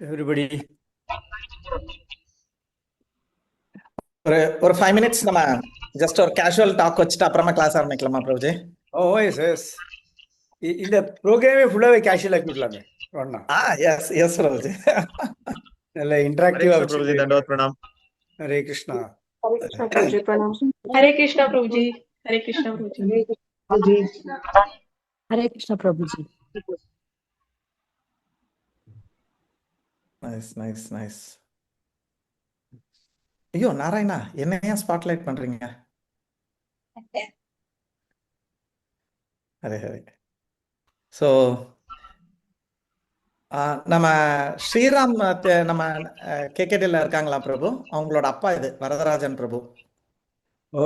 everybody. ஒரு 5 minutes நம்ம just ஒரு கேஷுவல் டாக் வச்சுட்டு அப்புறமா கிளாஸ் ஆரம்பிக்கலாமா பிரபுஜி? எஸ் எஸ் இந்த ப்ரோக்ராமே ஃபுல்லாகவே கேஷுவல் ஆக்கி விடலாமே ஒண்ணா. Yes yes Prabhuji. நல்ல இன்டராக்டிவா प्रभुजी दंडवत प्रणाम. ஹரே கிருஷ்ணா. हरे कृष्णा प्रभुजी प्रणाम. हरे कृष्णा प्रभुजी. हरे कृष्णा प्रभुजी. हरे कृष्णा प्रभुजी. Nice nice nice. ஐயோ நாராயணா, என்ன ஏன் ஸ்பாட்லைட் பண்றீங்க? ஹரே ஹரே. ஸோ நம்ம ஸ்ரீராம் நம்ம கேகேடியில் இருக்காங்களா பிரபு? அவங்களோட அப்பா இது வரதராஜன் பிரபு. ஓ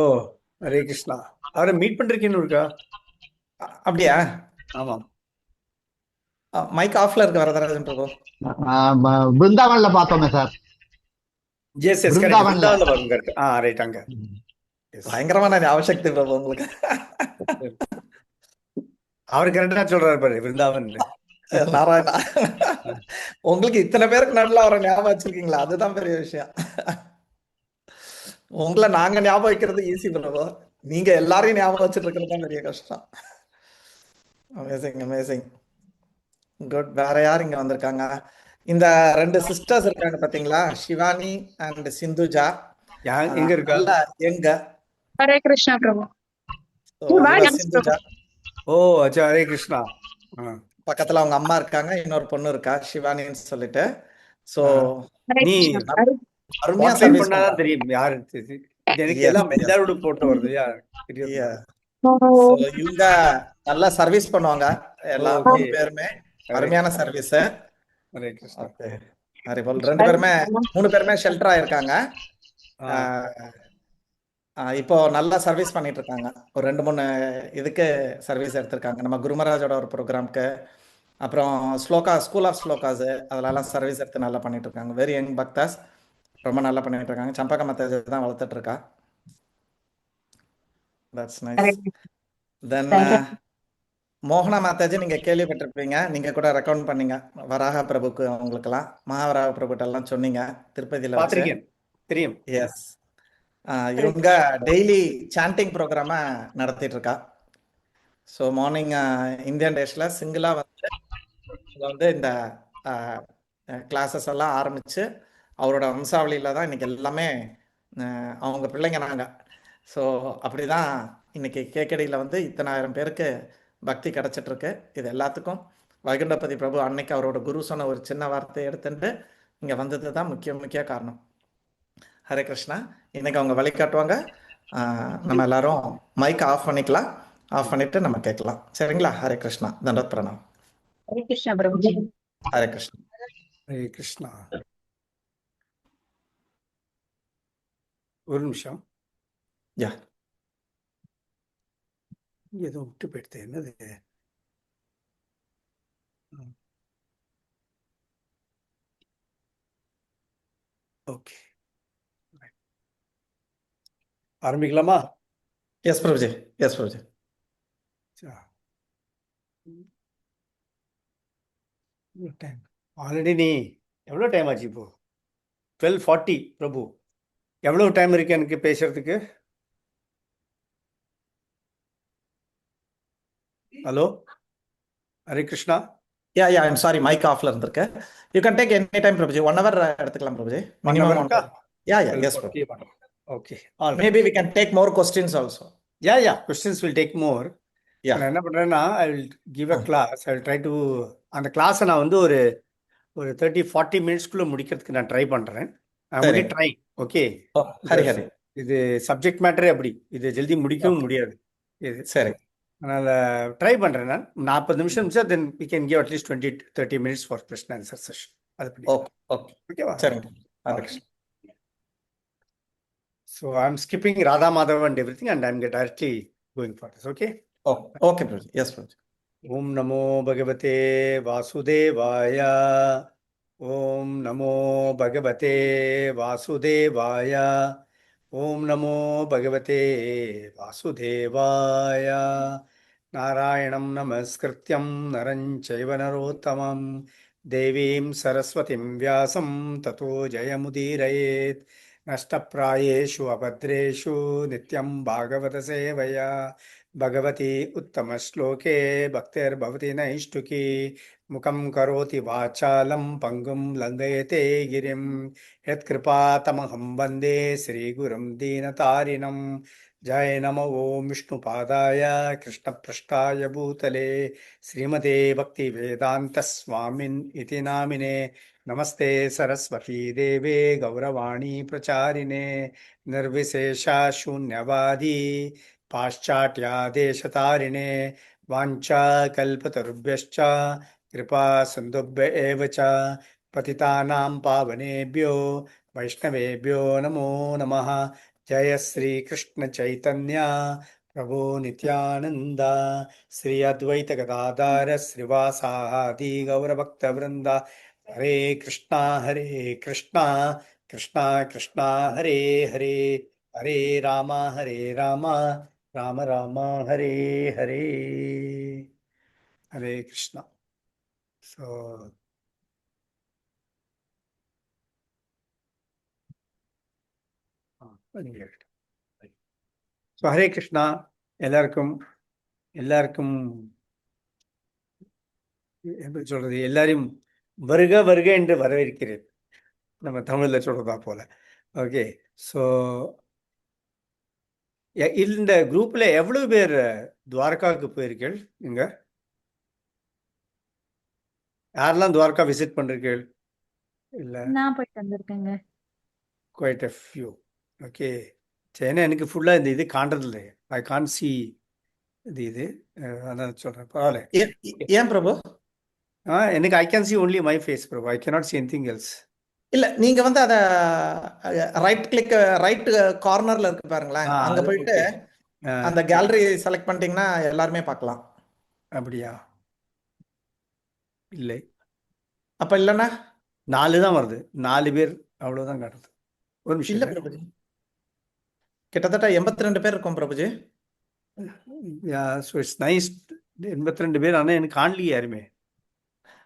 ஹரே கிருஷ்ணா. அவரை மீட் பண்றீங்கன்னு இருக்கா? அப்படியா? ஆமாம். மைக் ஆஃப்ல இருக்கு வரதராஜன் பிரபு. பிருந்தாவன்ல பார்த்தோமே சார். எஸ் எஸ் பிருந்தாவன்ல பாருங்க. ரைட் அங்க. பயங்கரமான ஞாபகசக்தி பிரபு உங்களுக்கு. அவர் கரெக்டா சொல்றாரு பாரு, பிருந்தாவன். நாராயணா, உங்களுக்கு இத்தனை பேருக்கு நல்லா அவரை ஞாபகம் வச்சிருக்கீங்களா? அதுதான் பெரிய விஷயம். உங்களை நாங்க ஞாபகம் வைக்கிறது ஈஸி பிரபு, நீங்க எல்லாரையும் ஞாபகம் வச்சுட்டு இருக்கிறது தான் பெரிய கஷ்டம். Amazing amazing. குட். வேற யார் இங்க வந்திருக்காங்க? இந்த 2 சிஸ்டர்ஸ் இருக்காங்க பாத்தீங்களா, சிவானி அண்ட் சிந்துஜா. எங்க இருக்கா? எங்க? हरे कृष्णा प्रभु. சிந்துஜா. ஓ அச்சா, ஹரே கிருஷ்ணா. பக்கத்துல அவங்க அம்மா இருக்காங்க, இன்னொரு பொண்ணு இருக்கா சிவானின்னு சொல்லிட்டு. சோ हरे நீ कृष्णा. அருமையா வாட்ஸ்அப் சர்வீஸ் பண்ணாதான் தெரியும் யாரு. எனக்கு எல்லாம் எல்லாரோட போட்டோ வருது. இவங்க நல்லா சர்வீஸ் பண்ணுவாங்க, எல்லா 3 பேருமே அருமையான சர்வீஸ். ஹரே கிருஷ்ணா. ஹரிபோல். 2 பேருமே 3 பேருமே ஷெல்டர் ஆயிருக்காங்க. இப்போ நல்லா சர்வீஸ் பண்ணிட்டு இருக்காங்க. ஒரு 2-3 இதுக்கு சர்வீஸ் எடுத்திருக்காங்க. நம்ம குருமராஜோட ஒரு ப்ரோக்ராம்க்கு, அப்புறம் ஸ்லோகா ஸ்கூல் ஆஃப் ஸ்லோகாஸ், அதெல்லாம் சர்வீஸ் எடுத்து நல்லா பண்ணிட்டு இருக்காங்க. வெரி யங் பக்தாஸ், ரொம்ப நல்லா பண்ணிட்டு இருக்காங்க. சம்பக மத்தேஜ் தான் வளர்த்துட்டு இருக்கா. That's nice. தென் மோகனா மாதாஜி, நீங்க கேள்விப்பட்டிருப்பீங்க, நீங்க கூட ரெக்கமெண்ட் பண்ணீங்க வராக பிரபுக்கு, அவங்களுக்கெல்லாம் மகாவராக பிரபுட்ட எல்லாம் சொன்னீங்க திருப்பதியில வச்சு. பாத்திருக்கேன், தெரியும். எஸ். இவங்க டெய்லி சாண்டிங் ப்ரோக்ராம நடத்திட்டு இருக்கா. ஸோ மார்னிங் இந்தியன் டேஸ்ல சிங்கிளா வந்து இந்த கிளாஸஸ் எல்லாம் ஆரம்பிச்சு அவரோட வம்சாவளியில தான் இன்னைக்கு எல்லாமே அவங்க பிள்ளைங்க நாங்க. ஸோ அப்படிதான் இன்னைக்கு கேக்கடியில் வந்து இத்தனை ஆயிரம் பேருக்கு பக்தி கிடைச்சிட்டு இருக்கு. இது எல்லாத்துக்கும் வைகுண்டபதி பிரபு அன்னைக்கு அவரோட குரு சொன்ன ஒரு சின்ன வார்த்தையை எடுத்துட்டு இங்க வந்தது தான் முக்கிய காரணம். ஹரே கிருஷ்ணா. இன்னைக்கு அவங்க வழிகாட்டுவாங்க. நம்ம எல்லாரும் மைக் ஆஃப் பண்ணிக்கலாம். ஆஃப் பண்ணிட்டு நம்ம கேட்கலாம், சரிங்களா? ஹரே கிருஷ்ணா. தண்டவத் பிரணாம். हरे कृष्णा प्रभुजी. ஹரே கிருஷ்ணா. ஹரே கிருஷ்ணா. ஒரு நிமிஷம். யா, ஏதோ விட்டு போயிடுது. என்னது? ஓகே, ஆரம்பிக்கலாமா? Yes Prabhuji. Yes Prabhuji. Already நீ எவ்வளோ டைம் ஆச்சு இப்போ? 12:40 பிரபு. எவ்வளவு டைம் இருக்கு எனக்கு பேசுறதுக்கு? Hello Hare Krishna. Yeah I'm sorry, mic ஆஃப்ல இருந்திருக்கு. You can take any time Prabhuji. 1 hour எடுத்துக்கலாம் Prabhuji. Minimum. Yeah yes Prabhu. Okay, maybe we can take more questions also. Yeah questions will take more. Yeah. நான் என்ன பண்றேன்னா, I will give a class. I will try to அந்த கிளாஸை நான் வந்து ஒரு 30-40 மினிட்ஸ்க்குள்ள முடிக்கிறதுக்கு நான் ட்ரை பண்றேன். சரி. ட்ரை. ஓகே. ஹரி ஹரி. இது சப்ஜெக்ட் மேட்டரே அப்படி, இது ஜல்தி முடிக்கவும் முடியாது இது. சரி. அதனால ட்ரை பண்றேன் நான். 40 நிமிஷம் தென் we can give at least 20-30 minutes for question answer session. அது ஓகே ஓகேவா? சரிங்க. Hare Krishna. So I'm skipping Radha Madhava and everything and I'm directly going for this. Okay? Okay Prabhuji. Yes Prabhuji. Om Namo Bhagavate Vasudevaya. Om Namo Bhagavate Vasudevaya. Om Namo Bhagavate Vasudevaya. Narayanam Namaskrityam Naram Chaiva Narottamam தேவீம் சரஸ்வதிம் வியாசம் ததோ ஜெயமுதீரயேத். நஷ்டப்பிராயேஷு அபத்ரேஷு நித்யம் பாகவத சேவையா பகவதி உத்தம ஸ்லோகே பக்திர்பவதி நைஷ்டுகி. முகம் கரோதி வாசாலம் பங்கும் லங்கயதே கிரிம். யத்கிருபாதமஹம் வந்தே ஸ்ரீகுரும் தீனதாரிணம். ஜய நம ஓம் விஷ்ணுபாதாய கிருஷ்ணபிருஷ்டாய பூதலே ஸ்ரீமதே பக்தி வேதாந்த ஸ்வாமின் இதி நாமினே. நமஸ்தே சரஸ்வதி தேவே கௌரவாணி பிரச்சாரிணே நிர்விசேஷா சூன்யவாதி பாஷ்சாட்யா தேசதாரிணே. வாஞ்சா கல்பதருभ्यश्च கிருபா சிந்துभ्य एव च पतितानां पावनेभ्यो वैष्णवेभ्यो नमो नमः. जय श्री कृष्ण चैतन्य प्रभु नित्यानंद श्री अद्वैत गदाधर श्रीवासादि गौरभक्त वृंद. हरे कृष्णा कृष्णा कृष्णा हरे हरे, हरे राम राम राम हरे हरे. हरे कृष्णा. So ஹரே கிருஷ்ணா. எல்லாருக்கும் எப்படி சொல்றது, எல்லாரையும் வருக வருக என்று வரவேற்கிறேன், நம்ம தமிழ்ல சொல்றதா போல. ஓகே. ஸோ இந்த குரூப்ல எவ்வளவு பேர் துவாரகாவுக்கு போயிருக்கீர்கள்? நீங்க யாரெல்லாம் துவாரகா விசிட் பண்றீர்கள்? இல்ல, நான் போயிட்டு வந்திருக்கேங்க. Quite a few. ஓகே. ஏன்னா எனக்கு ஃபுல்லா இந்த இது காண்றதில்ல, ஐ கான் சி இது அதான் சொல்றேன். பரவாயில்ல. ஏன் பிரபு? எனக்கு I can see only my face bro, I cannot see anything else. இல்ல, நீங்க வந்து அத ரைட் கிளிக் ரைட் கார்னர்ல இருக்கு பாருங்களேன், அங்க போயிட்டு அந்த கேலரி செலக்ட் பண்ணிட்டீங்கன்னா எல்லாருமே பார்க்கலாம். அப்படியா? இல்லை, அப்ப இல்லன்னா 4 தான் வருது, 4 பேர் அவ்வளவுதான் காட்டுது. ஒரு நிமிஷம் இல்ல இருங்க. பிரபுஜி, கிட்டத்தட்ட 82 பேர் இருக்கும் பிரபுஜி. So it's nice. 82 பேர், ஆனால் எனக்கு காணலையே யாருமே.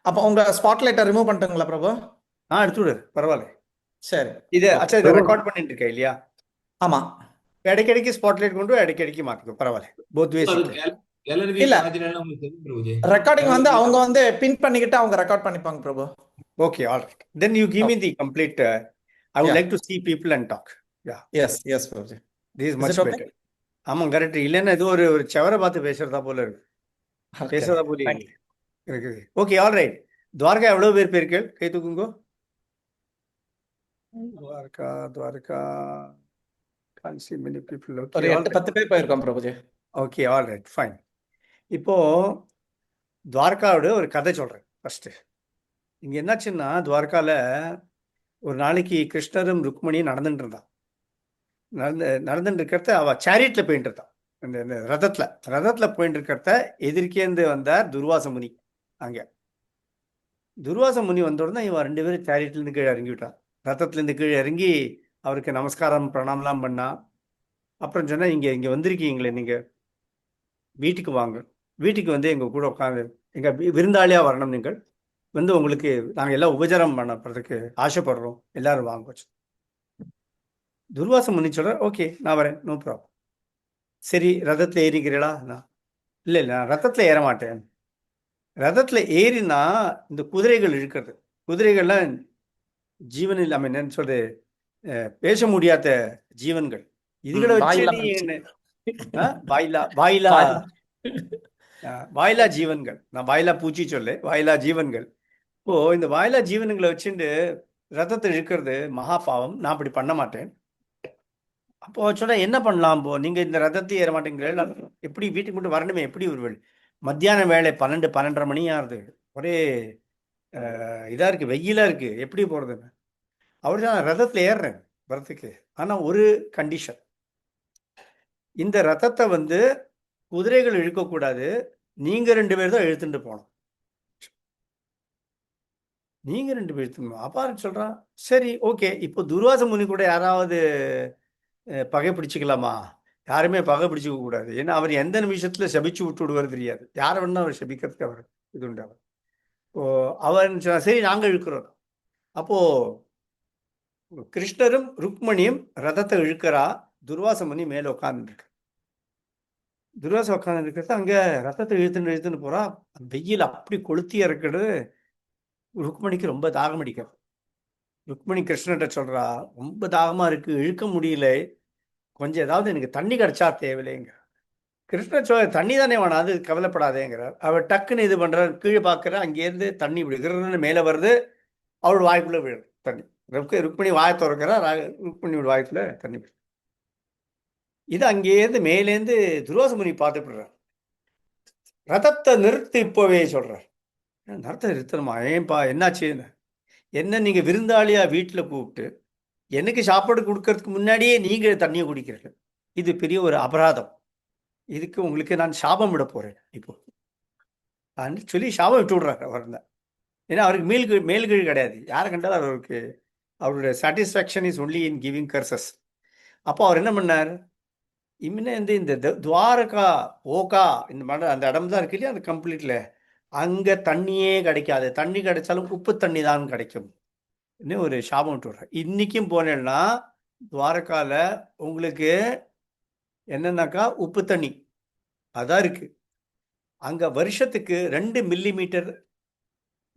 அப்ப உங்க ஸ்பாட்லைட்டை ரிமூவ் பண்ணிட்டுங்களா பிரபு? எடுத்து விடு, பரவாயில்ல. சரி. இது அச்சா, இதை ரெக்கார்ட் பண்ணிட்டு இருக்கேன் இல்லையா? ஆமா. இடைக்கிடைக்கு ஸ்பாட்லைட் கொண்டு இடைக்கிடைக்கு மாத்திக்கோ, பரவாயில்ல. Both ways. இல்ல, ரெக்கார்டிங் வந்து அவங்க வந்து பின் பண்ணிக்கிட்டு அவங்க ரெக்கார்ட் பண்ணிப்பாங்க Prabhu. Okay, all right. Then you give me the complete. I would like to see people and talk. Yeah, yes Prabhuji. this is Is much it okay? better. ஆமாம், கரெக்ட். இல்லைன்னா இது ஒரு செவரை பார்த்து பேசுறதா போல இருக்கு, Okay. பேசுறதா போல Thank you. இருக்குது. Okay, all right. துவாரகா எவ்வளவு பேர் போயிருக்கீர்கள்? கை தூக்குங்கோ. Dwarka can't see many people. ஒரு Okay, all 8-10 பேர் போயிருக்கோம் Prabhuji. Okay, all right, fine. இப்போ துவாரகாவோட ஒரு கதை சொல்றேன் ஃபர்ஸ்ட். இங்க என்னாச்சுன்னா, துவாரகால ஒரு நாளைக்கு கிருஷ்ணரும் ருக்மணியும் நடந்துட்டு இருந்தான். நடந்துட்டு இருக்கிறத அவ சேரியட்ல போயிட்டு இருந்தான். இந்த ரதத்துல போயிட்டு இருக்கிறத எதிர்க்கேந்து வந்தார் துர்வாச முனி. அங்க துர்வாச முனி வந்த உடனே இவன் 2 பேரும் சேரியட்ல இருந்து கீழே இறங்கி விட்டான். ரதத்துல இருந்து கீழே இறங்கி அவருக்கு நமஸ்காரம் பிரணாம்லாம் பண்ணா. அப்புறம் சொன்னா, இங்க வந்திருக்கீங்களே, நீங்க வீட்டுக்கு வாங்க, வீட்டுக்கு வந்து எங்க கூட உட்காந்து எங்க விருந்தாளியா வரணும், நீங்கள் வந்து உங்களுக்கு நாங்க எல்லாம் உபச்சாரம் பண்ணப்படுறதுக்கு ஆசைப்படுறோம், எல்லாரும் வாங்க வச்சு. துர்வாச முனி சொல்ற, ஓகே நான் வரேன், நோ ப்ராப்ளம். சரி, ரதத்துல ஏறிக்கிறீங்களா? இல்லை, நான் ரதத்துல ஏற மாட்டேன். ரதத்துல ஏறினா இந்த குதிரைகள் இழுக்கிறது, குதிரைகள்லாம் ஜீவன் இல்லாம என்னன்னு சொல்றது, பேச முடியாத ஜீவன்கள். இதுகளை வச்சு நீ என்ன வாயிலா ஜீவன்கள், நான் வாயிலா பூச்சி சொல்ல, வாயிலா ஜீவன்கள். இப்போ இந்த வாயிலா ஜீவன்களை வச்சுட்டு ரதத்தை இழுக்கிறது மகா பாவம், நான் அப்படி பண்ண மாட்டேன். அப்போ சொன்னா, என்ன பண்ணலாம்? போ, நீங்க இந்த ரதத்தை ஏற மாட்டேங்கிறீங்க, எப்படி வீட்டுக்கு மட்டும் வரணுமே, எப்படி ஒரு மத்தியான வேலை 12-12:30 மணி ஆகுது, ஒரே இதா இருக்கு, வெயிலா இருக்கு, எப்படி போறதுன்னு. அவர் தான் ரதத்துல ஏறுறேன் வரத்துக்கு, ஆனா ஒரு கண்டிஷன், இந்த ரதத்தை வந்து குதிரைகள் இழுக்கக்கூடாது, நீங்க 2 பேர் தான் இழுத்துட்டு போகணும், நீங்க 2 பேர் இழுத்துணும். அப்பாரு சொல்றான், சரி ஓகே. இப்போ துர்வாச முனி கூட யாராவது பகை பிடிச்சிக்கலாமா? யாருமே பகை பிடிச்சிக்க கூடாது. ஏன்னா அவர் எந்த நிமிஷத்துல சபிச்சு விட்டு விடுவார் தெரியாது, யாரை வேணா அவர் சபிக்கிறதுக்கு அவர் இது உண்டு. அவர் அவன் சரி நாங்கள் இழுக்கிறோம். அப்போ கிருஷ்ணரும் ருக்மணியும் ரதத்தை இழுக்கிறா. துர்வாச முனி மேல உட்காந்துருக்கு. துர்வாச உட்காந்து இருக்கிறது அங்க ரத்தத்தை இழுத்துன்னு போறா. வெயில் அப்படி கொளுத்தி இறக்குது. ருக்மணிக்கு ரொம்ப தாகம் அடிக்கும். ருக்மணி கிருஷ்ணர்கிட்ட சொல்றா, ரொம்ப தாகமா இருக்கு, இழுக்க முடியல, கொஞ்சம் ஏதாவது எனக்கு தண்ணி கிடைச்சா தேவையில்லைங்க. கிருஷ்ணர் சொல்ல, தண்ணி தானே வேணாம், அது கவலைப்படாதேங்கிறார். அவள் டக்குன்னு இது பண்றார், கீழே பார்க்குற, அங்கேருந்து தண்ணி விடுகிறன்னு மேலே வருது, அவள் வாய்க்குள்ள விழுது தண்ணி. ருக்மணி வாயை திறக்கிறா, ருக்மணியோட வாய்க்குள்ள தண்ணி விழுது. இது அங்கேருந்து மேலேருந்து துர்வாச முனி பார்த்துப்படுறார். ரதத்தை நிறுத்தி இப்போவே சொல்றார். ரதத்தை நிறுத்தணுமா? ஏன்பா என்னாச்சுன்னு? என்ன நீங்க விருந்தாளியா வீட்டில் கூப்பிட்டு எனக்கு சாப்பாடு கொடுக்கறதுக்கு முன்னாடியே நீங்க தண்ணியை குடிக்கிறீர்கள், இது பெரிய ஒரு அபராதம். இதுக்கு உங்களுக்கு நான் சாபம் விட போறேன் இப்போ சொல்லி சாபம் விட்டு விடுறாரு அவர் தான். ஏன்னா அவருக்கு மேல்கீழ் கிடையாது. யாரை கண்டாலும் அவருக்கு அவருடைய satisfaction is only in giving curses. அப்போ அவர் என்ன பண்ணார், இந்த துவாரகா ஓகா இந்த மாதிரி அந்த இடம் தான் இருக்கு இல்லையா, அந்த கம்ப்ளீட்ல அங்க தண்ணியே கிடைக்காது, தண்ணி கிடைச்சாலும் உப்பு தண்ணி தான் கிடைக்கும் இன்னும் ஒரு சாபம் விட்டு விடுறார். இன்னைக்கும் போனேன்னா துவாரகால உங்களுக்கு என்னன்னாக்கா உப்பு தண்ணி அதான் இருக்கு. அங்க வருஷத்துக்கு 2 மில்லிமீட்டர்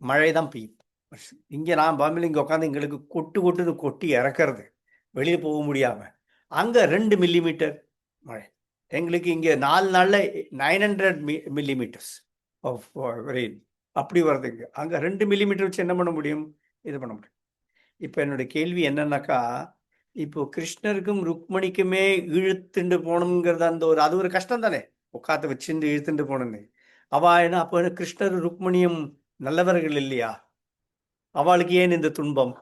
மழை தான் பெய்யும். இங்க நான் பாம்பேல இங்க உட்காந்து எங்களுக்கு கொட்டுன்னு கொட்டி இறக்கிறது, வெளியே போக முடியாம. அங்க 2 மில்லிமீட்டர் மழை. எங்களுக்கு இங்க 4 நாள்ல 900 மில்லிமீட்டர்ஸ் ஆஃப் ரெயின் அப்படி வருதுங்க. அங்க 2 மில்லிமீட்டர் வச்சு என்ன பண்ண முடியும்? இது பண்ண முடியும். இப்ப என்னோட கேள்வி என்னன்னாக்கா, இப்போ கிருஷ்ணருக்கும் ருக்மணிக்குமே இழுத்துண்டு போகணுங்கிறது அந்த ஒரு அது ஒரு கஷ்டம் தானே, உட்காந்து வச்சுட்டு இழுத்துட்டு போனேன்னு. என்ன அப்போ கிருஷ்ணர் ருக்மணியும் நல்லவர்கள் இல்லையா? அவளுக்கு ஏன் இந்த துன்பம்?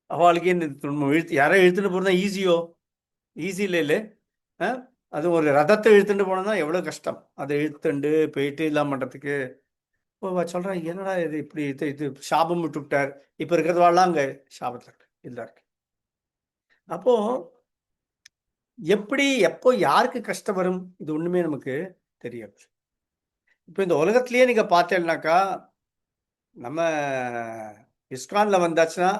அவளுக்கு ஏன் இந்த துன்பம்? யாரோ இழுத்துட்டு போறதா ஈஸியோ? ஈஸி இல்லை. அது ஒரு ரதத்தை இழுத்துட்டு போனதான் எவ்வளவு கஷ்டம். அதை இழுத்துண்டு போயிட்டு எல்லாம் பண்றதுக்கு. சொல்றேன், என்னடா இது இப்படி இது சாபம் விட்டு விட்டார். இப்ப இருக்கிறதுவாள்லாம் அங்க சாபத்துல இருக்கு, இதுதான் இருக்கு. அப்போ எப்படி எப்போ யாருக்கு கஷ்டம் வரும், இது ஒண்ணுமே நமக்கு தெரியாது. இப்போ இந்த உலகத்திலேயே நீங்க பார்த்தேன்னாக்கா, நம்ம இஸ்கான்ல வந்தாச்சுன்னா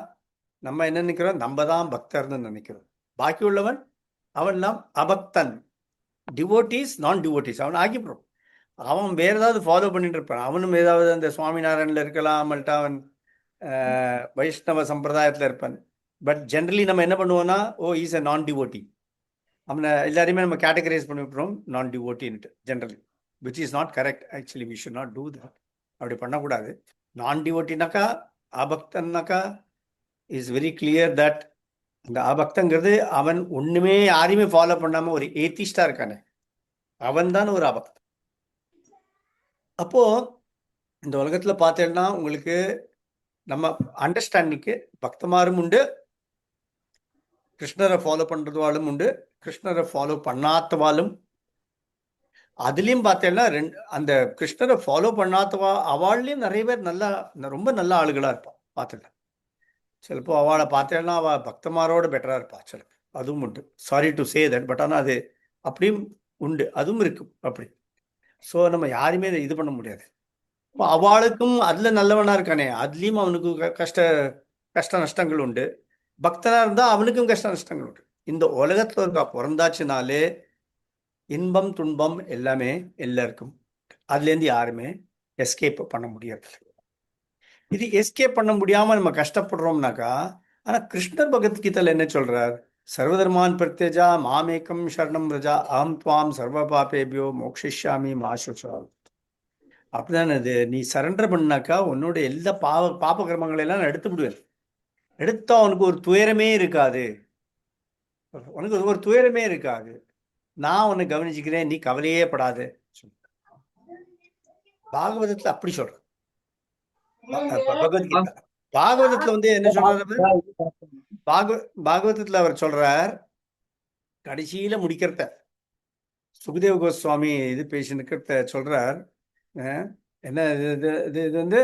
நம்ம என்ன நினைக்கிறோம், நம்ம தான் பக்தர்னு நினைக்கிறோம். பாக்கி உள்ளவன் அவன்லாம் அபக்தன், டிவோட்டீஸ் நான் டிவோட்டீஸ் அவன் ஆகிப்போம். அவன் வேற ஏதாவது ஃபாலோ பண்ணிட்டு இருப்பான். அவனும் ஏதாவது அந்த சுவாமிநாராயணில் இருக்கலாம், அவன்கிட்ட அவன் வைஷ்ணவ சம்பிரதாயத்தில் இருப்பான். பட் ஜென்ரலி நம்ம என்ன பண்ணுவோம்னா, இஸ் அ நான் டிவோட்டி. அவனை எல்லாரையுமே நம்ம கேட்டகரைஸ் பண்ணி விட்டுறோம் நான் டிவோட்டின்ட்டு generally, which is not correct. Actually we should not do that. அப்படி பண்ணக்கூடாது. நான் டிவோட்டினாக்கா, ஆபக்தன்னாக்கா இஸ் வெரி கிளியர் தட் இந்த ஆபக்தங்கிறது அவன் ஒண்ணுமே யாரையுமே ஃபாலோ பண்ணாம ஒரு ஏத்திஸ்டா இருக்கானே, அவன் தான் ஒரு ஆபக்தன். அப்போ இந்த உலகத்துல பார்த்தேன்னா உங்களுக்கு நம்ம அண்டர்ஸ்டாண்டிங்க்கு பக்தமாரும் உண்டு, கிருஷ்ணரை ஃபாலோ பண்றதுவாலும் உண்டு, கிருஷ்ணரை ஃபாலோ பண்ணாதவாலும். அதுலயும் பார்த்தேன்னா அந்த கிருஷ்ணரை ஃபாலோ பண்ணாதவா அவள்லயும் நிறைய பேர் நல்லா ரொம்ப நல்ல ஆளுகளா இருப்பான். பார்த்துட்டேன் சிலப்போ அவளை பார்த்தேன்னா அவள் பக்தமாரோட பெட்டரா இருப்பா சிலப்போ, அதுவும் உண்டு. Sorry to say that, but ஆனால் அது அப்படியும் உண்டு, அதுவும் இருக்கு அப்படி. ஸோ நம்ம யாருமே இதை இது பண்ண முடியாது. இப்போ அவளுக்கும் அதுல நல்லவனா இருக்கானே, அதுலயும் அவனுக்கு கஷ்ட நஷ்டங்கள் உண்டு. பக்தனா இருந்தா அவனுக்கும் கஷ்ட நஷ்டங்கள் உண்டு. இந்த உலகத்துல இருக்கா பிறந்தாச்சுனாலே இன்பம் துன்பம் எல்லாமே எல்லாருக்கும், அதுல இருந்து யாருமே எஸ்கேப் பண்ண முடியாது. இது எஸ்கேப் பண்ண முடியாம நம்ம கஷ்டப்படுறோம்னாக்கா, ஆனா கிருஷ்ணர் பகவத்கீதையில என்ன சொல்றார், சர்வதர்மான் பிரத்யஜா மாமேக்கம் சரணம் ரஜா அகம் துவாம் சர்வ பாபேபியோ மோக்ஷிஷ்யாமி மாசுஷா. அப்படிதான் அது. நீ சரண்டர் பண்ணாக்கா உன்னோட எல்லா பாப கர்மங்களை எல்லாம் எடுத்து விடுவேன். எடுத்தா உனக்கு ஒரு துயரமே இருக்காது, உனக்கு ஒரு துயரமே இருக்காது. நான் உன்னை கவனிச்சுக்கிறேன், நீ கவலையே படாது. பாகவதத்துல அப்படி சொல்றேன். பகவத்கீதா பாகவதத்துல என்ன சொல்றாரு, பாகவதத்துல அவர் சொல்றார், கடைசியில முடிக்கிறத சுகதேவ கோஸ்வாமி இது பேசினுக்கிறத சொல்றார். என்ன இது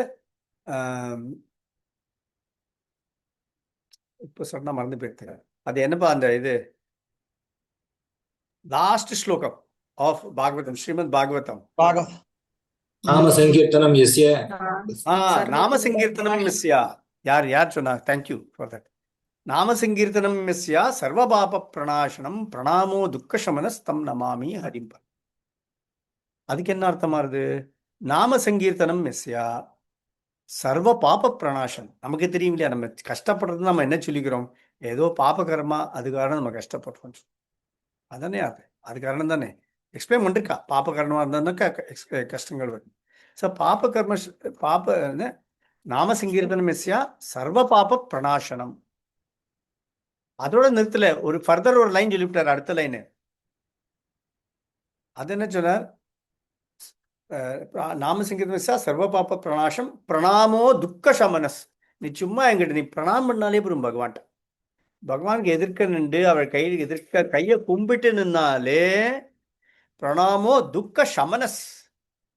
இப்ப சொன்னா மறந்து போயிருக்கிறார். அது என்னப்பா அந்த இது லாஸ்ட் ஸ்லோகம் ஆஃப் பாகவதம், ஸ்ரீமத் பாகவதம். நாம சங்கீர்த்தனம் எஸ்ய நாம சங்கீர்த்தனம் மிஸ்யா. யார் சொன்னா? Thank you for that. நாம சங்கீர்த்தனம் மிஸ்யா சர்வபாப பிரணாசனம் பிரணாமோ துக்க சமனஸ்தம் நமாமி ஹரிம்ப. அதுக்கு என்ன அர்த்தமா இருது? நாம சங்கீர்த்தனம் மிஸ்யா சர்வ பாப பிரணாசனம். நமக்கு தெரியும் இல்லையா, நம்ம கஷ்டப்படுறது நம்ம என்ன சொல்லிக்கிறோம்? ஏதோ பாப கர்மா, அது காரணம் நம்ம கஷ்டப்படுறோம். அதானே அது காரணம் தானே எக்ஸ்பிளைன் பண்ணிருக்கா. பாப கர்மமா இருந்தாக்கா கஷ்டங்கள் வரும். ஸோ பாப கர்ம பாப நாம சங்கீர்த்தனம் மிஸ்யா சர்வ பாப பிரணாசனம். அதோட நிறுத்தல, ஒரு ஃபர்தர் ஒரு லைன் சொல்லிவிட்டார். அடுத்த லைனு அது என்ன சொன்னார்? நாம சங்கீர்த்தனம் மிஸ்யா சர்வ பாப பிரணாசம் பிரணாமோ துக்க சமனஸ். நீ சும்மா எங்கிட்ட நீ பிரணாமம் பண்ணாலே போதும் பகவான்கிட்ட. பகவானுக்கு எதிர்க்க நின்று அவர் கையில் எதிர்க்க கையை கும்பிட்டு நின்னாலே பிரணாமோ துக்க சமனஸ்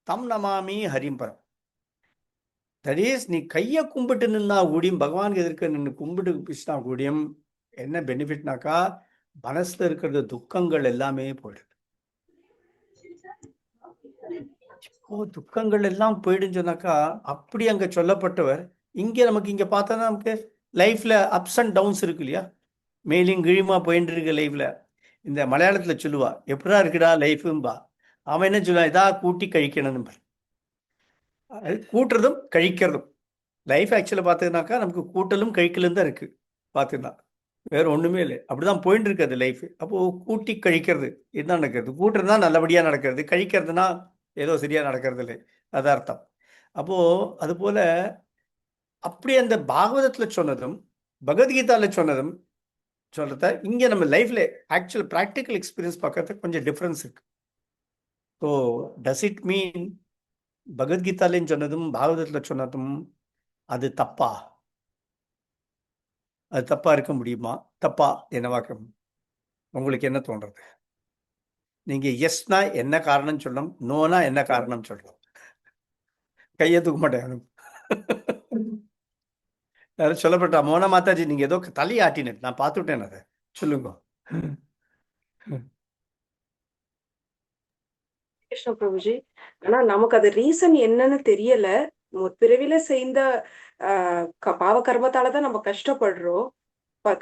தம் நமாமி ஹரிம்பரம். தட் இஸ், நீ கையை கும்பிட்டு நின்னா கூடியும், பகவானுக்கு எதிர்க்க நின்று கும்பிட்டு பிடிச்சினா கூடியும் என்ன பெனிஃபிட்னாக்கா, மனசுல இருக்கிறது துக்கங்கள் எல்லாமே போயிடுது. இப்போ துக்கங்கள் எல்லாம் போயிடுன்னு சொன்னாக்கா, அப்படி அங்க சொல்லப்பட்டவர் இங்க நமக்கு இங்க பார்த்தா நமக்கு லைஃப்ல அப்ஸ் அண்ட் டவுன்ஸ் இருக்கு இல்லையா, மேலும் கீழுமா போயிட்டு இருக்கு லைஃப்ல. இந்த மலையாளத்துல சொல்லுவா, எப்படா இருக்குடா லைஃபும்பா. அவன் என்ன சொல்லுவான்? இதா கூட்டி கழிக்கணும். கூட்டுறதும் கழிக்கிறதும் லைஃப் ஆக்சுவலாக பார்த்ததுனாக்கா நமக்கு கூட்டலும் கழிக்கலும் தான் இருக்கு. பார்த்துன்னா வேற ஒண்ணுமே இல்லை. அப்படிதான் போயிட்டு இருக்காது லைஃப். அப்போ கூட்டி கழிக்கிறது என்ன நடக்கிறது? கூட்டுறதுனா நல்லபடியா நடக்கிறது, கழிக்கிறதுனா ஏதோ சரியா நடக்கிறது இல்லை. அதான் அர்த்தம். அப்போ அது போல அப்படி அந்த பாகவதத்துல சொன்னதும் பகவத்கீதால சொன்னதும் சொல்றத இங்க நம்ம லைஃப்ல ஆக்சுவல் ப்ராக்டிக்கல் எக்ஸ்பீரியன்ஸ் பார்க்கறதுக்கு கொஞ்சம் டிஃப்ரென்ஸ் இருக்கு. ஸோ டஸ் இட் மீன் பகவத்கீதாலேன்னு சொன்னதும் பாகவதத்துல சொன்னதும் அது தப்பா? அது தப்பா இருக்க முடியுமா? தப்பா என்னவாக்க உங்களுக்கு என்ன தோன்றது? நீங்க எஸ்னா என்ன காரணம் சொல்லணும், நோனா என்ன காரணம் சொல்லணும். கையை தூக்க மாட்டேன். யாரும் சொல்லப்பட்டா மோனா மாதாஜி நீங்க ஏதோ தலையாட்டின, நான் பார்த்துட்டேன். அதை சொல்லுங்க. கிருஷ்ண பிரபுஜி, ஆனா நமக்கு அது ரீசன் என்னன்னு தெரியல. பிறவில செய்த பாவ கர்மத்தாலதான் நம்ம கஷ்டப்படுறோம்.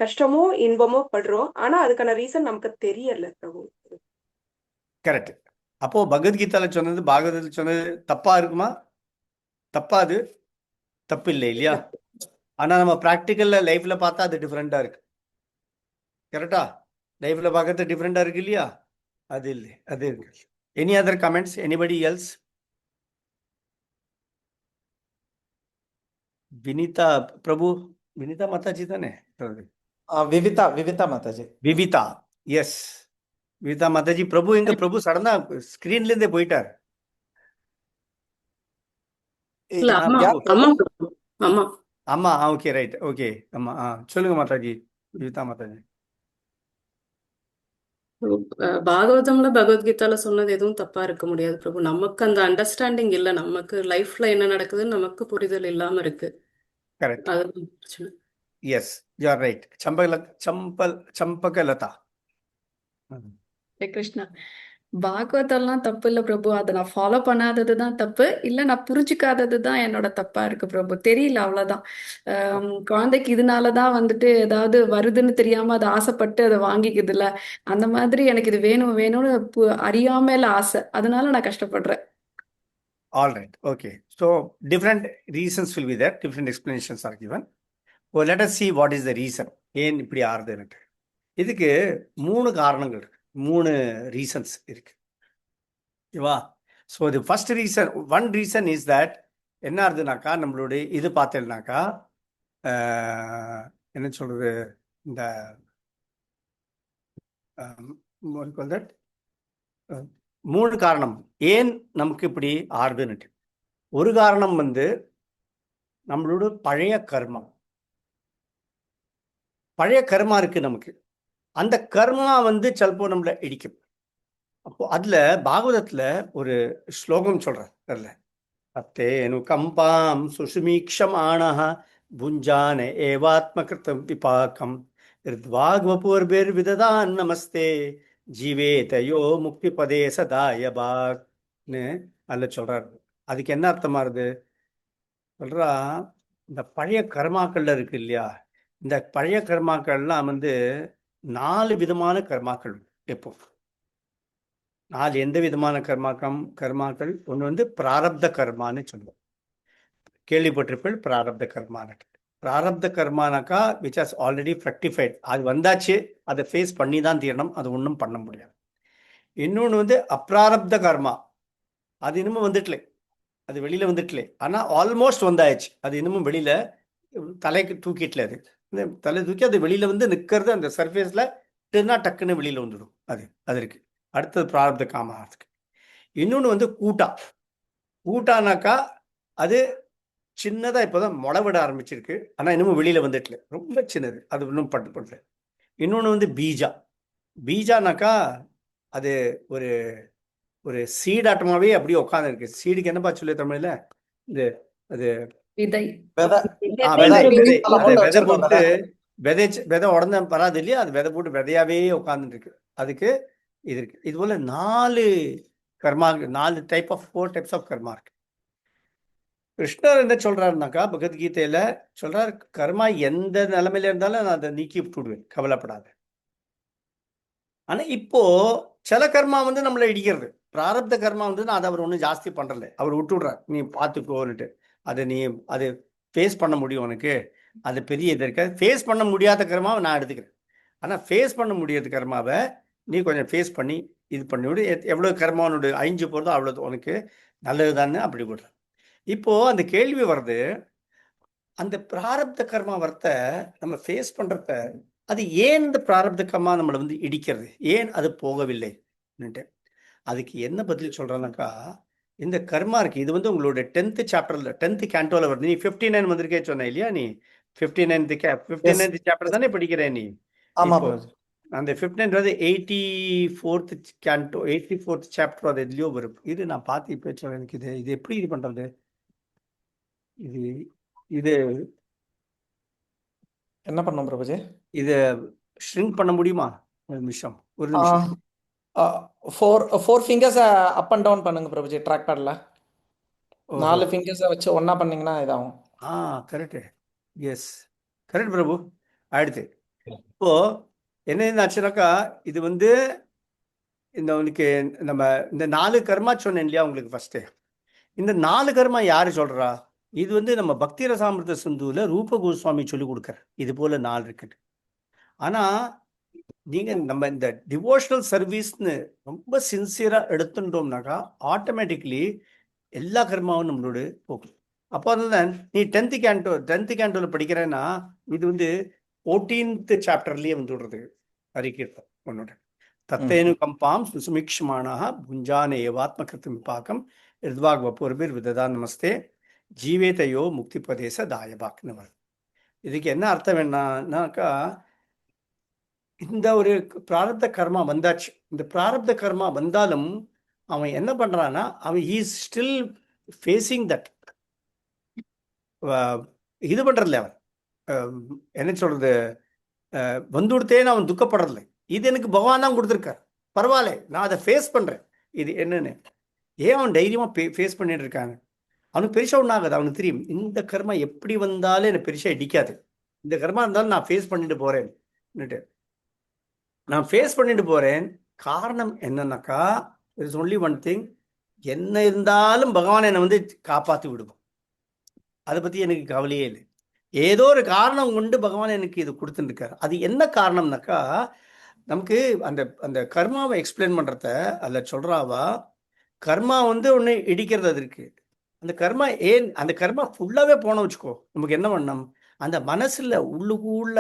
கஷ்டமோ இன்பமோ படுறோம். ஆனா அதுக்கான ரீசன் நமக்கு தெரியல பிரபு. கரெக்ட். அப்போ பகவத்கீதால சொன்னது பாகவதத்தில் சொன்னது தப்பா இருக்குமா? தப்பா? அது தப்பு இல்லை இல்லையா? ஆனா நம்ம ப்ராக்டிக்கல்ல லைஃப்ல பார்த்தா அது டிஃப்ரெண்டா இருக்கு. கரெக்டா? லைஃப்ல பார்க்கறது டிஃப்ரெண்டா இருக்கு இல்லையா? அது இல்லை, அது இருக்கு. Any other comments? Anybody else? Vinita Prabhu, Vinita Mataji தானே? விவிதா மாதாஜி. விவிதா, எஸ் விவிதா மாதாஜி. பிரபு எங்க? பிரபு சடனா ஸ்கிரீன்ல இருந்தே போயிட்டார். இல்ல அம்மா அம்மா அம்மா ஆமா, ஓகே ரைட், ஓகே. ஆமா, சொல்லுங்க மாதாஜி. விவிதா மாதாஜி. பாகவதம்ல பகவத்கீதால சொன்னது எதுவும் தப்பா இருக்க முடியாது பிரபு. நமக்கு அந்த அண்டர்ஸ்டாண்டிங் இல்ல, நமக்கு லைஃப்ல என்ன நடக்குதுன்னு நமக்கு புரிதல் இல்லாம இருக்கு. கரெக்ட், அதுதான் பிரச்சனை. Yes you are right. Champakalatha. Hare Krishna. பாகவதெல்லாம் தப்பு இல்ல பிரபு. அதை நான் ஃபாலோ பண்ணாதது தான் தப்பு. இல்ல நான் புரிஞ்சுக்காதது தான் என்னோட தப்பா இருக்கு பிரபு. தெரியல, அவ்வளவுதான். குழந்தைக்கு இதனாலதான் வந்துட்டு ஏதாவது வருதுன்னு தெரியாம அதை ஆசைப்பட்டு அதை வாங்கிக்குதுல்ல, அந்த மாதிரி எனக்கு இது வேணும் வேணும்னு அறியாமையில ஆசை, அதனால நான் கஷ்டப்படுறேன். All right, okay. So different reasons will be there, different explanations are given. Well, let us see what is the reason. ஏன் இப்படி ஆறுதுன்னு. இதுக்கு 3 காரணங்கள் இருக்கு, 3 ரீசன்ஸ் இருக்கு. ஓகேவா? So the first reason, one reason is that என்ன ஆகுதுனாக்கா, நம்மளுடைய இது பார்த்தேன்னாக்கா என்ன சொல்றது, இந்த தட் 3 காரணம் ஏன் நமக்கு இப்படி ஆறுதுன்னு. ஒரு காரணம் நம்மளோட பழைய கர்மம். பழைய கர்மா இருக்கு நமக்கு. அந்த கர்மா சிலப்போ நம்மள இடிக்கும். அப்போ அதுல பாகவதத்துல ஒரு ஸ்லோகம் சொல்ற, அத்தேனு கம்பாம் சுசுமீக்ஷமானஹ புஞ்சான ஏவாத்மகிருதம் விபாக்கம் ரித்வாக்வபூர்பிர் விததான் நமஸ்தே ஜீவேதயோ முக்தி பதே சதாயபாக்னு அதுல சொல்றாரு. அதுக்கு என்ன அர்த்தமா இருக்கு சொல்றா, இந்த பழைய கர்மாக்கள்ல இருக்கு இல்லையா, இந்த பழைய கர்மாக்கள்லாம் வந்து 4 விதமான கர்மாக்கள். எப்போ 4 எந்த விதமான கர்மாக்கள்? ஒன்று வந்து பிராரப்த கர்மான்னு சொல்லுவோம். கேள்விப்பட்டிருப்பேன் பிராரப்த கர்மான்னு. பிராரப்த கர்மானாக்கா விச் ஹாஸ் ஆல்ரெடி ஃப்ரக்டிஃபைட், அது வந்தாச்சு, அதை ஃபேஸ் பண்ணி தான் தீரணும், அது ஒன்றும் பண்ண முடியாது. இன்னொன்று வந்து அப்ராரப்த கர்மா, அது இன்னமும் வந்துட்டல, அது வெளியில வந்துட்டல, ஆனால் ஆல்மோஸ்ட் வந்தாச்சு, அது இன்னமும் வெளியில தலைக்கு தூக்கிட்டல, அது தலை தூக்கி அது வெளியில வந்து நிற்கிறது, அந்த சர்ஃபேஸில் டக்குன்னு வெளியில வந்துடும். அது இருக்கு. அடுத்தது பிராரப்த காமாத்துக்கு. இன்னொன்று வந்து கூட்டானாக்கா அது சின்னதாக இப்போதான் முளை விட ஆரம்பிச்சிருக்கு, ஆனால் இன்னமும் வெளியில வந்துட்டல, ரொம்ப சின்னது, அது இன்னும் பண்ணல. இன்னொன்று வந்து பீஜானாக்கா அது ஒரு ஒரு சீடாட்டமாவே அப்படியே உட்காந்துருக்கு. சீடுக்கு என்னப்பா சொல்லு தமிழ்ல? இது அது விதை. விதை விதை விதை விதை போட்டு விதை வச்சிருக்கோம் போட்டு விதை. விதை உடனே வராது இல்லையா, அது விதை போட்டு விதையாவே உட்காந்துட்டு இருக்கு. அதுக்கு இது இருக்கு. இது போல 4 கர்மா, 4 டைப்ஸ் ஆஃப் கர்மா இருக்கு. கிருஷ்ணர் என்ன சொல்றாருனாக்கா பகவத்கீதையில சொல்றாரு, கர்மா எந்த நிலைமையில இருந்தாலும் நான் அதை நீக்கி விட்டுடுவேன், கவலைப்படாத. ஆனா இப்போ சில கர்மா வந்து நம்மளை இடிக்கிறது. பிராரப்த கர்மா வந்து நான் அதை அவர் ஒன்றும் ஜாஸ்தி பண்றல, அவர் விட்டுடுறார், நீ பார்த்துக்கோன்னுட்டு. அதை நீ அது ஃபேஸ் பண்ண முடியும் உனக்கு, அது பெரிய இது இருக்க. ஃபேஸ் பண்ண முடியாத கர்மாவை நான் எடுத்துக்கிறேன், ஆனால் ஃபேஸ் பண்ண முடியாத கர்மாவை நீ கொஞ்சம் ஃபேஸ் பண்ணி இது பண்ணி விடு. எவ்வளோ கர்மாவோட அழிஞ்சு போகிறதோ அவ்வளோ உனக்கு நல்லது தானே அப்படி விடுறேன். இப்போ அந்த கேள்வி வருது, அந்த பிராரப்த கர்மா வரத்தை நம்ம ஃபேஸ் பண்றத, அது ஏன் இந்த பிராரப்த கர்மா நம்மளை வந்து இடிக்கிறது, ஏன் அது போகவில்லை? அதுக்கு என்ன பதில் சொல்றேன்னாக்கா, இந்த கர்மா இருக்கு, இது வந்து உங்களோட 10th சாப்டர்ல 10th கேண்டோல வருது. நீ 59 வந்திருக்கே சொன்ன இல்லையா, நீ 59th சாப்டர் தானே படிக்கிற நீ ஆமா இப்போ. பிரபு. அந்த 59 வந்து 84th கேண்டோ, 84th சாப்டர், அது எதுலயோ வரும். இது நான் பார்த்து இப்போ சொல்றேன். எனக்கு இது எப்படி இது பண்றது? இது இது என்ன பண்ணோம் பிரபுஜி? இதை ஷ்ரிங்க் பண்ண முடியுமா? ஒரு நிமிஷம், ஒரு நிமிஷம். 4 ஃபிங்கர்ஸ் அப் அண்ட் டவுன் பண்ணுங்க பிரபுஜி, ட்ராக் பேட்ல. ஓஹோ, 4 ஃபிங்கர்ஸை வச்சு ஒண்ணா பண்ணீங்கன்னா இதாகும். கரெக்டு, எஸ் கரெக்ட் பிரபு. அடுத்து இப்போ என்ன ஆச்சுனாக்கா, இது வந்து இந்த உனக்கு நம்ம இந்த 4 கர்மா சொன்னேன் இல்லையா உங்களுக்கு ஃபர்ஸ்ட். இந்த 4 கர்மா யாரு சொல்றா? இது வந்து நம்ம பக்தி ரசாமிர்த சிந்துல ரூப கோஸ்வாமி சொல்லி கொடுக்குறார், இது போல 4 இருக்குது. ஆனா நீங்க நம்ம இந்த டிவோஷனல் சர்வீஸ்னு ரொம்ப சின்சியரா எடுத்துட்டோம்னாக்கா ஆட்டோமேட்டிக்லி எல்லா கர்மாவும் நம்மளோட போகும். அப்போ அதுதான் நீ 10th கேண்டோல படிக்கிறேன்னா, இது வந்து 14th சாப்டர்லயே வந்து விடுறது அறிக்கீர்த்தம் உன்னோட. தத்தேனு கம்பாம் சுசுமிக்ஷமானாக புஞ்சான ஏவாத்ம கிருத்தம் பாக்கம் ரித்வாக் வப்பூர்பிர் விததா நமஸ்தே ஜீவேதையோ முக்தி பிரதேச தாயபாக்னு வருது. இதுக்கு என்ன அர்த்தம் என்னன்னாக்கா, இந்த ஒரு பிராரப்த கர்மா வந்தாச்சு, இந்த பிராரப்த கர்மா வந்தாலும் அவன் என்ன பண்றான்னா, அவன் இஸ் ஸ்டில் ஃபேஸிங் தட், இது பண்றதில்ல அவன். என்ன சொல்றது, வந்துடுத்தேன்னு அவன் துக்கப்படுறதில்லை. இது எனக்கு பகவான் தான் கொடுத்துருக்கார், பரவாயில்ல நான் அதை ஃபேஸ் பண்றேன். இது என்னன்னு ஏன் அவன் தைரியமா ஃபேஸ் பண்ணிட்டு இருக்காங்க? அவனுக்கு பெருசா ஒன்றும் ஆகாது. அவனுக்கு தெரியும் இந்த கர்மா எப்படி வந்தாலும் எனக்கு பெருசா இடிக்காது, இந்த கர்மா இருந்தாலும் நான் ஃபேஸ் பண்ணிட்டு போறேன்னுட்டு. நான் ஃபேஸ் பண்ணிட்டு போறேன். காரணம் என்னன்னாக்கா, இட்ஸ் ஒன்லி ஒன் திங், என்ன இருந்தாலும் பகவான் என்னை வந்து காப்பாற்றி விடுவோம், அதை பத்தி எனக்கு கவலையே இல்லை. ஏதோ ஒரு காரணம் கொண்டு பகவான் எனக்கு இது கொடுத்துருக்காரு. அது என்ன காரணம்னாக்கா, நமக்கு அந்த அந்த கர்மாவை எக்ஸ்பிளைன் பண்றத அதில் சொல்றாவா, கர்மா வந்து ஒன்று இடிக்கிறது அது இருக்கு. அந்த கர்மா ஏன், அந்த கர்மா ஃபுல்லாவே போன வச்சுக்கோ, நமக்கு என்ன பண்ணணும், அந்த மனசுல உள்ளுக்குள்ள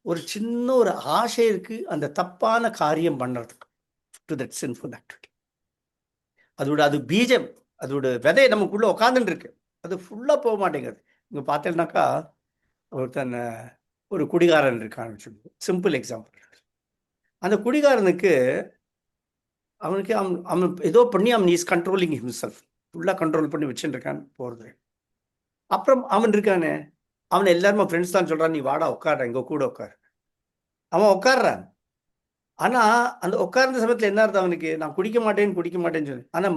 ஒரு சின்ன ஒரு ஆசை இருக்கு, அந்த தப்பான காரியம் பண்றதுக்கு, டு தட் சின்ஃபுல் ஆக்டிவிட்டி. அது பீஜம், அதோட விதை நமக்குள்ள உட்காந்துட்டு இருக்கு, அது ஃபுல்லா போக மாட்டேங்குது. இங்க பார்த்தேன்னாக்கா, ஒருத்தன் ஒரு குடிகாரன் இருக்கான்னு சொல்லி சிம்பிள் எக்ஸாம்பிள். அந்த குடிகாரனுக்கு அவனுக்கு அவன் ஏதோ பண்ணி அவன் இஸ் கண்ட்ரோலிங் ஹிம்செல்ஃப், ஃபுல்லா கண்ட்ரோல் பண்ணி வச்சுட்டு இருக்கான் போறது. அப்புறம் அவன் இருக்கானே, அவன் எல்லாருமே ஃப்ரெண்ட்ஸ் தான் சொல்றான், நீ வாடா உட்கார, எங்க கூட உட்காரு. அவன் உட்கார்றான். ஆனா அந்த உட்கார்ந்த சமயத்துல என்ன அர்த்தம் அவனுக்கு, நான் குடிக்க மாட்டேன்னு சொல்லி, ஆனா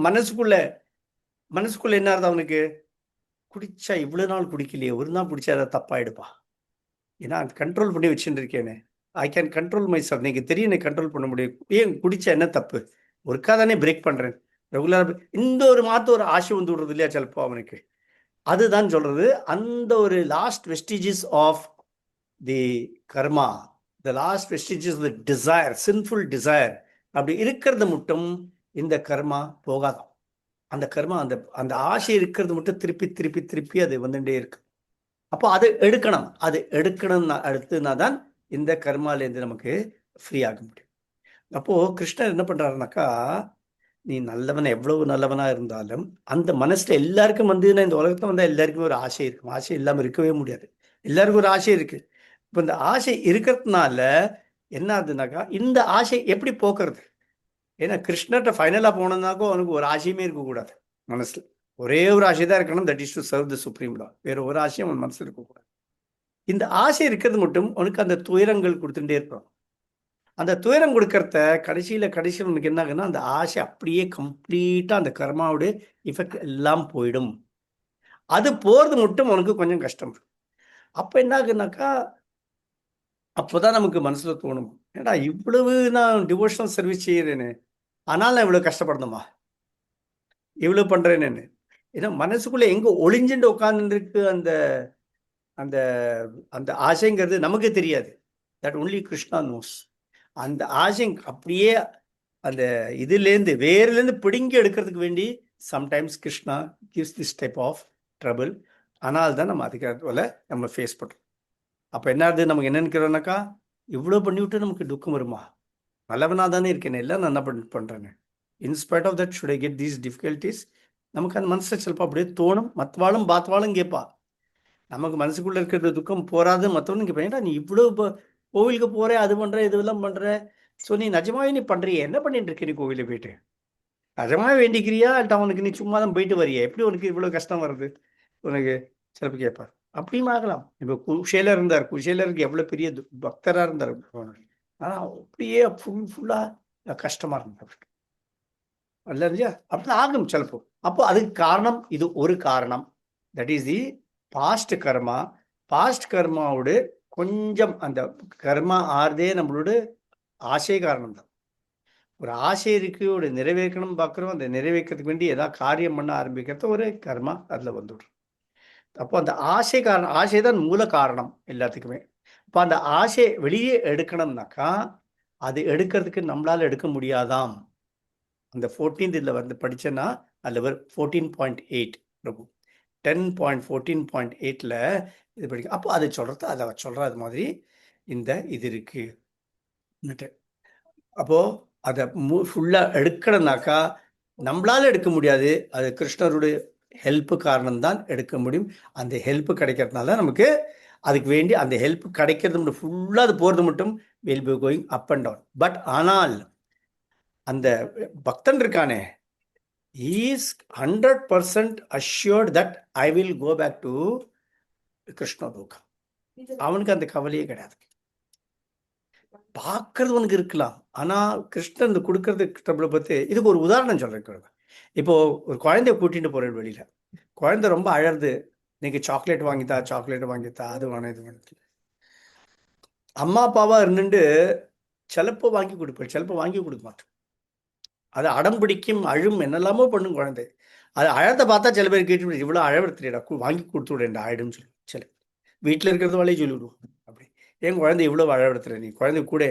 மனசுக்குள்ள என்ன அர்த்தம் அவனுக்கு? குடிச்சா இவ்வளவு நாள் குடிக்கலையே, ஒரு நாள் குடிச்சா அதை தப்பாயிடுப்பா. ஏன்னா கண்ட்ரோல் பண்ணி வச்சுட்டு இருக்கேனே, I can control my self. நீங்க தெரியும் எனக்கு கண்ட்ரோல் பண்ண முடியும். ஏன் குடிச்சா என்ன தப்பு? ஒருக்கா தானே பிரேக் பண்றேன். ரெகுலரா இந்த ஒரு மாத்த ஒரு ஆசை வந்து விடுறது இல்லையா சிலப்போ அவனுக்கு. அதுதான் சொல்றது, அந்த ஒரு last vestiges of the karma, the last vestiges the desire, sinful desire அப்படி இருக்கிறது மட்டும் இந்த கர்மா போகாதான். அந்த கர்மா அந்த அந்த ஆசை இருக்கிறது மட்டும் திருப்பி திருப்பி திருப்பி அது வந்துட்டே இருக்கு. அப்போ அது எடுக்கணும். அது எடுக்கணும்னா அடுத்துனா தான் இந்த கர்மாலேருந்து நமக்கு ஃப்ரீ ஆக முடியும். அப்போ கிருஷ்ணர் என்ன பண்றாருனாக்கா, நீ நல்லவன் எவ்வளவு நல்லவனா இருந்தாலும் அந்த மனசுல எல்லாருக்கும் வந்து இந்த உலகத்துல வந்தா எல்லாருக்குமே ஒரு ஆசை இருக்கும். ஆசை இல்லாம இருக்கவே முடியாது. எல்லாருக்கும் ஒரு ஆசை இருக்கு. இப்போ இந்த ஆசை இருக்கிறதுனால என்ன ஆகுதுனாக்கா, இந்த ஆசை எப்படி போக்குறது? ஏன்னா கிருஷ்ணர்கிட்ட ஃபைனலா போனோம்னாக்கோ அவனுக்கு ஒரு ஆசையுமே இருக்கக்கூடாது மனசுல. ஒரே ஒரு ஆசை தான் இருக்கணும், that is to serve the supreme Lord. வேற ஒரு ஆசையும் அவன் மனசுல இருக்கக்கூடாது. இந்த ஆசை இருக்கிறது மட்டும் அவனுக்கு அந்த துயரங்கள் கொடுத்துட்டே இருப்பான். அந்த துயரம் கொடுக்கறத கடைசியில் உனக்கு என்ன ஆகுன்னா, அந்த ஆசை அப்படியே கம்ப்ளீட்டா அந்த கர்மாவோட இஃபெக்ட் எல்லாம் போயிடும். அது போறது மட்டும் உனக்கு கொஞ்சம் கஷ்டம். அப்ப என்ன ஆகுனாக்கா, அப்போதான் நமக்கு மனசுல தோணும், ஏடா இவ்வளவு நான் டிவோஷனல் சர்வீஸ் செய்யறேன்னு, ஆனால் நான் இவ்வளவு கஷ்டப்படணுமா, இவ்வளவு பண்றேன்னு. ஏன்னா மனசுக்குள்ள எங்க ஒளிஞ்சுட்டு உட்கார்ந்து இருக்கு அந்த அந்த அந்த ஆசைங்கிறது நமக்கு தெரியாது. That only Krishna knows. அந்த ஆசை அப்படியே அந்த இதுலேருந்து வேர்லேருந்து பிடுங்கி எடுக்கிறதுக்கு வேண்டி sometimes Krishna gives this type of trouble. ஆனால் தான் நம்ம அதுக்கு போல நம்ம ஃபேஸ் பண்ணுறோம். அப்போ என்ன ஆகுது, நமக்கு என்ன நினைக்கிறோம்னாக்கா, இவ்வளோ பண்ணிவிட்டு நமக்கு துக்கம் வருமா, நல்லவனாக தானே இருக்கேன், எல்லாம் நான் என்ன பண்ணுறேன்னு. In spite of that should I get these difficulties. நமக்கு அந்த மனசில் சிலப்போ அப்படியே தோணும். மற்றவாளும் பாத்தவாளும் கேட்பா, நமக்கு மனசுக்குள்ளே இருக்கிற துக்கம் போராது மற்றவனும் கேட்பேன், ஏன்னா நீ இவ்வளோ கோவிலுக்கு போகிற, அது பண்ணுற, இதுவெல்லாம் பண்ணுற, ஸோ நீ நிஜமாவே நீ பண்ணுறிய, என்ன பண்ணிட்டு இருக்க நீ கோவிலில் போயிட்டு, நிஜமாவே வேண்டிக்கிறியா இல்லை அவனுக்கு நீ சும்மா தான் போயிட்டு வரியா, எப்படி உனக்கு இவ்வளோ கஷ்டம் வருது உனக்கு சிலப்போ கேட்பார். அப்படியும் ஆகலாம். இப்போ குஷேலர் இருந்தார், குஷேலருக்கு எவ்வளோ பெரிய பக்தராக இருந்தார், ஆனால் அப்படியே ஃபுல்லாக கஷ்டமாக இருந்தார் அல்ல இல்லையா, அப்படி ஆகும் சிலப்போ. அப்போ அதுக்கு காரணம், இது ஒரு காரணம், that is the past karma. Past கர்மாவோட கொஞ்சம் அந்த கர்மா ஆறுதே நம்மளோட ஆசை காரணம் தான். ஒரு ஆசை இருக்கு, ஒரு நிறைவேற்றணும் பார்க்குறோம், அந்த நிறைவேற்றத்துக்கு வேண்டி ஏதாவது காரியம் பண்ண ஆரம்பிக்கிறது ஒரு கர்மா அதில் வந்துவிடும். அப்போ அந்த ஆசை காரணம், ஆசை தான் மூல காரணம் எல்லாத்துக்குமே. இப்போ அந்த ஆசை வெளியே எடுக்கணும்னாக்கா அது எடுக்கிறதுக்கு நம்மளால எடுக்க முடியாதாம். அந்த 14th இதில் வந்து படித்தேன்னா அதில் ஒரு 14.8 பிரபு 10.14.8ல் இது படிக்க. அப்போ அதை சொல்கிறது, அதை சொல்கிற அது மாதிரி இந்த இது இருக்குது. அப்போது அதை ஃபுல்லாக எடுக்கணும்னாக்கா நம்மளால எடுக்க முடியாது, அது கிருஷ்ணருடைய ஹெல்ப்பு காரணம்தான் எடுக்க முடியும். அந்த ஹெல்ப்பு கிடைக்கிறதுனால நமக்கு அதுக்கு வேண்டி அந்த ஹெல்ப் கிடைக்கிறது மட்டும் ஃபுல்லாக அது போகிறது மட்டும் will be going up and down. But ஆனால் அந்த பக்தன் இருக்கானே, he is 100% assured that I will go back to Krishna லோகம். அவனுக்கு அந்த கவலையே கிடையாது. பார்க்கறது உனக்கு இருக்கலாம், ஆனால் கிருஷ்ணன் இந்த கொடுக்கறது ட்ரபிளை பற்றி இதுக்கு ஒரு உதாரணம் சொல்கிறேன். இப்போ ஒரு குழந்தைய கூட்டிகிட்டு போகிறேன் வெளியில், குழந்தை ரொம்ப அழறது, நீங்கள் சாக்லேட் வாங்கித்தா, சாக்லேட் வாங்கித்தா, அது வேணும் இது வேணும். அம்மா அப்பாவாக இருந்துட்டு சிலப்போ வாங்கி கொடுப்பேன், சிலப்போ வாங்கி கொடுக்க மாட்டேன். அது அடம் பிடிக்கும், அழும், என்னெல்லாமோ பண்ணும் குழந்தை. அது அழத்தை பார்த்தா சில பேர் கேட்டு இவ்வளோ அழவடுத்துடா, வாங்கி கொடுத்து விடேன்டா ஆயிடும்னு சொல்லி சில வீட்டில் இருக்கிறது வேலையை சொல்லிவிடுவோம். அப்படி என் குழந்தை இவ்வளோ அழவடுத்துற, நீ குழந்தை கூட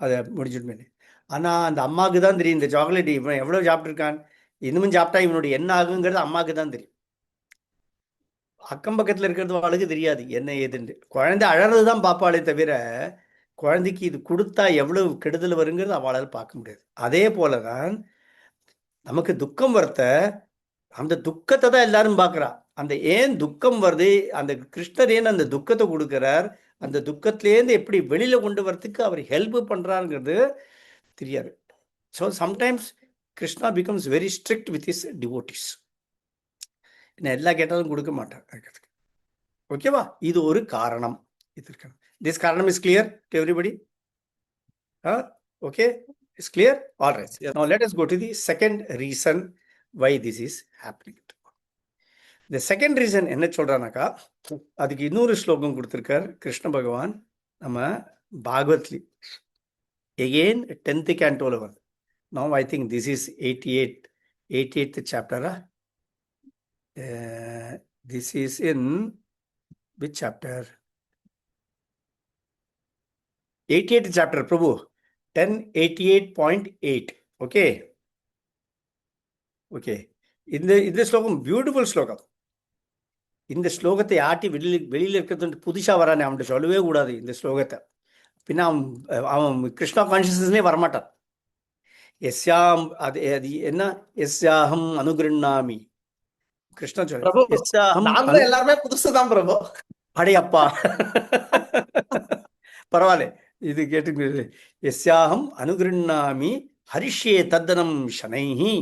அதை முடிச்சுடுமே. ஆனால் அந்த அம்மாவுக்கு தான் தெரியும், இந்த சாக்லேட் இவன் எவ்வளோ சாப்பிட்ருக்கான், இன்னமும் சாப்பிட்டா இவனுடைய என்ன ஆகுங்கிறது அம்மாவுக்கு தான் தெரியும். அக்கம் பக்கத்தில் இருக்கிறது அவளுக்கு தெரியாது என்ன ஏதுன்னு. குழந்தை அழறது தான் பார்ப்பாளே தவிர குழந்தைக்கு இது கொடுத்தா எவ்வளவு கெடுதல் வருங்கிறது அவளால் பார்க்க முடியாது. அதே போலதான் நமக்கு துக்கம் வரத்த, அந்த துக்கத்தை தான் எல்லாரும் பார்க்குறா. அந்த ஏன் துக்கம் வருது, அந்த கிருஷ்ணர் ஏன் அந்த துக்கத்தை கொடுக்கிறார், அந்த துக்கத்திலேருந்து எப்படி வெளியில கொண்டு வரத்துக்கு அவர் ஹெல்ப் பண்றாருங்கிறது தெரியாது. So sometimes Krishna becomes very strict with his devotees. என்ன எல்லா கேட்டாலும் கொடுக்க மாட்டார். ஓகேவா, இது ஒரு காரணம். This karanam is clear to everybody? Okay, it's clear? All right. Now let us go to the second reason why this is happening. இந்த செகண்ட் ரீசன் என்ன சொல்றானாக்கா, அதுக்கு இன்னொரு ஸ்லோகம் கொடுத்திருக்கார் கிருஷ்ண பகவான் நம்ம பாகவத்லி. எகெயின் 10th cantoல வருது. Now I think this is 88th chapter. This is in which chapter? 88th chapter, Prabhu. 1088.8. Okay. Okay. இந்த ஸ்லோகம் பியூட்டிஃபுல் ஸ்லோகம். இந்த ஸ்லோகத்தை ஆட்டி வெளியில் இருக்கிறது புதுசாக வரானே, அவன்கிட்ட சொல்லவே கூடாது இந்த ஸ்லோகத்தை. பின்ன அவன் கிருஷ்ணா கான்சியஸ்னஸ்லேயே வரமாட்டான். எஸ்யாம் அது என்ன, எஸ்யாஹம் அனுகிருண்ணாமி. கிருஷ்ணா சொல்ல பிரபு, எஸ்யாஹம் நாங்களும் எல்லாருமே புதுசுதான் பிரபு. அடையப்பா பரவாயில்ல, இது கேட்டு. எஸ்யாஹம் அனுகிருண்ணாமி ஹரிஷ்யே தத்தனம் சனைஹி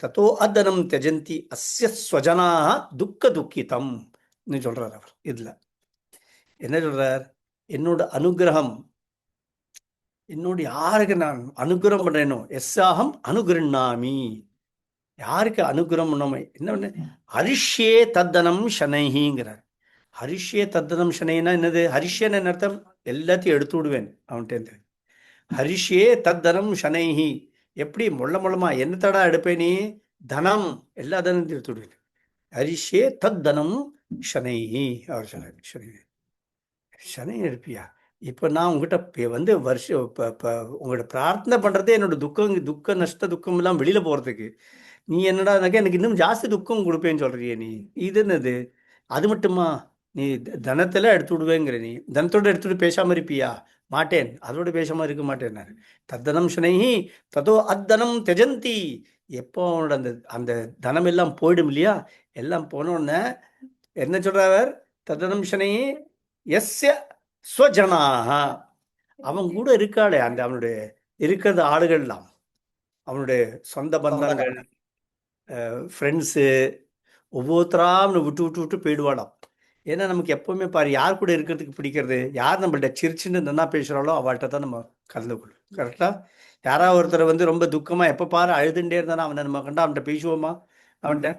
தத்தோ அத்தனம் தெஜந்தி அஸ்ய ஸ்வஜனாக துக்க துக்கிதம் சொல்றார் அவர். இதுல என்ன சொல்றார், என்னோட அனுகிரகம், என்னோட யாருக்கு நான் அனுகிரகம் பண்றேனோ, எஸ்ஸாகம் அனுகிருண்ணாமி, யாருக்கு அனுகிரகம் பண்ணாம என்ன பண்ண, ஹரிஷ்யே தத்தனம் சனைஹிங்கிறார். ஹரிஷ்யே தத்தனம் சனைனா என்னது, ஹரிஷ்யன் என்ன அர்த்தம், எல்லாத்தையும் எடுத்து விடுவேன் அவன்கிட்ட. ஹரிஷ்யே தத்தனம் சனைஹி, எப்படி மொள்ளமா என்னத்தடா எடுப்பேனே, தனம், எல்லா தனத்தையும் எடுத்து விடுவேன். ஹரிஷ்யே தத்தனம் சனைஹி அவர் சொல்றாரு. சனை எடுப்பியா, இப்போ நான் உங்ககிட்ட வந்து வருஷம் உங்கள்கிட்ட பிரார்த்தனை பண்ணுறதே என்னோட துக்க நஷ்ட துக்கம் எல்லாம் வெளியில் போகிறதுக்கு. நீ என்னடானாக்கா எனக்கு இன்னும் ஜாஸ்தி துக்கம் கொடுப்பேன்னு சொல்கிறியே நீ, இது என்னது, அது மட்டுமா, நீ தனத்தில் எடுத்து விடுவேங்கிற, நீ தனத்தோடு எடுத்துகிட்டு பேசாமல் இருப்பியா, மாட்டேன், அதோட பேசாமல் இருக்க மாட்டேன். தத்தனம் சனைஹி ததோ அத்தனம் தெஜந்தி, எப்போ அவனோட அந்த தனம் எல்லாம் போயிடும் இல்லையா, எல்லாம் போனோடனே என்ன சொல்றார், தத்தனம் சனைஹி எஸ்ய ஸ்வஜனாக, அவன் கூட இருக்காளே அந்த அவனுடைய இருக்கிறது ஆளுகள்லாம், அவனுடைய சொந்த பந்தங்கள், ஃப்ரெண்ட்ஸு, ஒவ்வொருத்தரா அவனை விட்டு விட்டு விட்டு போயிடுவாளாம். ஏன்னா நமக்கு எப்பவுமே பாரு, யார் கூட இருக்கிறதுக்கு பிடிக்கிறது, யார் நம்மள்ட்ட சிரிச்சுன்னு நல்லா பேசுகிறாளோ அவள்கிட்ட தான் நம்ம கலந்து கொள்ளும். கரெக்டாக, யாராவது ஒருத்தர் வந்து ரொம்ப துக்கமாக எப்போ பாரு அழுதுண்டே இருந்தானா அவனை நம்ம கண்டா அவன்கிட்ட பேசுவோமா, அவன்கிட்ட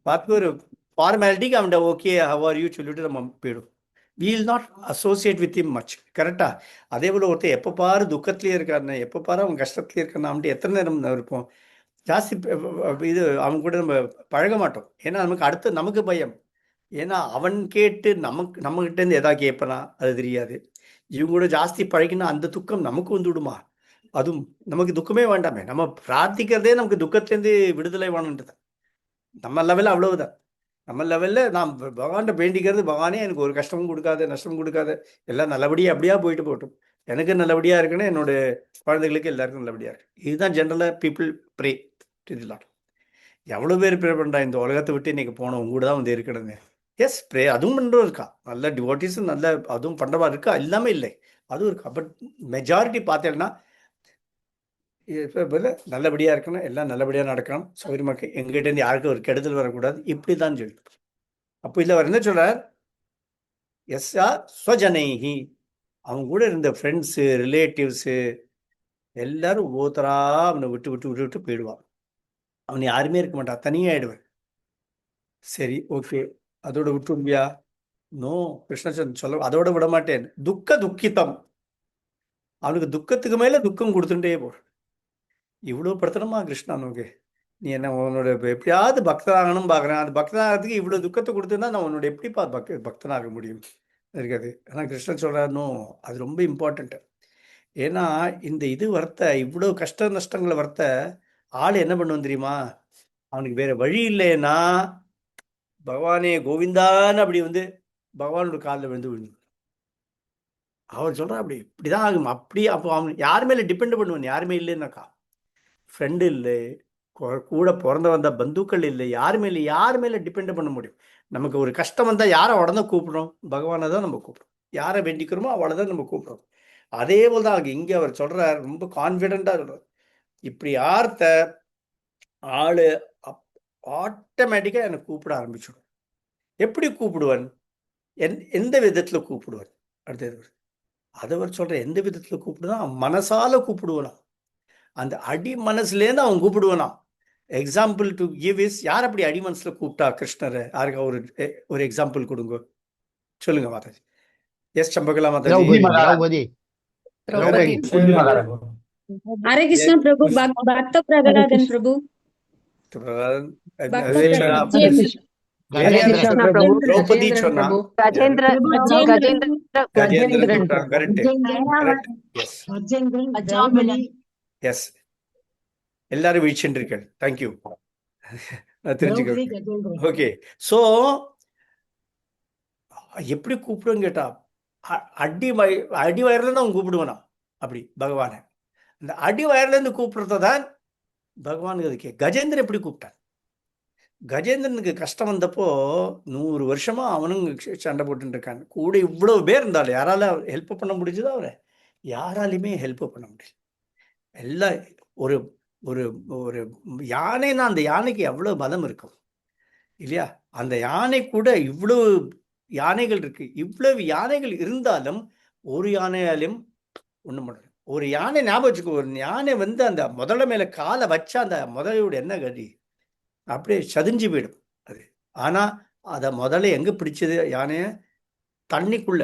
பார்த்து ஒரு ஃபார்மாலிட்டிக்கு அவன்கிட்ட ஓகே ஹவ் ஆர் யூ சொல்லிட்டு நம்ம போயிடும். we will not associate with him much. கரெக்டா, அதே போல் ஒருத்தர் எப்போ பாரு துக்கத்திலே இருக்காருன்னு, எப்போ பாரு அவன் கஷ்டத்துலேயே இருக்கான்னு அவன்ட்டு எத்தனை நேரம் இருப்போம், ஜாஸ்தி இது அவன் கூட நம்ம பழக மாட்டோம். ஏன்னா நமக்கு பயம், ஏன்னா அவன் கேட்டு நம்மகிட்டேருந்து எதாவது கேட்பனா அது தெரியாது. இவங்க கூட ஜாஸ்தி பழகினா அந்த துக்கம் நமக்கு வந்து விடுமா, அதுவும் நமக்கு துக்கமே வேண்டாமே, நம்ம பிரார்த்திக்கிறதே நமக்கு துக்கத்திலேருந்து விடுதலை வேணுன்றது. நம்ம லெவலில் அவ்வளவுதான். நம்ம லெவலில் நான் பகவான்கிட்ட வேண்டிக்கிறது, பகவானே எனக்கு ஒரு கஷ்டமும் கொடுக்காத, நஷ்டமும் கொடுக்காத, எல்லாம் நல்லபடியாக அப்படியா போயிட்டு போகட்டும், எனக்கு நல்லபடியாக இருக்குன்னு, என்னோட குழந்தைகளுக்கு எல்லாருக்கும் நல்லபடியாக இருக்கு. இதுதான் ஜென்ரலாக people pray to the Lord. எவ்வளோ பேர் ப்ரே பண்ணுறா, இந்த உலகத்தை விட்டு இன்னைக்கு போனோம் உங்க கூட தான் வந்து இருக்கணுங்க. எஸ், ப்ரே அதுவும் பண்ணுறோம் இருக்கா, நல்ல டிவோட்டிஸும் நல்ல அதுவும் பண்ணுறவா இருக்கா, எல்லாமே இல்லை, அதுவும் இருக்கா. பட் மெஜாரிட்டி பார்த்தேன்னா இப்போ நல்லபடியாக இருக்கணும், எல்லாம் நல்லபடியாக நடக்கணும், சௌகரியமாக எங்கிட்டேருந்து யாருக்கும் ஒரு கெடுதல் வரக்கூடாது, இப்படி தான் சொல்லி. அப்போ இல்லை அவர் என்ன சொல்றார், எஸ்ஸா ஸ்வஜனைஹி, அவங்க கூட இருந்த ஃப்ரெண்ட்ஸு ரிலேட்டிவ்ஸு எல்லாரும் ஒவ்வொருத்தரா அவனை விட்டு விட்டு விட்டு விட்டு போயிடுவான். அவன் யாருமே இருக்க மாட்டான், தனியாகிடுவேன். சரி ஓகே, அதோட விட்டுரும்பியா, நோ, கிருஷ்ணச்சந்திரன் சொல்ல அதோட விட மாட்டேன். துக்கிதம், அவனுக்கு துக்கத்துக்கு மேலே துக்கம் கொடுத்துட்டே போறேன். இவ்வளோ படுத்தணுமா கிருஷ்ணா நோக்கு, நீ என்ன உன்னோட எப்படியாவது பக்தனாகணும் பார்க்குறேன், அது பக்தனாகிறதுக்கு இவ்வளோ துக்கத்தை கொடுத்துருந்தா நான் உன்னோட எப்படிப்பா பக்தனாக முடியும் இருக்காது. ஆனால் கிருஷ்ணன் சொல்கிறாருனோ, அது ரொம்ப இம்பார்ட்டண்ட்டு. ஏன்னா இந்த இது வரத்த, இவ்வளோ கஷ்ட நஷ்டங்களை வரத்த ஆள் என்ன பண்ணுவோம் தெரியுமா, அவனுக்கு வேற வழி இல்லைன்னா பகவானே கோவிந்தான்னு அப்படி வந்து பகவானோட காலில் விழுந்து அவர் சொல்கிறா, அப்படி இப்படிதான் ஆகும். அப்படி அப்போ அவன் யார் மேலே டிபெண்ட் பண்ணுவான், யாருமே இல்லைன்னாக்கா, ஃப்ரெண்டு இல்லை, கூட பிறந்த வந்த பந்துக்கள் இல்லை, யார் மேலே டிபெண்ட் பண்ண முடியும். நமக்கு ஒரு கஷ்டம் வந்தால் யாரை உடனே கூப்பிடுறோம், பகவானை தான் நம்ம கூப்பிடுறோம், யாரை வேண்டிக்கிறோமோ அவளை தான் நம்ம கூப்பிடுறோம். அதே போல் தான் இங்கே அவர் சொல்கிறார், ரொம்ப கான்ஃபிடென்ட்டாக சொல்கிறார், இப்படி ஆர்த்த ஆள் ஆட்டோமேட்டிக்காக என்னை கூப்பிட ஆரம்பிச்சிடும். எப்படி கூப்பிடுவன், எந்த விதத்தில் கூப்பிடுவன், அடுத்தது அதை அவர் சொல்கிற, எந்த விதத்தில் கூப்பிடுவான், மனசால கூப்பிடுவானா, அந்த அடி மனசுலேருந்து அவன் கூப்பிடுவானா. எக்ஸாம்பிள் டு கிவ் இஸ், யார் அப்படி அடி மனசுல கூப்பிட்டா கிருஷ்ணரை? யாருக்கா ஒரு எக்ஸாம்பிள் கொடுங்க, சொல்லுங்க மாதாஜி. எஸ் சம்பகலா மாதாஜி. द्रौपदी திரௌபதி हरे कृष्ण प्रभु भक्त प्रहलादन प्रभु திரௌபதி சொன்னா गजेंद्र கஜேந்திரன் கரெக்ட். எஸ் எல்லாரும் வீழ்ச்சின்றீர்கள். தேங்க்யூ, நான் தெரிஞ்சுக்கிறேன். ஓகே, ஸோ எப்படி கூப்பிடுன்னு கேட்டா அடி வயர்லேருந்து அவன் கூப்பிடுவானா அப்படி பகவானை. அந்த அடி வயர்லேருந்து கூப்பிடுறத தான் பகவானுக்கு அதுக்கே. கஜேந்திரன் எப்படி கூப்பிட்டான்? கஜேந்திரனுக்கு கஷ்டம் வந்தப்போ 100 வருஷமா அவனும் சண்டை போட்டு இருக்கான். கூட இவ்வளவு பேர் இருந்தாலும் யாரால ஹெல்ப் பண்ண முடிஞ்சதோ அவரை? யாராலையுமே ஹெல்ப் பண்ண முடியல. எல்லாம் ஒரு ஒரு ஒரு யானைன்னா அந்த யானைக்கு எவ்வளவு பலம் இருக்கும் இல்லையா? அந்த யானை கூட இவ்வளவு யானைகள் இருக்கு. இவ்வளவு யானைகள் இருந்தாலும் ஒரு யானையாலையும் ஒண்ணும் பண்ணல. ஒரு யானை ஞாபகம் வச்சுக்கோ, ஒரு யானை வந்து அந்த முதல மேல காலை வச்சா அந்த முதலையோட என்ன கதி? அப்படியே சதிஞ்சு போயிடும் அது. ஆனா அத முதல்ல எங்க பிடிச்சது யானைய? தண்ணிக்குள்ள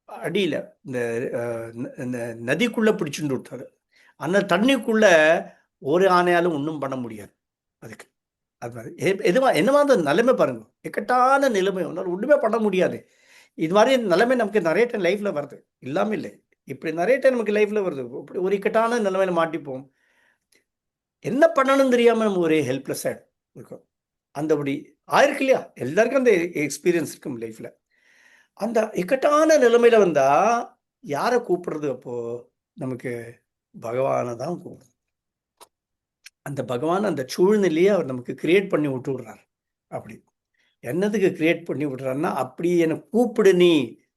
அடியில இந்த நதிக்குள்ள பிடிச்சுட்டு விட்டாரு. அந்த தண்ணிக்குள்ள ஒரு யானையாலும் ஒன்றும் பண்ண முடியாது அதுக்கு. அது மாதிரி எதுவா என்ன மாதிரி நிலைமை பாருங்க, இக்கட்டான நிலைமை, ஒன்றால் ஒன்றுமே பண்ண முடியாது. இது மாதிரி நிலைமை நமக்கு நிறைய டைம் லைஃப்ல வருது, இல்லாம இல்லை. இப்படி நிறைய டைம் நமக்கு லைஃப்ல வருது. இப்படி ஒரு இக்கட்டான நிலைமையில மாட்டிப்போம், என்ன பண்ணணும்னு தெரியாம நம்ம ஒரு ஹெல்ப்லெஸ்ஸா இருக்கும். அந்தபடி ஆயிருக்கு இல்லையா? எல்லாருக்கும் அந்த எக்ஸ்பீரியன்ஸ் இருக்கும் லைஃப்ல. அந்த இக்கட்டான நிலைமையில வந்தா யாரை கூப்பிடுறது? அப்போ நமக்கு பகவானை தான் கூப்பிடுறது. அந்த பகவான் அந்த சூழ்நிலையை அவர் நமக்கு கிரியேட் பண்ணி விட்டு விடுறார். அப்படி என்னதுக்கு கிரியேட் பண்ணி விடுறாருன்னா, அப்படி என்னை கூப்பிடு, நீ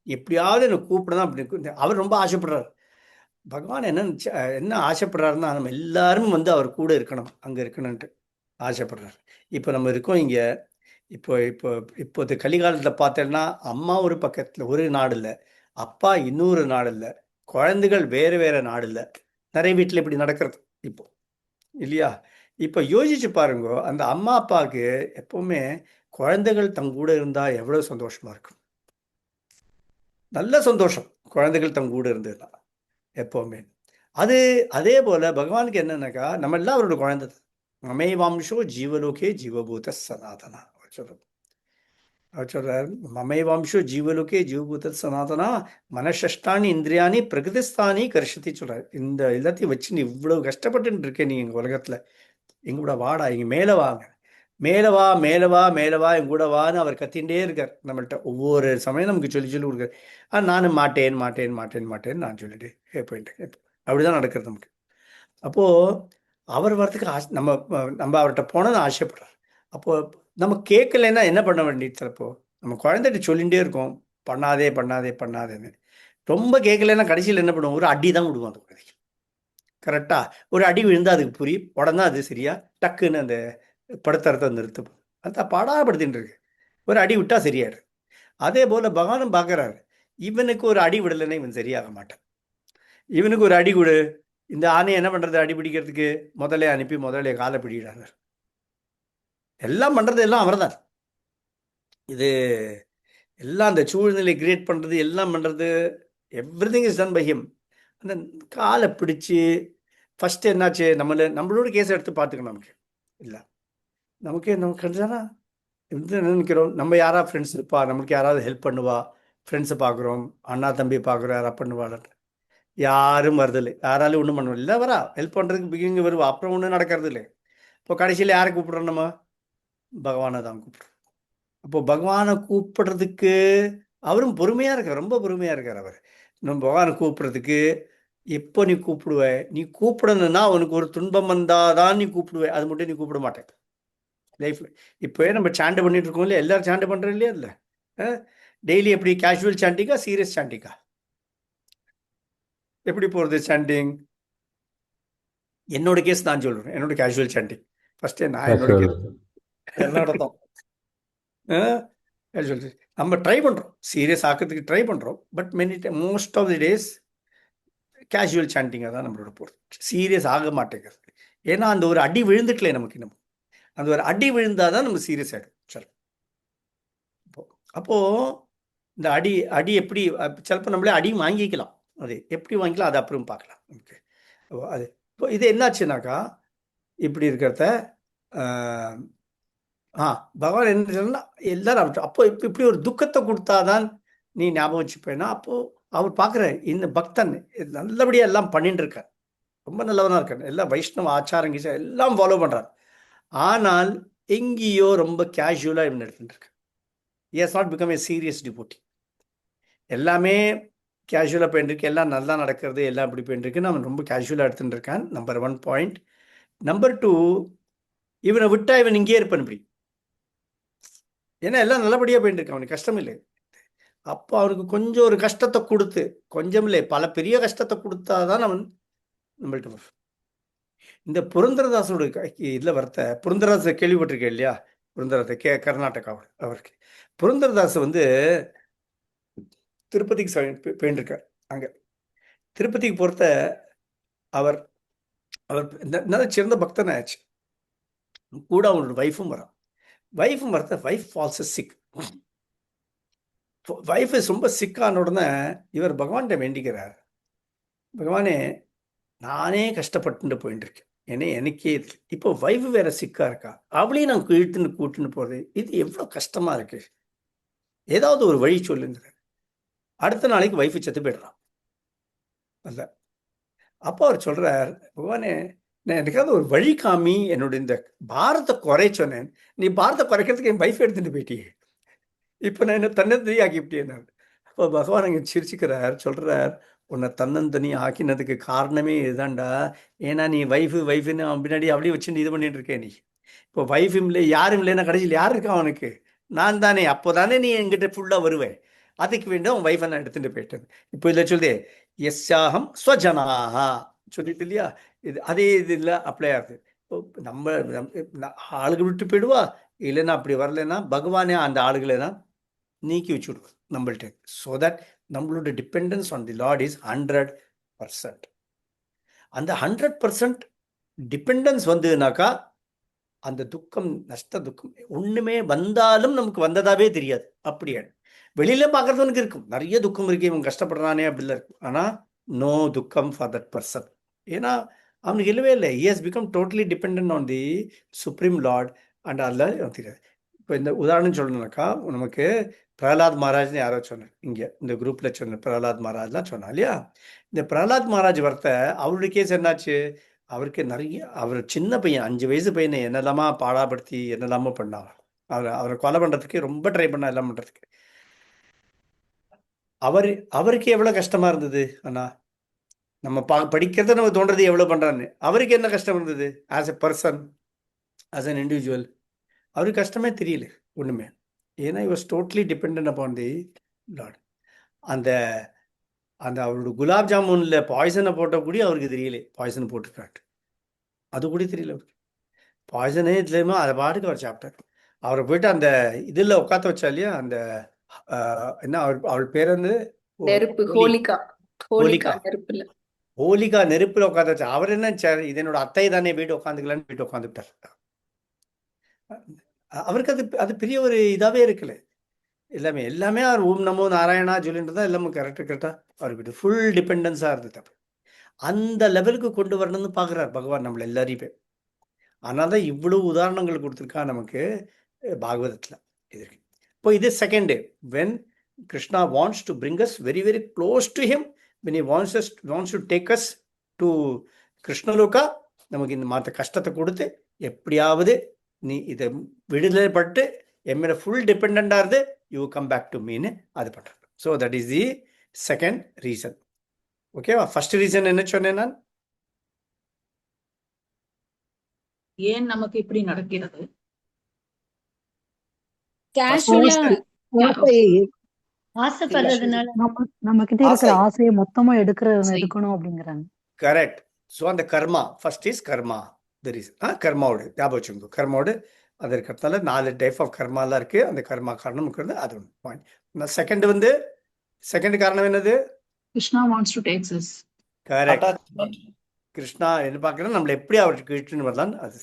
எப்படியாவது என்னை கூப்பிடுதான் அப்படி அவர் ரொம்ப ஆசைப்படுறாரு. பகவான் என்ன ஆசைப்படுறாருன்னா, நம்ம எல்லாரும் வந்து அவர் கூட இருக்கணும், அங்க இருக்கணும்ட்டு ஆசைப்படுறாரு. இப்போ நம்ம இருக்கோம் இங்க. இப்போ கலிகாலத்துல பார்த்தேன்னா, அம்மா ஒரு பக்கத்துல ஒரு நாடு இல்லை, அப்பா இன்னொரு நாடு இல்லை, குழந்தைகள் வேற வேற நாடு இல்லை. நிறைய வீட்டுல இப்படி நடக்கிறது இப்போ இல்லையா? இப்ப யோசிச்சு பாருங்க, அந்த அம்மா அப்பாவுக்கு எப்பவுமே குழந்தைகள் தங்க கூட இருந்தா எவ்வளவு சந்தோஷமா இருக்கும். நல்ல சந்தோஷம் குழந்தைகள் தங்க கூட இருந்ததுன்னா எப்பவுமே. அதே போல பகவானுக்கு என்னன்னாக்கா, நம்ம எல்லாம் அவரோட குழந்தை. மமைவாம்சோ ஜீவலோகே ஜீவபூத சனாதனா அவர் சொல்றார். மமைவாம்சோ ஜீவலோகே ஜீவபூத சனாதனா மனசஷ்டானி இந்திரியானி பிரகிருதிஸ்தானி கர்ஷத்தி சொல்றாரு. இந்த எல்லாத்தையும் வச்சு நீ இவ்வளவு கஷ்டப்பட்டு இருக்கேன் நீ எங்க உலகத்துல, எங்க கூட வாடா, இங்க மேல வாங்க, மேலவா மேலவா மேலவா எங்க கூட வான்னு அவர் கத்தின்ண்டே இருக்கார் நம்மள்கிட்ட. ஒவ்வொரு சமயம் நமக்கு சொல்லி கொடுக்காரு. நானும் மாட்டேன் மாட்டேன் மாட்டேன் மாட்டேன்னு நான் சொல்லிட்டு போயிட்டேன். அப்படிதான் நடக்கிறது நமக்கு. அப்போ அவர் வரத்துக்கு நம்ம அவர்கிட்ட போனது ஆசைப்படுறார். அப்போ நம்ம கேட்கலைன்னா என்ன பண்ண வேண்டியது? சிலப்போ நம்ம குழந்தைகிட்ட சொல்லிகிட்டே இருக்கோம், பண்ணாதே பண்ணாதே பண்ணாதேன்னு. ரொம்ப கேட்கலைன்னா கடைசியில் என்ன பண்ணுவோம்? ஒரு அடி தான் விடுவோம் அந்த குழந்தைக்கு. கரெக்டா? ஒரு அடி விழுந்தா அதுக்கு புரியும், உடனே அது சரியா டக்குன்னு அந்த படுத்துறத நிறுத்தும். அந்த பாடாப்படுத்தின்னு இருக்கு. ஒரு அடி விட்டா சரியாயிடும். அதே போல பகவானும் பார்க்கறாரு, இவனுக்கு ஒரு அடி விடலைன்னா இவன் சரியாக மாட்டான். இவனுக்கு ஒரு அடி கொடு. இந்த ஆணையை என்ன பண்றது? அடி பிடிக்கிறதுக்கு முதல்ல அனுப்பி முதல்ல காலை பிடிக்கிறாங்க. எல்லாம் பண்றது எல்லாம் அவர்தான். இது எல்லாம் அந்த சூழ்நிலை கிரியேட் பண்றது, எல்லாம் பண்றது, everything is done by him. அந்த காலை பிடிச்சு ஃபர்ஸ்ட் என்னாச்சு, நம்மளோட கேஸ் எடுத்து பார்த்துக்கணும். நமக்கு இல்லை, நமக்கு கண்டுதானா நினைக்கிறோம், நம்ம யாரா ஃப்ரெண்ட்ஸ் இருப்பா, நம்மளுக்கு யாராவது ஹெல்ப் பண்ணுவா, ஃப்ரெண்ட்ஸை பார்க்குறோம், அண்ணா தம்பி பார்க்குறோம், யாரா பண்ணுவாள், யாரும் வருதில்லை, யாராலும் ஒன்றும் பண்ணுவோம் இல்லை, வரா ஹெல்ப் பண்ணுறதுக்கு பிகிங்க வருவா, அப்புறம் ஒன்றும் நடக்கிறது இல்லை. இப்போ கடைசியில் யாரை கூப்பிடுறோம்? நம்ம பகவானை தான் கூப்பிடுறோம். அப்போ பகவானை கூப்பிடுறதுக்கு அவரும் பொறுமையாக இருக்கார், ரொம்ப பொறுமையாக இருக்கார் அவர். நம்ம பகவானை கூப்பிடுறதுக்கு எப்போ நீ கூப்பிடுவ, நீ கூப்பிடணும்னா அவனுக்கு ஒரு துன்பம் வந்தாதான் நீ கூப்பிடுவ, அது மட்டும் நீ கூப்பிட மாட்டேன் லைஃப்ல. இப்போயே நம்ம சாண்டு பண்ணிட்டு இருக்கோம் இல்லையா? எல்லாரும் சாண்டு பண்றோம் இல்லையா? இல்லை டெய்லி எப்படி கேஷுவல் சாண்டிங்கா சீரியஸ் சாண்டிங்கா? எப்படி போறது சாண்டிங்? என்னோட கேஸ் நான் சொல்றேன், என்னோட கேஷுவல் சாண்டிங் ஃபர்ஸ்ட். நான் என்னோட கேஷுவல் நம்ம ட்ரை பண்றோம், சீரியஸ் ஆக்கிறதுக்கு ட்ரை பண்றோம். But most of the days casual சாண்டிங்காக தான் நம்மளோட போகிறது, சீரியஸ் ஆக மாட்டேங்கிறது. ஏன்னா அந்த ஒரு அடி விழுந்துட்டலே நமக்கு, நம்ம அந்த ஒரு அடி விழுந்தாதான் நம்ம சீரியஸ் ஆகிடும். சரி, அப்போ இந்த அடி அடி எப்படி சிலப்போ நம்மளே அடி வாங்கிக்கலாம். அது எப்படி வாங்கிக்கலாம் அது அப்புறம் பார்க்கலாம். ஓகே, அது இப்போ இது என்னாச்சுனாக்கா இப்படி இருக்கிறத பகவான் என்ன சொன்னா எல்லாரும் அப்போ இப்படி ஒரு துக்கத்தை கொடுத்தாதான் நீ ஞாபகம் வச்சுப்பேன்னா, அப்போ அவர் பார்க்குறாரு இந்த பக்தன் நல்லபடியா எல்லாம் பண்ணிட்டு இருக்கார், ரொம்ப நல்லவனா இருக்கார், எல்லாம் வைஷ்ணவ ஆச்சாரம் எல்லாம் ஃபாலோ பண்றார். ஆனால் எங்கேயோ ரொம்ப கேஷுவலா இவன் எடுத்துட்டு இருக்கார். he has not become a serious devotee. எல்லாமே கேஷுவலாக போயிட்டு இருக்கு, எல்லாம் நல்லா நடக்கிறது, எல்லாம் இப்படி போயிட்டு இருக்குன்னு அவன் ரொம்ப கேஷுவலாக எடுத்துட்டு இருக்கான். Number 1 point. நம்பர் 2, இவனை விட்டா இவன் இங்கேயே இருப்பான் இப்படி, ஏன்னா எல்லாம் நல்லபடியாக போயிட்டு இருக்கு, அவனுக்கு கஷ்டம் இல்லை. அப்போ அவனுக்கு கொஞ்சம் ஒரு கஷ்டத்தை கொடுத்து, கொஞ்சம் இல்லை பல பெரிய கஷ்டத்தை கொடுத்தாதான் அவன் நம்மள்கிட்ட வரும். இந்த புரந்தரதாசோட இதில் வரத்த புரந்தரதாச கேள்விப்பட்டிருக்கேன் இல்லையா? புரந்தரதாச கர்நாடகாவோட அவருக்கு புரந்தரதாஸ் திருப்பதிக்கு போயிட்டுருக்கார். அங்கே திருப்பதிக்கு பொறுத்த அவர் அவர் நல்ல சிறந்த பக்தன் ஆயிடுச்சு. கூட அவனோட ஒய்ஃபும் வரான். ஒய்ஃபும் வரத்த ஒய்ஃப் ஃபால்ஸ் சிக். ஒய்ஃப் ரொம்ப சிக்கான உடனே இவர் பகவான்கிட்ட வேண்டிக்கிறார், பகவானே நானே கஷ்டப்பட்டு போயிட்டு இருக்கேன், ஏன்னா எனக்கே இது இப்போ ஒய்ஃப் வேற சிக்கா இருக்கா, அவளையும் நான் இழுத்துன்னு கூட்டுன்னு போறது இது எவ்வளோ கஷ்டமா இருக்கு, ஏதாவது ஒரு வழி சொல்லுங்க. அடுத்த நாளைக்கு ஒய்ஃபு செத்து போயிடுறான். அல்ல, அப்போ அவர் சொல்றார், பகவானே நான் எனக்காவது ஒரு வழி காமி, என்னோட இந்த பாரத்தை குறை சொன்னேன், நீ பாரத்தை குறைக்கிறதுக்கு என் ஒய்ஃப் எடுத்துட்டு போயிட்டியே, இப்போ நான் என்ன தன்னந்தனி ஆக்கிவிட்டேன். அப்போ பகவான் அங்கே சிரிச்சுக்கிறார், சொல்றார், உன்னை தன்னந்தனி ஆக்கினதுக்கு காரணமே இதுதான்டா, ஏன்னா நீ ஒய்ஃபுன்னு அவன் பின்னாடி அப்படியே வச்சு இது பண்ணிட்டு இருக்கேன். நீ இப்போ ஒய்ஃபும் இல்லை யாரும் இல்லைன்னா கடைசியில் யார் இருக்கா அவனுக்கு? நான் தானே. அப்போ தானே நீ என்கிட்ட ஃபுல்லாக வருவேன், அதுக்கு வேண்டாம் உன் ஒய்ஃபை நான் எடுத்துட்டு போயிட்டேன். இப்போ இதில் சொல்லுதே எஸ்யாகம் ஸ்வஜனாகா சொல்லிட்டு இல்லையா, இது அதே இது இல்லை அப்ளை ஆகுது. இப்போ நம்ம ஆளுகள் விட்டு போயிடுவா, இல்லைன்னா அப்படி வரலைன்னா பகவானே அந்த ஆளுகளை தான் நீக்கி வச்சு விடுவோம் நம்மள்ட்ட. ஸோ தட் நம்மளோட dependence on the Lord is 100%. அந்த 100% டிபெண்டன்ஸ் வந்ததுனாக்கா அந்த துக்கம் நஷ்ட துக்கம் ஒண்ணுமே வந்தாலும் நமக்கு வந்ததாவே தெரியாது. அப்படியே வெளியில பார்க்கறதுவனுக்கு இருக்கும், நிறைய துக்கம் இருக்கு, இவன் கஷ்டப்படுறானே அப்படிலாம் இருக்கும். ஆனா நோ துக்கம் ஃபார் தட் பர்சன், ஏன்னா அவனுக்கு இல்லவே இல்லை. he has become totally dependent on the supreme lord and அதில் தெரியாது. இப்போ இந்த உதாரணம் சொல்லணும்னாக்கா, நமக்கு பிரகலாத் மகாராஜ்னு யாரோ சொன்னார், இங்கே இந்த குரூப்பில் சொன்னார், பிரகலாத் மகாராஜ்லாம் சொன்னா இல்லையா? இந்த பிரகலாத் மகாராஜ் வரத்த அவருடைய கேஸ் என்னாச்சு, அவருக்கு நிறைய, அவர் சின்ன பையன் 5 வயசு பையனை என்னெல்லாமா பாடாப்படுத்தி என்னெல்லாமோ பண்ணாங்க. அவரை கொலை பண்ணுறதுக்கு ரொம்ப ட்ரை பண்ணா, எல்லாம் பண்ணுறதுக்கு. அவருக்கு எவ்வளோ கஷ்டமா இருந்தது. ஆனால் நம்ம படிக்கிறத நம்ம தோன்றது எவ்வளோ பண்ணுறான்னு, அவருக்கு என்ன கஷ்டம் இருந்தது as a person, as an individual, அவருக்கு கஷ்டமே தெரியல ஒன்றுமே. ஏன்னா he was totally dependent upon the Lord. அந்த அந்த அவரோட குலாப் ஜாமுனில் பாய்சனை போட்ட கூட அவருக்கு தெரியல, பாய்சன் போட்டுருக்காட்டு, அது கூட தெரியல அவருக்கு. பாய்சனே இதுலேயுமே அதை பாட்டுக்கு அவர் சாப்பிட்டார். அவரை போயிட்டு அந்த இதில் உட்காந்து வச்சா இல்லையா, அந்த என்ன அவள் பேர் வந்து நெருப்பு, ஹோலிகா நெருப்புல ஹோலிகா நெருப்புல உட்காந்து வச்சா. அவர் என்ன இது என்னோட அத்தை தானே, வீட்டு உட்காந்துக்கலான்னு வீட்டு உட்காந்துட்டார். அவருக்கு அது பெரிய ஒரு இதாகவே இருக்குல்ல, எல்லாமே அவர் ஓம் நமோ நாராயணா சொல்லிட்டு தான் எல்லாமே கரெக்டாக அவருக்கு ஃபுல் டிபெண்டன்ஸாக இருந்தது. அந்த லெவலுக்கு கொண்டு வரணும்னு பார்க்குறார் பகவான் நம்மளை எல்லாரையுமே. அதனால தான் இவ்வளவு உதாரணங்கள் கொடுத்துருக்கா நமக்கு பாகவதத்தில். இது இருக்கு. இப்போ இது second, when Krishna wants to bring us very very close to him, when he wants to take us to கிருஷ்ணலோகா, நமக்கு இந்த மாற்ற கஷ்டத்தை கொடுத்து எப்படியாவது நீ இதை விடுதலைப்பட்டு என் மேலே ஃபுல் டிபெண்டாக இருந்து யூ கம் பேக் டு மீன்னு அது பண்ணுறது. So that is the second reason. ஓகேவா? ஃபர்ஸ்ட் ரீசன் என்ன சொன்னேன் நான், ஏன் நமக்கு இப்படி நடக்கிறது? ஆசைப்படுறதுனால நம்ம கிட்ட இருக்கிற ஆசையை மொத்தமா எடுக்கணும் அப்படிங்கிறாங்க. கரெக்ட். ஸோ அந்த karma, first is karma, there is கர்மாவோடு ஞாபகம் வச்சுக்கோங்க. கர்மாவோடு அது இருக்கிறதால 4 டைப் ஆஃப் கர்மாலாம் இருக்குது. அந்த கர்மா காரணம் இருக்கிறது அது ஒன்று பாயிண்ட். செகண்ட் காரணம் என்னது? Krishna wants to take us. Correct. Krishna என்ன பார்க்கணும், நம்மளை எப்படி அவருக்கு இட்டுன்னு வரலான்னு. அது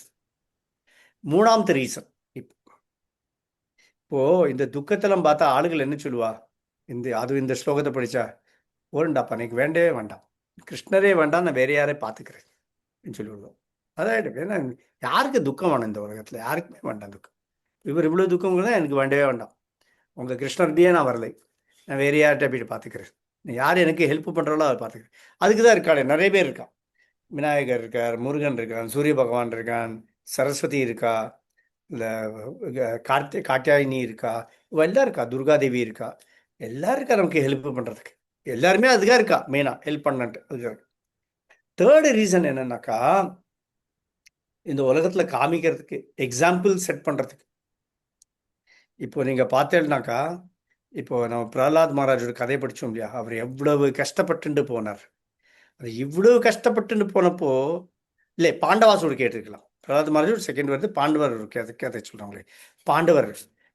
மூணாமത്തെ ரீசன், இப்போ இந்த துக்கத்தெல்லாம் பார்த்தா ஆளுகள் என்ன சொல்லுவா, இந்த ஸ்லோகத்தை படிச்சா, ஓரண்டாப்பா எனக்கு வேண்டவே வேண்டாம், கிருஷ்ணரே வேண்டாம், நான் வேற யாரே பார்த்துக்கிறேன் சொல்லி விடுவோம். அதாயிடும். ஏன்னா யாருக்கு துக்கம் வேணும் இந்த உலகத்தில்? யாருக்குமே வேண்டாம் துக்கம். இவர் இவ்வளோ துக்கம் தான் எனக்கு வேண்டவே வேண்டாம், உங்கள் கிருஷ்ணர்கிட்டயே நான் வரலை, நான் வேற யார்கிட்ட போயிட்டு பார்த்துக்கிறேன், யார் எனக்கு ஹெல்ப் பண்ணுறாலோ அதை பார்த்துக்கிறேன். அதுக்கு தான் இருக்காளே நிறைய பேர் இருக்கான். விநாயகர் இருக்கார், முருகன் இருக்கான், சூரிய பகவான் இருக்கான், சரஸ்வதி இருக்கா, இல்லை காத்தியாயினி இருக்கா, இவ எல்லாம் இருக்கா, துர்காதேவி இருக்கா, எல்லாரும் இருக்கா நமக்கு ஹெல்ப் பண்ணுறதுக்கு. எல்லாருமே அதுக்காக இருக்கா மெயினாக ஹெல்ப் பண்ணன்ட்டு. அதுக்காக தேர்டு ரீசன் என்னன்னாக்கா, இந்த உலகத்தில் காமிக்கிறதுக்கு, எக்ஸாம்பிள் செட் பண்ணுறதுக்கு. இப்போ நீங்கள் பார்த்தேன்னாக்கா, இப்போ நம்ம பிரகலாத் மகாராஜோட கதையை படித்தோம் இல்லையா, அவர் எவ்வளவு கஷ்டப்பட்டுட்டு போனார். அது இவ்வளவு கஷ்டப்பட்டுட்டு போனப்போ, இல்லை பாண்டவாசோடு கேட்டிருக்கலாம். பிரகலாத் மகாராஜோட செகண்ட் வருது, பாண்டவர் ஒரு கதை சொல்கிறாங்களே, பாண்டவர்.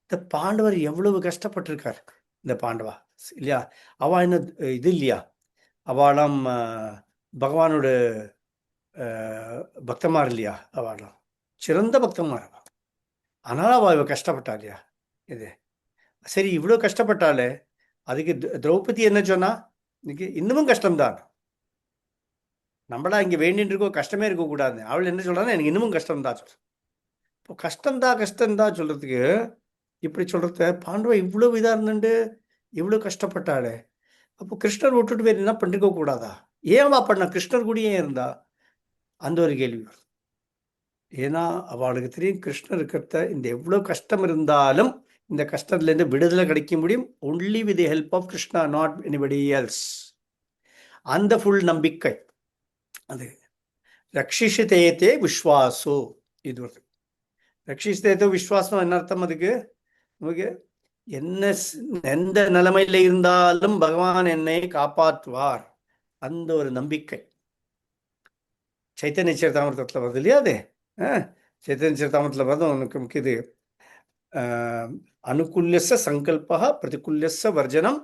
இந்த பாண்டவர் எவ்வளவு கஷ்டப்பட்டிருக்கார் இந்த பாண்டவா இல்லையா? அவள் என்ன இது இல்லையா, அவளாம் பகவானோட பக்தமார் இல்லையா, அவளாம் சிறந்த பக்தமார். ஆனால் அவள் கஷ்டப்பட்டா இல்லையா? இது சரி, இவ்வளோ கஷ்டப்பட்டாலே அதுக்கு திரௌபதி என்ன சொன்னா, இன்னைக்கு இன்னமும் கஷ்டம்தான், நம்மளா இங்கே வேண்டின்னு இருக்கோம், கஷ்டமே இருக்கக்கூடாது. அவள் என்ன சொல்றான்னா, எனக்கு இன்னமும் கஷ்டம்தான் சொல்ற. இப்போ கஷ்டம்தான் சொல்றதுக்கு இப்படி சொல்றத, பாண்டவ இவ்வளவு இதாக இருந்துட்டு இவ்வளோ கஷ்டப்பட்டாளே, அப்போ கிருஷ்ணர் விட்டுட்டு வேறு என்ன பண்ணிருக்க கூடாதா? ஏன் பண்ண கிருஷ்ணர் கூடயே இருந்தா? அந்த ஒரு கேள்வி வருது. ஏன்னா அவளுக்கு தெரியும் கிருஷ்ணர் இருக்கிறத, இந்த எவ்வளோ கஷ்டம் இருந்தாலும் இந்த கஷ்டத்துலேருந்து விடுதலை கிடைக்க முடியும் only with the help of Krishna, not anybody else. அந்த ஃபுல் நம்பிக்கை அது. ரக்ஷிஷிதேதே விஸ்வாசோ, இது வருது. ரக்ஷிஷிதேதோ விஸ்வாசம் என்ன அர்த்தம்? அதுக்கு நமக்கு எந்த நிலைமையில இருந்தாலும் பகவான் என்னை காப்பாற்றுவார், அந்த ஒரு நம்பிக்கை. சைத்தன்ய சரிதாமிரதத்தில் வருது இல்லையா அது? சைத்தன்ய சரிதாமிரத்தில் வருது உனக்கு இது அனுகூல்யஸ்ய சங்கல்பः பிரதிகூல்யஸ்ய வர்ஜனம்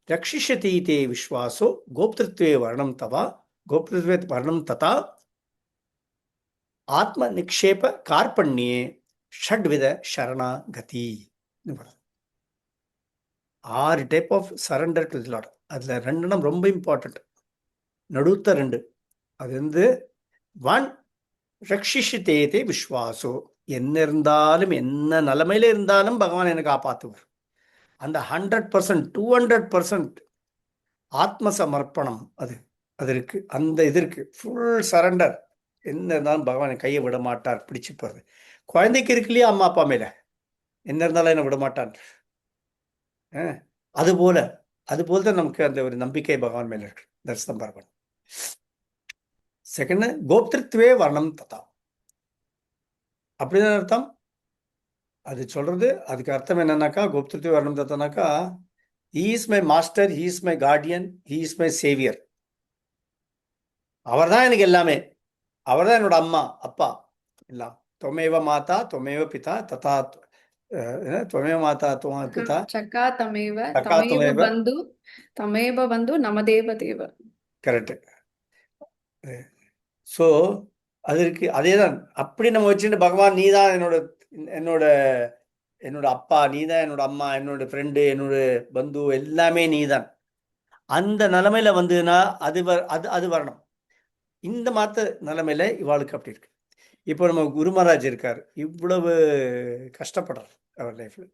ரக்ஷிஷதி தே விஸ்வாசோ கோப்திருத்வே வர்ணம் தவா கோப்திருத்வே வர்ணம் ததா ஆத்ம நிக்ஷேப கார்பண்யே ஷட்வித சரணாகதி. 6 type of surrender to the lord. அதில் 2 ரொம்ப இம்பார்ட்டன்ட், நடுத்த 2. அது வந்து 1 ரக்ஷிஷிதேதே விஸ்வாசோ, என்ன இருந்தாலும் என்ன நிலைமையில இருந்தாலும் பகவான் எனக்கு காப்பாற்றுவார். அந்த 100%, 200% ஆத்ம சமர்ப்பணம் அது இருக்கு, அந்த இது இருக்கு, ஃபுல் சரண்டர். என்ன இருந்தாலும் பகவான் கையை விட மாட்டார், பிடிச்சு போறது. குழந்தைக்கு இருக்கு இல்லையா அம்மா அப்பா மேல, என்ன இருந்தாலும் என்ன விட மாட்டான். அதுபோல தான் நமக்கு அந்த ஒரு நம்பிக்கை பகவான் மேல இருக்கு. That's number 1. செகண்ட், கோப்திருத்வே வர்ணம் ததா. அப்படிதான் அர்த்தம். அது சொல்றது, அதுக்கு அர்த்தம் என்னன்னாக்கா, கோப்திருத்வே வர்ணம் தத்தானாக்கா, he is my master, he is my guardian, he is my savior. அவர் தான் எனக்கு எல்லாமே, அவர் தான் என்னோட அம்மா அப்பா எல்லாம். தொமேவ மாதா தொமேவ பிதா ததா त्वमेव माता त्वमेव पिता சக்கா தமேவ சக்கா தமேவ त्वमेव. பந்து தமேவ பந்து நமதேவ தேவ. கரெக்ட். ஸோ அது இருக்கு, அதே தான். அப்படி நம்ம வச்சுட்டு பகவான் நீ தான் என்னோட என்னோட அப்பா, நீ தான் என்னோட அம்மா, என்னோட ஃப்ரெண்டு, என்னோட பந்து, எல்லாமே நீ தான். அந்த நிலைமையில வந்ததுன்னா அது வரணும். இந்த மாத்த நிலைமையில இவாளுக்கு அப்படி இருக்கு. இப்போ நம்ம குரு மகாராஜ் இருக்கார், இவ்வளவு கஷ்டப்படுறார் அவர் லைஃப்ல.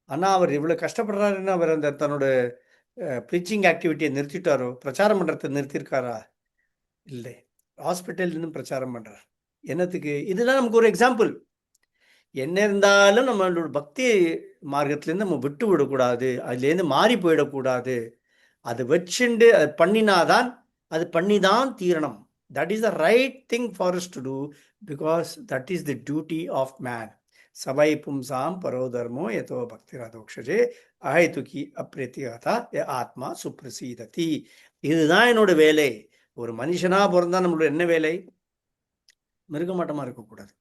ஆனால் அவர் இவ்வளவு கஷ்டப்படுறாருன்னு அவர் அந்த தன்னோட ப்ரீச்சிங் ஆக்டிவிட்டியை நிறுத்திட்டாரோ, பிரச்சாரம் பண்றதை நிறுத்திருக்காரா? இல்லை, ஹாஸ்பிட்டல் இன்னும் பிரச்சாரம் பண்றார். என்னத்துக்கு? இதுதான் நமக்கு ஒரு எக்ஸாம்பிள். என்ன இருந்தாலும் நம்மளோட பக்தி மார்க்கத்திலேருந்து நம்ம விட்டு விடக்கூடாது, அதுலேருந்து மாறி போயிடக்கூடாது. அது வச்சுண்டு அது பண்ணினாதான், அது பண்ணிதான் தீரணும். That is the right thing for us to do, because that is the duty of man. சபை பும்சாம் பரோ தர்மோ யதோ பக்திராதோக்ஷஜே அஹைதுகி அப்ரேத்தியதா ஆத்மா சுப்ரசீததி. இதுதான் என்னோட வேலை. ஒரு மனுஷனா பிறந்தா நம்மளோட என்ன வேலை? மிருகமாட்டமா இருக்கக்கூடாது.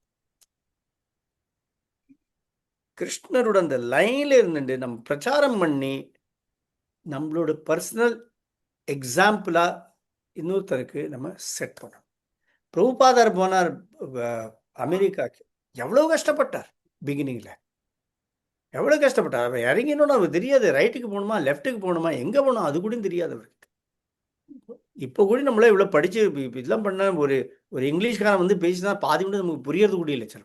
கிருஷ்ணரோட அந்த லைன்ல இருந்துட்டு நம்ம பிரச்சாரம் பண்ணி நம்மளோட பர்சனல் எக்ஸாம்பிளா இன்னொருத்தருக்கு நம்ம செட் பண்ணணும். பிரபுபாதர் போனார் அமெரிக்காக்கு, எவ்வளோ கஷ்டப்பட்டார் பிகினிங்கில், எவ்வளோ கஷ்டப்பட்டார். அவர் இறங்கினோன்னு அவருக்கு தெரியாது ரைட்டுக்கு போகணுமா லெஃப்ட்டுக்கு போகணுமா எங்கே போகணும் அது கூட தெரியாது அவருக்கு. இப்போ கூட நம்மளே இவ்வளோ படித்து இதெல்லாம் பண்ண ஒரு ஒரு இங்கிலீஷ்காரன் வந்து பேசினா பாதி கூட நமக்கு புரியறது கூட இல்லை சில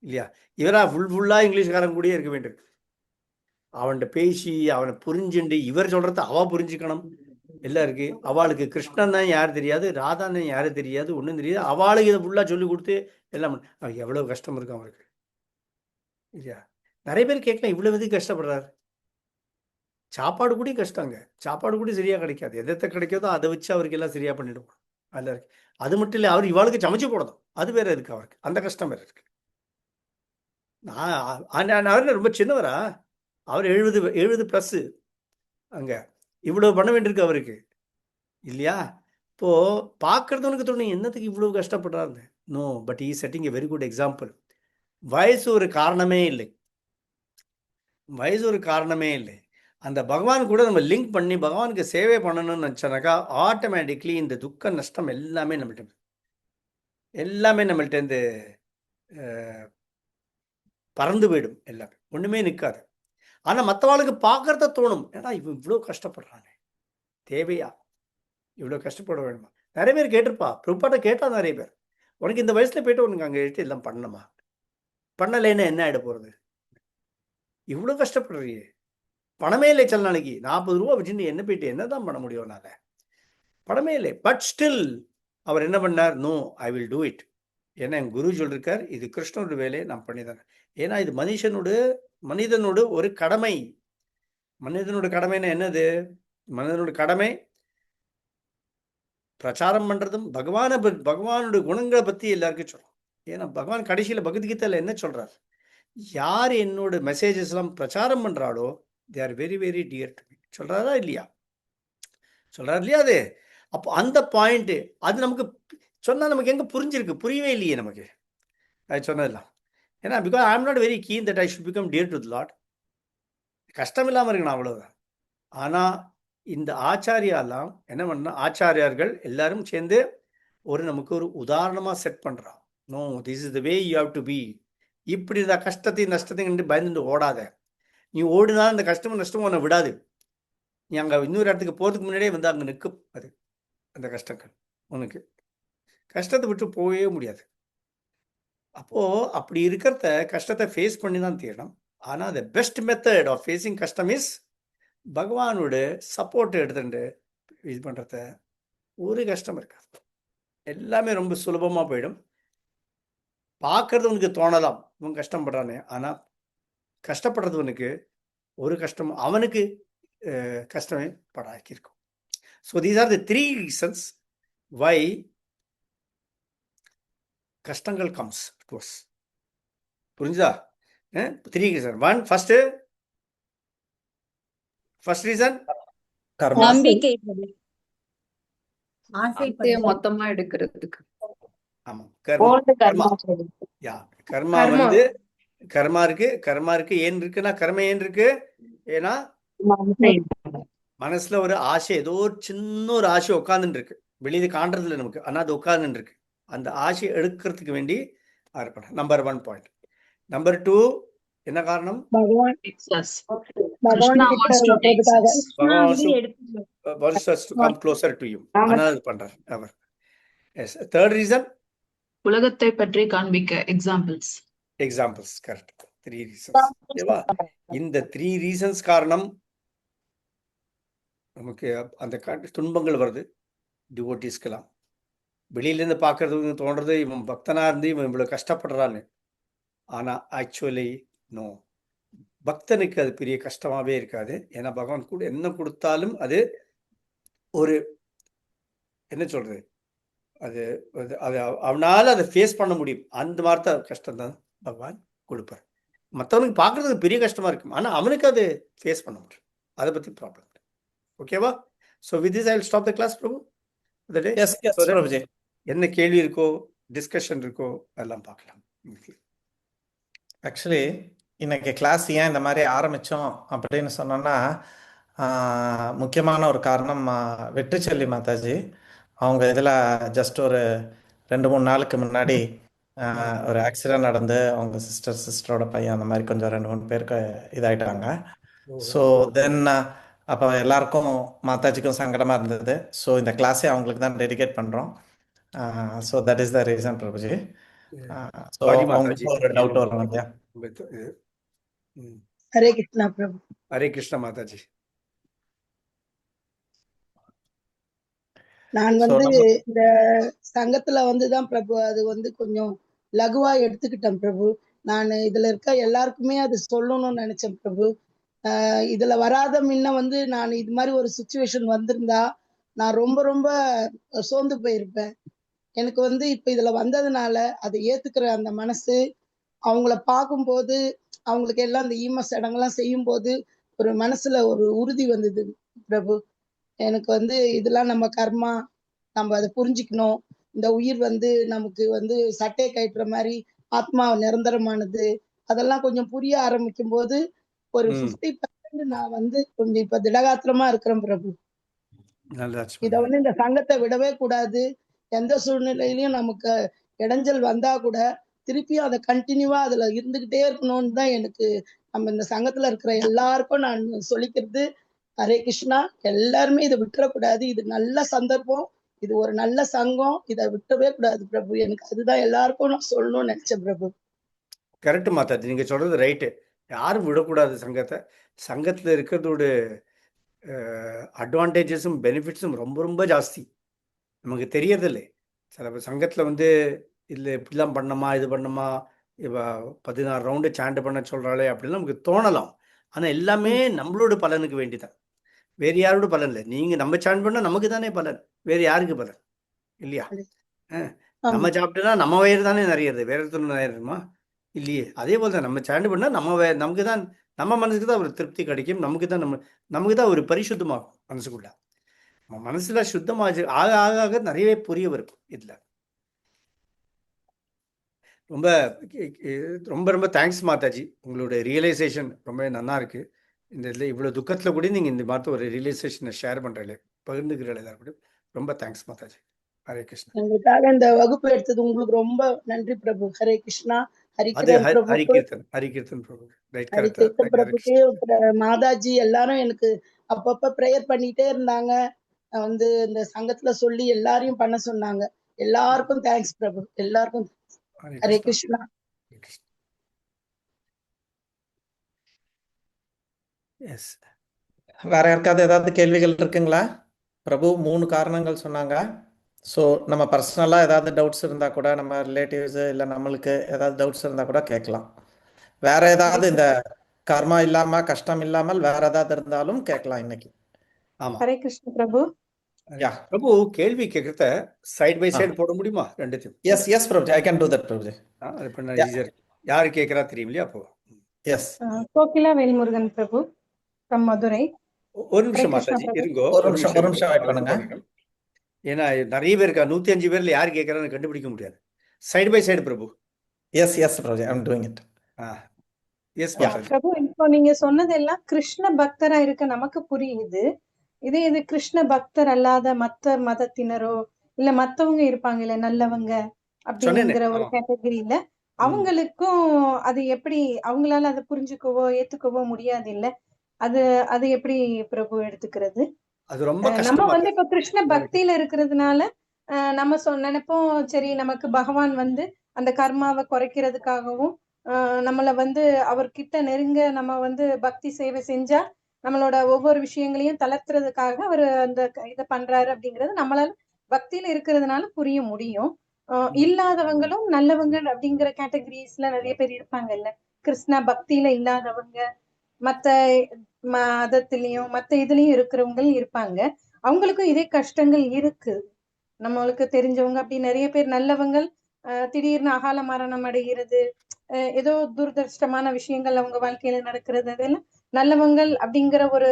இல்லையா. இவரா ஃபுல்லாக இங்கிலீஷ்காரன் கூடயே இருக்க வேண்டியிருக்கு. அவன்கிட்ட பேசி அவனை புரிஞ்சுண்டு இவர் சொல்கிறத அவள் புரிஞ்சுக்கணும் எல்லாம் இருக்குது. அவளுக்கு கிருஷ்ணன் தான் யார் தெரியாது, ராதான் யாரும் தெரியாது, ஒன்றும் தெரியாது. அவளுக்கு இதை ஃபுல்லாக சொல்லி கொடுத்து எல்லாம் அவன் எவ்வளோ கஷ்டம் இருக்கும் அவருக்கு இல்லையா. நிறைய பேர் கேட்கலாம் இவ்வளோ எதுக்கு கஷ்டப்படுறாரு. சாப்பாடு கூட கஷ்டங்க, சாப்பாடு கூட சரியாக கிடைக்காது. எதை கிடைக்காதோ அதை வச்சு அவருக்கு எல்லாம் சரியாக பண்ணிடுவோம். அதில் இருக்கு. அது மட்டும் இல்லை, அவர் இவாளுக்கு சமைச்சு போடணும், அது வேற இருக்கு அவருக்கு, அந்த கஷ்டம் வேற இருக்கு. அவர் ரொம்ப சின்னவரா, அவர் 70+ அங்கே இவ்வளோ பண்ண வேண்டியிருக்கு அவருக்கு இல்லையா. இப்போது பார்க்குறதுனுக்கு தோணும் என்னத்துக்கு இவ்வளோ கஷ்டப்படுறாருன்னு. No, but he setting a very good example. வயசு ஒரு காரணமே இல்லை, வயசு ஒரு காரணமே இல்லை. அந்த பகவான் கூட நம்ம லிங்க் பண்ணி பகவானுக்கு சேவை பண்ணணும்னு நினச்சோன்னாக்கா ஆட்டோமேட்டிக்லி இந்த துக்க நஷ்டம் எல்லாமே நம்மள்கிட்டேருந்து பறந்து போயிடும். எல்லாமே ஒன்றுமே நிற்காது. ஆனால் மற்றவாளுக்கு பார்க்கறத தோணும், ஏன்னா இவன் இவ்வளோ கஷ்டப்படுறானே, தேவையா இவ்வளோ கஷ்டப்பட வேணுமா. நிறைய பேர் கேட்டிருப்பா, பிரபாட்ட கேட்டா நிறைய பேர், உனக்கு இந்த வயசில் போய்ட்டு உனக்கு அங்கே எடுத்து எல்லாம் பண்ணணுமா, பண்ணலைன்னா என்ன ஆகிட போகிறது, இவ்வளோ கஷ்டப்படுறியே, பணமே இல்லை சில நாளைக்கு 40 ரூபா வச்சுட்டு என்ன போயிட்டு என்ன தான் பண்ண முடியும், என்னால் பணமே இல்லை. பட் ஸ்டில் அவர் என்ன பண்ணார், no I will do it. ஏன்னா என் குரு சொல்லியிருக்கார், இது கிருஷ்ணனோட வேலையை நான் பண்ணிதானே. ஏன்னா இது மனிதனோட ஒரு கடமை. மனிதனோட கடமைன்னா என்னது, மனிதனோட கடமை பிரச்சாரம் பண்ணுறதும் பகவானோட குணங்களை பற்றி எல்லாருக்கும் சொல்கிறோம். ஏன்னா பகவான் கடைசியில் பகவத்கீதையில் என்ன சொல்கிறார், யார் என்னோட மெசேஜஸ்லாம் பிரச்சாரம் பண்ணுறாளோ they are very very dear to me சொல்கிறாரா இல்லையா, சொல்கிறார் இல்லையா. அது அப்போ அந்த பாயிண்ட்டு அது நமக்கு சொன்னால் நமக்கு எங்கே புரிஞ்சிருக்கு, புரியவே இல்லையே நமக்கு அது சொன்னதெல்லாம். ஏன்னா because I am not very keen that I should become dear to the lord. கஷ்டம் இல்லாமல் இருக்கணும் அவ்வளோதான். ஆனால் இந்த ஆச்சாரியாலாம் என்ன பண்ணா, ஆச்சாரியார்கள் எல்லாரும் சேர்ந்து நமக்கு ஒரு உதாரணமாக செட் பண்ணுறான். No, this is the way you have to be. இப்படி இந்த கஷ்டத்தையும் நஷ்டத்தையும் கண்டு பயந்துட்டு ஓடாத. நீ ஓடினாலும் அந்த கஷ்டமும் நஷ்டமும் உன்னை விடாது. நீ அங்கே இன்னொரு இடத்துக்கு போகிறதுக்கு முன்னாடியே வந்து அங்கே நிற்கும். அது அந்த கஷ்டங்கள் உனக்கு கஷ்டத்தை விட்டு போகவே முடியாது. அப்போது அப்படி இருக்கிறத கஷ்டத்தை ஃபேஸ் பண்ணி தான் தீரணும். ஆனால் the best method of facing கஷ்டம் இஸ் பகவானோட சப்போர்ட் எடுத்துட்டு இது பண்ணுறத ஒரு கஷ்டம் இருக்காது, எல்லாமே ரொம்ப சுலபமாக போயிடும். பார்க்கறது உனக்கு தோணலாம் இவன் கஷ்டப்படுறானே, ஆனால் கஷ்டப்படுறது உனக்கு ஒரு கஷ்டம் அவனுக்கு கஷ்டமே படாக்கி இருக்கும். So these are the 3 reasons why கஷ்டங்கள் கம்ஸ் டு அஸ். புரிஞ்சுதா? 3 ரீசன். ஃபர்ஸ்ட் ரீசன் நம்பிக்கை. மொத்தமா எடுக்கிறதுக்கு. ஆமாம், கர்மா. கர்மா வந்து கர்மா இருக்கு. ஏன் இருக்குன்னா கர்ம ஏன் இருக்கு, ஏன்னா மனசுல ஒரு ஆசை, ஏதோ ஒரு சின்ன ஒரு ஆசை உட்காந்துட்டு இருக்கு, வெளியே காண்றது இல்லை நமக்கு, ஆனால் அது உட்காந்துட்டு இருக்கு. அந்த ஆசையை எடுக்கிறதுக்கு வேண்டி இருக்கணும். Number 1 point. நம்பர் 2 என்ன காரணம், தேர்ட் ரீசன் உலகத்தை பற்றி காண்பிக்க எக்ஸாம்பிள்ஸ். கரெக்ட். 3 ரீசன்ஸ். ஓகேவா? இந்த 3 ரீசன்ஸ் காரணம் நமக்கு அந்த துன்பங்கள் வருது. டிவோட்டிஸ்க்கெல்லாம் வெளியிலேருந்து பார்க்கறதுக்கு தோன்றது இவன் பக்தனாக இருந்து இவன் இவ்வளோ கஷ்டப்படுறான்னு. ஆனால் ஆக்சுவலி நோ, பக்தனுக்கு அது பெரிய கஷ்டமாகவே இருக்காது. ஏன்னா பகவான் கூட என்ன கொடுத்தாலும் அது ஒரு என்ன சொல்கிறது, அது அது அவனால் அதை ஃபேஸ் பண்ண முடியும். அந்த மாதிரி தான் கஷ்டம் தான் பகவான் கொடுப்பார். மற்றவனுக்கு பார்க்குறதுக்கு பெரிய கஷ்டமாக இருக்கும், ஆனால் அவனுக்கு அது ஃபேஸ் பண்ண முடியும். அதை பற்றி ப்ராப்ளம். ஓகேவா? So with this I will stop the class Prabhu. என்ன கேள்வி இருக்கோ, டிஸ்கஷன் இருக்கோ, எல்லாம் பார்க்கலாம். ஆக்சுவலி இன்னைக்கு கிளாஸ் ஏன் இந்த மாதிரி ஆரம்பித்தோம் அப்படின்னு சொன்னோன்னா, முக்கியமான ஒரு காரணம் வெற்றிச்செல்வி மாதாஜி அவங்க இதில் ஜஸ்ட் ஒரு 2-3 நாளுக்கு முன்னாடி ஒரு ஆக்சிடென்ட் நடந்து அவங்க சிஸ்டரோட பையன் அந்த மாதிரி கொஞ்சம் 2-3 பேருக்கு இதாயிட்டாங்க. ஸோ தென் அப்போ எல்லாருக்கும் மாதாஜிக்கும் சங்கடமாக இருந்தது. ஸோ இந்த கிளாஸே அவங்களுக்கு தான் டெடிகேட் பண்ணுறோம். So that is the reason Prabhuji. So sorry Mataji, அவங்களுக்கும் ஒரு டவுட் வரும் இல்லையா? ஹரே கிருஷ்ணா பிரபு. ஹரே கிருஷ்ணா மாதாஜி. நான் ஸோ வந்து நம்ம இந்த சங்கத்துல வந்துதான் பிரபு அது வந்து கொஞ்சம் லகுவா எடுத்துக்கிட்டேன் பிரபு. நான் இதுல இருக்க எல்லாருக்குமே அது சொல்லணும்னு நினைச்சேன் பிரபு. இதுல வராத முன்ன வந்து நான் இது மாதிரி ஒரு சுச்சுவேஷன் வந்திருந்தா நான் ரொம்ப ரொம்ப சோர்ந்து போயிருப்பேன். எனக்கு வந்து இப்ப இதுல வந்ததுனால அதை ஏத்துக்கிற அந்த மனசு, அவங்கள பார்க்கும்போது அவங்களுக்கு எல்லாம் இந்த ஈம சடங்கெல்லாம் செய்யும் போது ஒரு மனசுல ஒரு உறுதி வந்தது பிரபு. எனக்கு வந்து இதெல்லாம் நம்ம கர்மா, நம்ம அதை புரிஞ்சுக்கணும். இந்த உயிர் வந்து நமக்கு வந்து சட்டையை கட்டுற மாதிரி ஆத்மா நிரந்தரமானது, அதெல்லாம் கொஞ்சம் புரிய ஆரம்பிக்கும் போது ஒரு 50% நான் வந்து கொஞ்சம் இப்ப திடகாத்திரமா இருக்கிறேன் பிரபு. இத வந்து இந்த சங்கத்தை விடவே கூடாது. எந்த சூழ்நிலையிலயும் நமக்கு இடைஞ்சல் வந்தா கூட திருப்பியும் அதை கண்டினியூவா அதுல இருந்துகிட்டே இருக்கணும்னு தான் எனக்கு நம்ம இந்த சங்கத்துல இருக்கிற எல்லாருக்கும் நான் சொல்லிக்கிறது. ஹரே கிருஷ்ணா. எல்லாருமே இதை விட்டுறக்கூடாது. இது நல்ல சந்தர்ப்பம், இது ஒரு நல்ல சங்கம், இதை விட்டவே கூடாது பிரபு. எனக்கு அதுதான் எல்லாருக்கும் நான் சொல்லணும்னு நினைச்சேன் பிரபு. கரெக்ட் மாதாஜி, நீங்க சொல்றது ரைட்டு. யாரும் விடக்கூடாது சங்கத்தை. சங்கத்துல இருக்கிறதோட அட்வான்டேஜஸும் பெனிஃபிட்ஸும் ரொம்ப ரொம்ப ஜாஸ்தி. நமக்கு தெரியறதில்லை. சில சங்கத்துல வந்து இல்லை இப்படிலாம் பண்ணணுமா, இது பண்ணணுமா, இவ 16 ரவுண்டு சாண்ட் பண்ண சொல்றாளே அப்படிலாம் நமக்கு தோணலாம். ஆனா எல்லாமே நம்மளோட பலனுக்கு வேண்டிதான், வேறு யாரோட பலன் இல்லை. நீங்க நம்ம சாண்ட் பண்ணா நமக்கு தானே பலன், வேறு யாருக்கு பலன் இல்லையா? நம்ம சாப்பிட்டோன்னா நம்ம வயிறு தானே நிறையிறது, வேற ஒருத்தர் நிறையணுமா? இல்லையே. அதே போல தான் நம்ம சாண்ட் பண்ணால் நமக்கு தான், நம்ம மனசுக்கு தான் ஒரு திருப்தி கிடைக்கும். நமக்கு தான் ஒரு பரிசுத்தமாகும் மனசுக்குள்ள. நம்ம மனசுல சுத்தமாக ஆக ஆக ஆக நிறையவே புரிய வரும். இதுல ரொம்ப ரொம்ப ரொம்ப தேங்க்ஸ் மாதாஜி. உங்களோட ரியலைசேஷன் ரொம்ப நல்லா இருக்கு. இந்த இதில் இவ்வளோ துக்கத்தில் கூட நீங்கள் இந்த மாதிரி ஒரு ரியலைசேஷனை ஷேர் பண்ணுறீங்களே, பகிர்ந்துக்கிறீங்களே எல்லாரும் கூட, ரொம்ப தேங்க்ஸ் மாதாஜி. ஹரே கிருஷ்ணா. எங்களுக்காக இந்த வகுப்பு எடுத்தது உங்களுக்கு ரொம்ப நன்றி பிரபு. ஹரே கிருஷ்ணா. அது ஹரிகிரன் பிரபுக்கு, ஹரிகீர்த்தன் பிரபு, ரைட், ஹரிகிருஷ்ண பிரபுக்கு, கரெக்ட். மாதாஜி எல்லாரும் எனக்கு அப்பப்ப ப்ரேயர் பண்ணிட்டே இருந்தாங்க. வந்து இந்த சங்கத்துல சொல்லி எல்லாரையும் பண்ண சொன்னாங்க. எல்லாருக்கும் தேங்க்ஸ் பிரபு. எல்லாருக்கும் ஹரே கிருஷ்ணா. எஸ். வேற யாருக்காவது ஏதாவது கேள்விகள் இருக்குங்களா? பிரபு 3 காரணங்கள் சொன்னாங்க. ஸோ நம்ம பர்சனலாக ஏதாவது டவுட்ஸ் இருந்தால் கூட, நம்ம ரிலேட்டிவ்ஸு இல்லை நம்மளுக்கு ஏதாவது டவுட்ஸ் இருந்தால் கூட கேட்கலாம். வேற ஏதாவது இந்த கர்மா இல்லாமல், கஷ்டம் இல்லாமல் வேற ஏதாவது இருந்தாலும் கேட்கலாம் இன்னைக்கு. ஆமாம். ஹரே கிருஷ்ண பிரபு. யா பிரபு, கேள்வி கேட்கறத சைட் பை சைடு போட முடியுமா ரெண்டுத்தையும்? Yes Prabhuji, I can do that Prabhuji. அது பண்ண ஈஸியாக இருக்கு. யாரு கேட்குறா தெரியும் இல்லையா? அப்போ எஸ். கோகிலா வேல்முருகன் பிரபு from மதுரை. ஒரு நிமிஷம் மாதாஜி இருங்கோ, ஒரு நிமிஷம் வெயிட் பண்ணுங்க. ஏன்னா நிறைய பேர் இருக்கா, 105 பேர்ல யார் கேட்கறான்னு கண்டுபிடிக்க முடியாது. Side by side Prabhu. Yes Prabhuji, I am doing it. Yes Mataji. Prabhu, இப்போ நீங்க சொன்னதெல்லாம் கிருஷ்ண பக்தரா இருக்க நமக்கு புரியுது. இது கிருஷ்ண பக்தர் அல்லாத மத்த மதத்தினரோ இல்ல மத்தவங்க இருப்பாங்க இல்ல நல்லவங்க அப்படிங்கிற ஒரு கேட்டகரியில அவங்களுக்கும் அது எப்படி அவங்களால அதை புரிஞ்சுக்கவோ ஏத்துக்கவோ முடியாது இல்ல? அது எப்படி பிரபு எடுத்துக்கிறது? அது ரொம்ப நம்ம கஷ்டமா வந்து இப்ப கிருஷ்ண பக்தியில இருக்கிறதுனால நம்ம நினைப்போம், சரி நமக்கு பகவான் வந்து அந்த கர்மாவை குறைக்கிறதுக்காகவும் நம்மள வந்து அவர்கிட்ட நெருங்க நம்ம வந்து பக்தி சேவை செஞ்சா நம்மளோட ஒவ்வொரு விஷயங்களையும் தளர்த்துறதுக்காக அவர் அந்த இதை பண்றாரு அப்படிங்கறது நம்மளால பக்தியில இருக்கிறதுனால புரிய முடியும். இல்லாதவங்களும் நல்லவங்க அப்படிங்கிற கேட்டகரிஸ்ல நிறைய பேர் இருப்பாங்கல்ல, கிருஷ்ணா பக்தியில இல்லாதவங்க, மத்த மதத்திலயும் மத்த இதுலயும் இருக்கிறவங்க இருப்பாங்க. அவங்களுக்கும் இதே கஷ்டங்கள் இருக்கு. நம்மளுக்கு தெரிஞ்சவங்க அப்படி நிறைய பேர் நல்லவங்க திடீர்னு அகால மரணம் அடைகிறது, ஏதோ துரதிருஷ்டமான விஷயங்கள் அவங்க வாழ்க்கையில நடக்கிறது, அதெல்லாம் நல்லவங்கள் அப்படிங்கிற ஒரு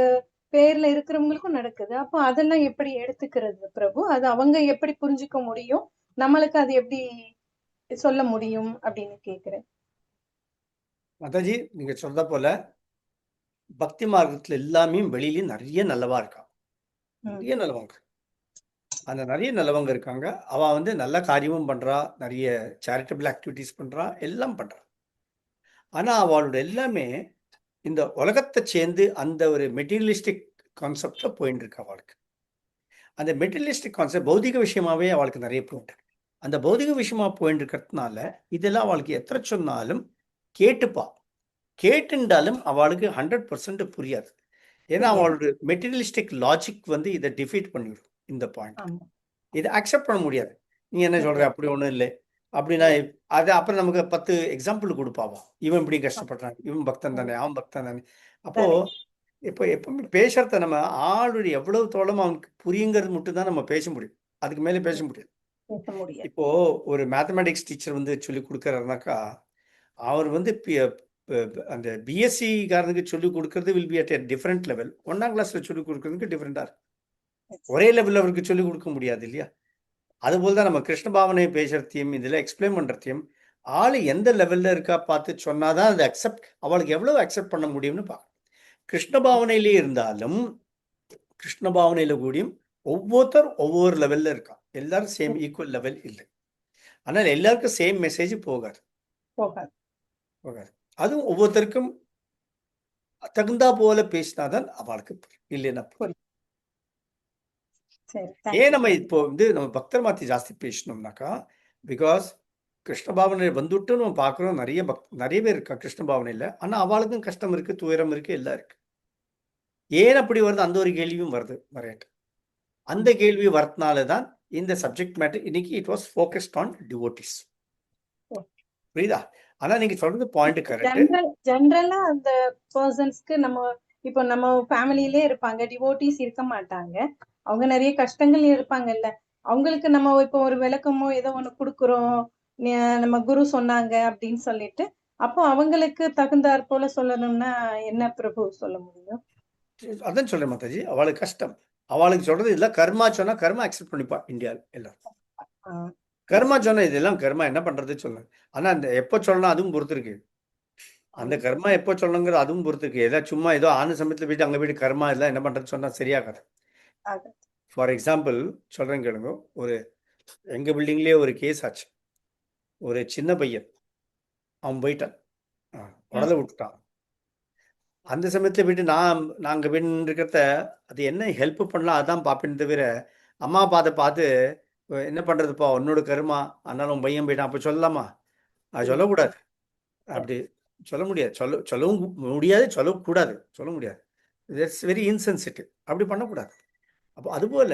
பேர்ல இருக்கிறவங்களுக்கும் நடக்குது. அப்போ அதெல்லாம் எப்படி எடுத்துக்கிறது பிரபு? அது அவங்க எப்படி புரிஞ்சுக்க முடியும், நம்மளுக்கு அது எப்படி சொல்ல முடியும் அப்படின்னு கேக்குறேன். மாதாஜி, நீங்க சொல்றத போல பக்தி மார்க்கத்துல எல்லாமே வெளியிலயும் நிறைய நல்லவா இருக்கா, நிறைய நல்லவங்க. அந்த நிறைய நல்லவங்க இருக்காங்க. அவ வந்து நல்ல காரியமும் பண்றா, நிறைய சேரிட்டபிள் ஆக்டிவிட்டிஸ் பண்றா, எல்லாம் பண்றா. ஆனா அவளோட எல்லாமே இந்த உலகத்தை சேர்ந்து அந்த ஒரு மெட்டீரியலிஸ்டிக் கான்செப்ட்ல போயிட்டு இருக்கு அவளுக்கு. அந்த மெட்டீரியலிஸ்டிக் கான்செப்ட் பௌதிக விஷயமாவே அவளுக்கு நிறைய போயிட்டு. அந்த பௌதிக விஷயமா போயிட்டு இருக்கிறதுனால இதெல்லாம் அவளுக்கு எத்தனை சொன்னாலும் கேட்டுப்பா. கேட்டுண்டாலும் அவளுக்கு 100% புரியாது. ஏன்னா புரியாது. அவளோட மெட்டீரியலிஸ்டிக் லாஜிக் வந்து இதை டிஃபீட் பண்ணிவிடும் இந்த பாயிண்ட். ஆமா. இதை அக்செப்ட் பண்ண முடியாது. நீ என்ன சொல்ற, முடியாது. அப்படி ஒன்றும் இல்லை அப்படின்னா அது அப்புறம் நமக்கு 10 எக்ஸாம்பிள் கொடுப்பாவா, இவன் இப்படி கஷ்டப்படுறான், இவன் பக்தன் தானே, அவன் பக்தன் தானே. அப்போ தானே. இப்போ எப்பவுமே பேசுறத நம்ம ஆளுடைய எவ்வளவு தோளம் அவனுக்கு புரியுங்கிறது மட்டும் தான் நம்ம பேச முடியும். அதுக்கு மேலே பேச முடியாது. பேச முடியாது. இப்போ ஒரு மேத்தமெட்டிக்ஸ் டீச்சர் வந்து சொல்லி கொடுக்கறாருனாக்கா அவர் வந்து அந்த பிஎஸ்சி காரனுக்கு சொல்லி கொடுக்கறது will be at a different level. 1ஆம் கிளாஸ்ல சொல்லி கொடுக்கறதுக்கு டிஃப்ரெண்டா இருக்கும். ஒரே லெவலில் அவருக்கு சொல்லி கொடுக்க முடியாது இல்லையா? அதுபோல் தான் நம்ம கிருஷ்ண பாவனை பேசுறதையும் இதில் எக்ஸ்பிளைன் பண்ணுறதையும் ஆள் எந்த லெவலில் இருக்கா பார்த்து சொன்னாதான் அது அக்செப்ட், அவளுக்கு எவ்வளவு அக்செப்ட் பண்ண முடியும்னு பார்க்கணும். கிருஷ்ண பாவனையிலே இருந்தாலும் கிருஷ்ண பாவனையில் கூடியும் ஒவ்வொருத்தர் ஒவ்வொரு லெவலில் இருக்கா. எல்லாரும் சேம் ஈக்குவல் லெவல் இல்லை. ஆனால் எல்லாருக்கும் சேம் மெசேஜ் போகாது. போகாது. போகாது. அதுவும் ஒவ்வொருத்தருக்கும் தகுந்தா போல பேசினாதான் அவளுக்கு இல்லைன்னா புரியும். சரி, ஏன் தேங்க்யூ. நம்ம இப்போ வந்து நம்ம பக்தர் மாத்தி ஜாஸ்தி பேசணும்னாக்கா பிகாஸ் கிருஷ்ண பாவனை வந்துட்டு நம்ம பார்க்குறோம், நிறைய பேர் இருக்கா கிருஷ்ண பாவனையில். ஆனால் அவளுக்கும் கஷ்டம் இருக்கு, துயரம் இருக்கு, எல்லாம் இருக்கு. ஏன் அப்படி வருது, அந்த ஒரு கேள்வியும் வருது நிறைய. அந்த கேள்வி வரதுனால தான் இந்த சப்ஜெக்ட் மேட்டர் இன்னைக்கு it was focused on devotees. புரியுதா? ஆனா நீங்க சொல்றது பாயிண்ட் கரெக்ட். ஜெனரலா அந்த பர்சன்ஸ்க்கு நம்ம இப்போ நம்ம ஃபேமிலியிலே இருப்பாங்க, டிவோட்டிஸ் இருக்க மாட்டாங்க, அவங்க நிறைய கஷ்டங்கள் இருப்பாங்கல்ல, அவங்களுக்கு நம்ம இப்போ ஒரு விளக்கமோ ஏதோ ஒண்ணு கொடுக்குறோம், நம்ம குரு சொன்னாங்க அப்படின்னு சொல்லிட்டு, அப்போ அவங்களுக்கு தகுந்தாற் போல சொல்லணும்னா என்ன பிரபு சொல்ல முடியும்? அதான் சொல்றேன் மாதாஜி, அவளுக்கு கஷ்டம். அவளுக்கு சொல்றது இல்ல, கர்மா சொன்னா கர்மா அக்செப்ட் பண்ணிப்பா இந்தியாவில் எல்லாரும். கர்மா சொன்னா இதெல்லாம் கர்மா என்ன பண்றது சொல்லணும். ஆனா அந்த எப்போ சொல்லணும் அதுவும் பொறுத்து இருக்கு. அந்த கர்மா எப்போ சொல்லணுங்கிற அதுவும் பொறுத்து இருக்கு. ஏதாவது சும்மா ஏதோ ஆன சமயத்துல போயிட்டு அங்க போயிட்டு கர்மா எல்லாம் என்ன பண்றது சொன்னா சரியாகாது. ஃபார் எக்ஸாம்பிள் சொல்றேன் கேளுங்க. ஒரு எங்க பில்டிங்லயே ஒரு கேஸ் ஆச்சு. ஒரு சின்ன பையன் அவன் போயிட்டான், உடலை விட்டுட்டான். அந்த சமயத்துல போயிட்டு நாங்க போயிட்டு இருக்கிறத அது என்ன ஹெல்ப் பண்ணலாம் அதான் பார்ப்பேன்னு தவிர அம்மா பார்த்து என்ன பண்றதுப்பா உன்னோட கருமா அதனால உன் பையன் போயிட்டான் அப்ப சொல்லலாமா? அது சொல்லக்கூடாது. அப்படி சொல்ல முடியாது. சொல்லவும் முடியாது, சொல்லக்கூடாது, சொல்ல முடியாது. It's very insensitive. அப்படி பண்ணக்கூடாது. அப்போ அதுபோல